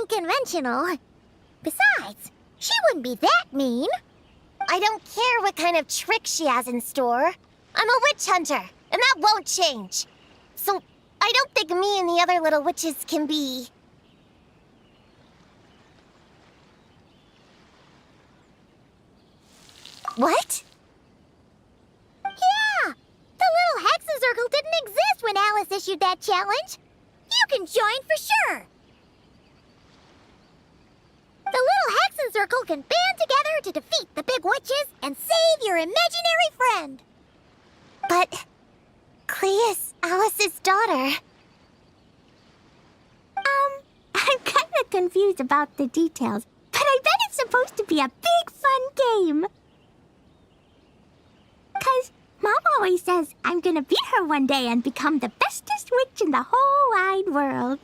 [SPEAKER 3] unconventional. Besides, she wouldn't be that mean.
[SPEAKER 4] I don't care what kind of trick she has in store. I'm a witch hunter, and that won't change. So I don't think me and the other little witches can be... What?
[SPEAKER 3] Yeah! The little Hexen Circle didn't exist when Alice issued that challenge. You can join for sure. The little Hexen Circle can band together to defeat the big witches and save your imaginary friend.
[SPEAKER 4] But Clea's Alice's daughter.
[SPEAKER 3] I'm kinda confused about the details, but I bet it's supposed to be a big fun game. 'Cause Mom always says I'm gonna beat her one day and become the bestest witch in the whole wide world.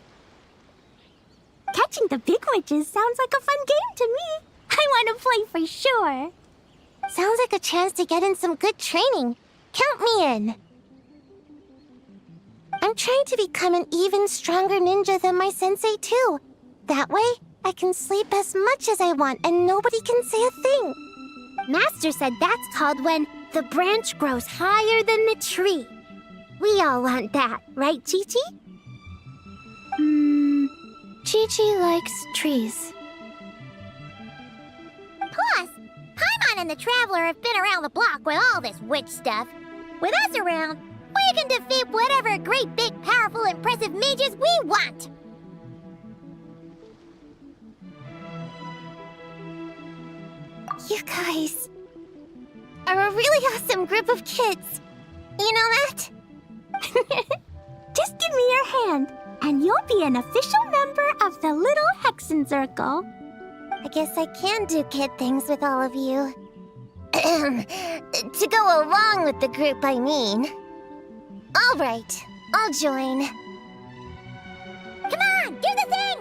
[SPEAKER 3] Catching the big witches sounds like a fun game to me. I want to play for sure.
[SPEAKER 4] Sounds like a chance to get in some good training. Count me in. I'm trying to become an even stronger ninja than my sensei, too. That way, I can sleep as much as I want and nobody can say a thing.
[SPEAKER 3] Master said that's called when the branch grows higher than the tree. We all want that, right, Chi-Chi?
[SPEAKER 6] Chi-Chi likes trees.
[SPEAKER 3] Plus, Paimon and the Traveler have been around the block with all this witch stuff. With us around, we can defeat whatever great, big, powerful, impressive mages we want.
[SPEAKER 4] You guys are a really awesome group of kids. You know that?
[SPEAKER 3] Just give me your hand, and you'll be an official member of the Little Hexen Circle.
[SPEAKER 4] I guess I can do kid things with all of you. To go along with the group, I mean. All right, I'll join.
[SPEAKER 3] Come on, do the thing!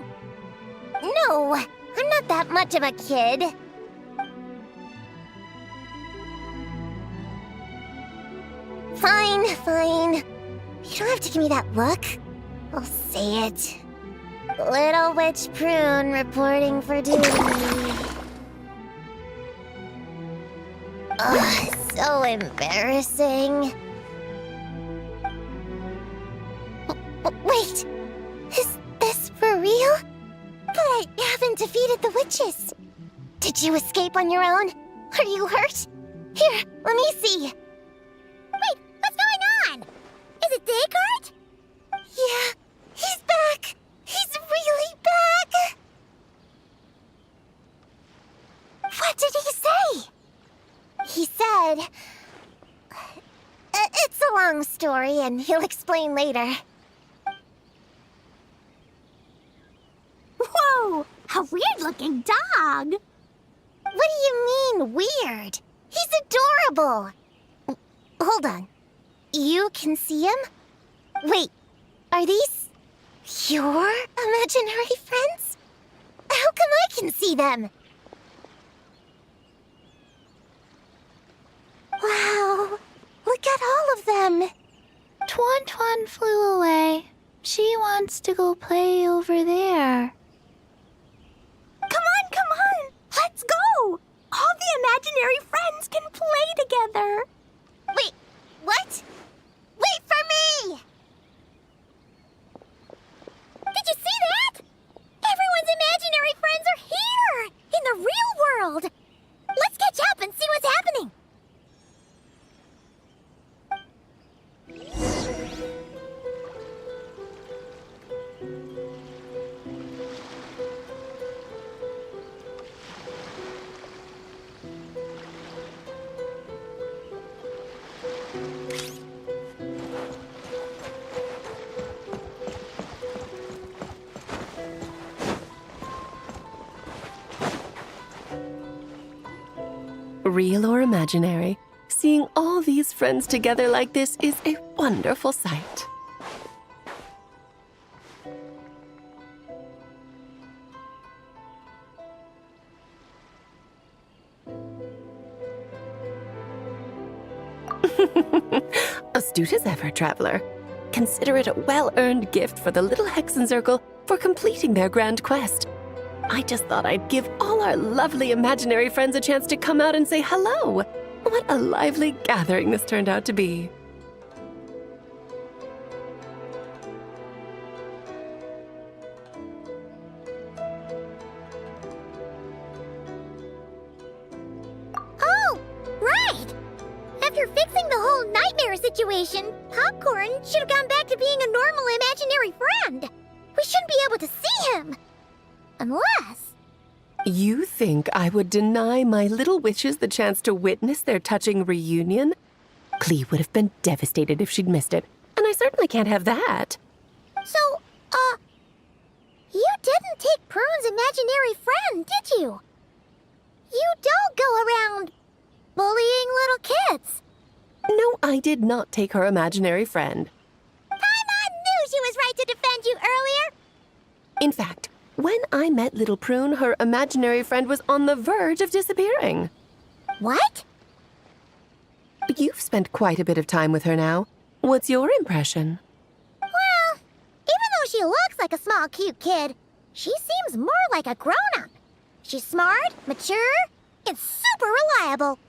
[SPEAKER 4] No, I'm not that much of a kid. Fine. You don't have to give me that look. I'll say it. Little Witch Prune reporting for duty. Ugh, so embarrassing. Wait, is this for real? But I haven't defeated the witches. Did you escape on your own? Are you hurt? Here, let me see.
[SPEAKER 3] Wait, what's going on? Is it Descartes?
[SPEAKER 4] Yeah, he's back. He's really back. What did he say? He said... it's a long story, and he'll explain later.
[SPEAKER 3] Whoa, a weird-looking dog.
[SPEAKER 4] What do you mean, weird? He's adorable. Hold on. You can see him? Wait, are these your imaginary friends? How come I can see them? Wow, look at all of them.
[SPEAKER 6] Tuan flew away. She wants to go play over there.
[SPEAKER 3] Come on, let's go. All the imaginary friends can play together.
[SPEAKER 4] Wait, what? Wait for me!
[SPEAKER 3] Did you see that? Everyone's imaginary friends are here, in the real world. Let's catch up and see what's happening.
[SPEAKER 10] Real or imaginary, seeing all these friends together like this is a wonderful sight. Astute as ever, traveler. Consider it a well-earned gift for the Little Hexen Circle for completing their grand quest. I just thought I'd give all our lovely imaginary friends a chance to come out and say hello. What a lively gathering this turned out to be.
[SPEAKER 3] Oh, right. After fixing the whole nightmare situation, Popcorn should have gone back to being a normal imaginary friend. We shouldn't be able to see him. Unless
[SPEAKER 10] You think I would deny my little witches the chance to witness their touching reunion? Clee would have been devastated if she'd missed it, and I certainly can't have that.
[SPEAKER 3] So, you didn't take Prune's imaginary friend, did you? You don't go around bullying little kids.
[SPEAKER 10] No, I did not take her imaginary friend.
[SPEAKER 3] Paimon knew she was right to defend you earlier.
[SPEAKER 10] In fact, when I met little Prune, her imaginary friend was on the verge of disappearing.
[SPEAKER 3] What?
[SPEAKER 10] You've spent quite a bit of time with her now. What's your impression?
[SPEAKER 3] Well, even though she looks like a small, cute kid, she seems more like a grown-up. She's smart, mature, and super reliable.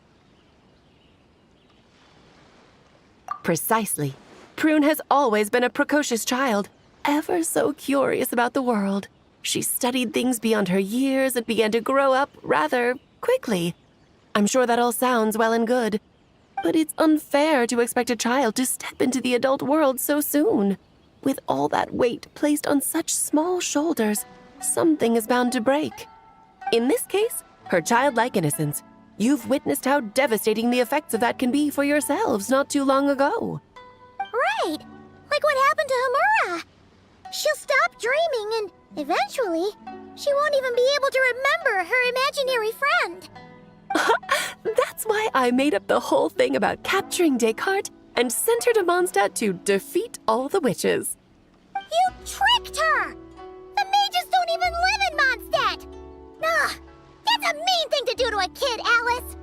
[SPEAKER 10] Precisely. Prune has always been a precocious child, ever so curious about the world. She studied things beyond her years and began to grow up rather quickly. I'm sure that all sounds well and good, but it's unfair to expect a child to step into the adult world so soon. With all that weight placed on such small shoulders, something is bound to break. In this case, her childlike innocence. You've witnessed how devastating the effects of that can be for yourselves not too long ago.
[SPEAKER 3] Right, like what happened to Hamura. She'll stop dreaming and eventually, she won't even be able to remember her imaginary friend.
[SPEAKER 10] That's why I made up the whole thing about capturing Descartes and sent her to Mondstadt to defeat all the witches.
[SPEAKER 3] You tricked her! The mages don't even live in Mondstadt! Ugh, that's a mean thing to do to a kid, Alice!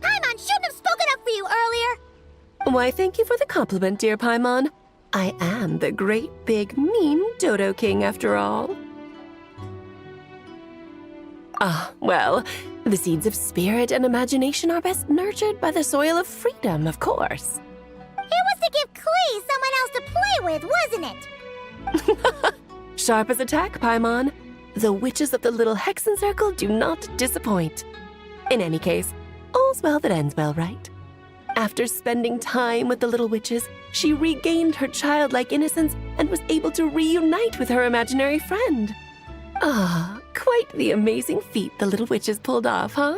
[SPEAKER 3] Paimon shouldn't have spoken up for you earlier!
[SPEAKER 10] Why, thank you for the compliment, dear Paimon. I am the great, big, mean Dodo King, after all. Well, the seeds of spirit and imagination are best nurtured by the soil of freedom, of course.
[SPEAKER 3] It was to give Clee someone else to play with, wasn't it?
[SPEAKER 10] Sharp as a tack, Paimon. The witches of the Little Hexen Circle do not disappoint. In any case, all's well that ends well, right? After spending time with the little witches, she regained her childlike innocence and was able to reunite with her imaginary friend. Quite the amazing feat the little witches pulled off, huh?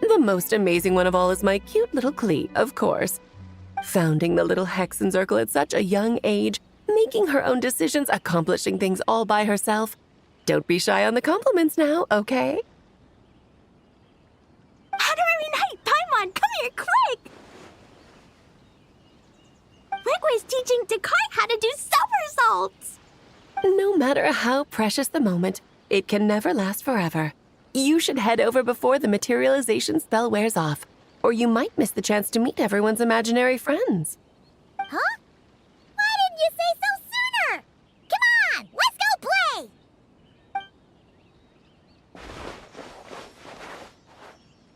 [SPEAKER 10] The most amazing one of all is my cute little Clee, of course. Founding the Little Hexen Circle at such a young age, making her own decisions, accomplishing things all by herself. Don't be shy on the compliments now, okay?
[SPEAKER 3] Honorary Knight, Paimon, come here, quick! Liquid's teaching Descartes how to do somersaults!
[SPEAKER 10] No matter how precious the moment, it can never last forever. You should head over before the materialization spell wears off, or you might miss the chance to meet everyone's imaginary friends.
[SPEAKER 3] Huh? Why didn't you say so sooner? Come on, let's go play!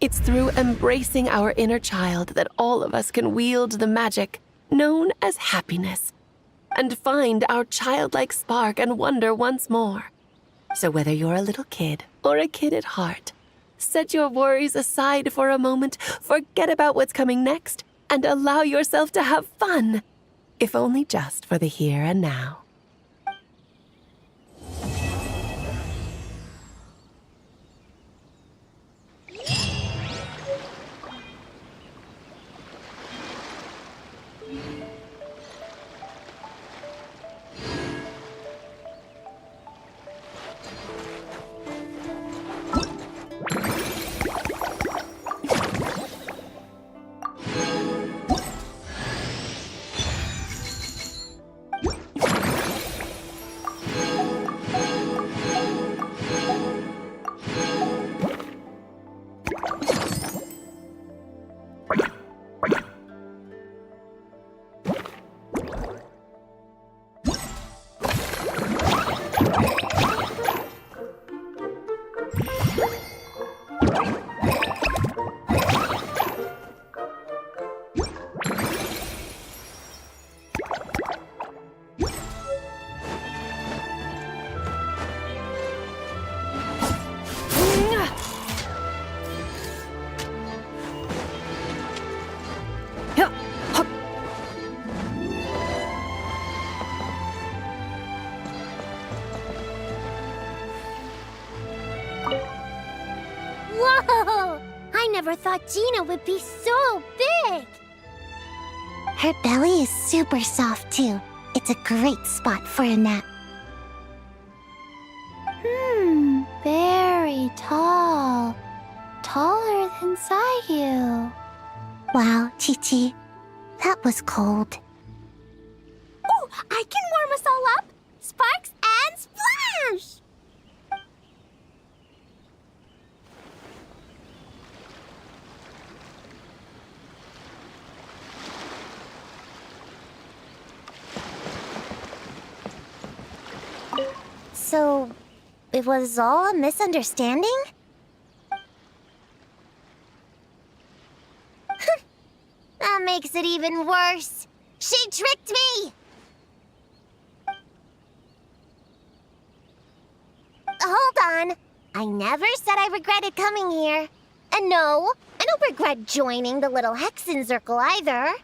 [SPEAKER 10] It's through embracing our inner child that all of us can wield the magic known as happiness and find our childlike spark and wonder once more. So whether you're a little kid or a kid at heart, set your worries aside for a moment, forget about what's coming next, and allow yourself to have fun, if only just for the here and now.
[SPEAKER 3] Whoa! I never thought Gina would be so big! Her belly is super soft, too. It's a great spot for a nap.
[SPEAKER 6] Very tall. Taller than Sayu.
[SPEAKER 3] Wow, Chi-Chi. That was cold.
[SPEAKER 2] Ooh, I can warm us all up! Sparks and splash!
[SPEAKER 3] So, it was all a misunderstanding? That makes it even worse. She tricked me! Hold on. I never said I regretted coming here. And no, I don't regret joining the little Hexen Circle either.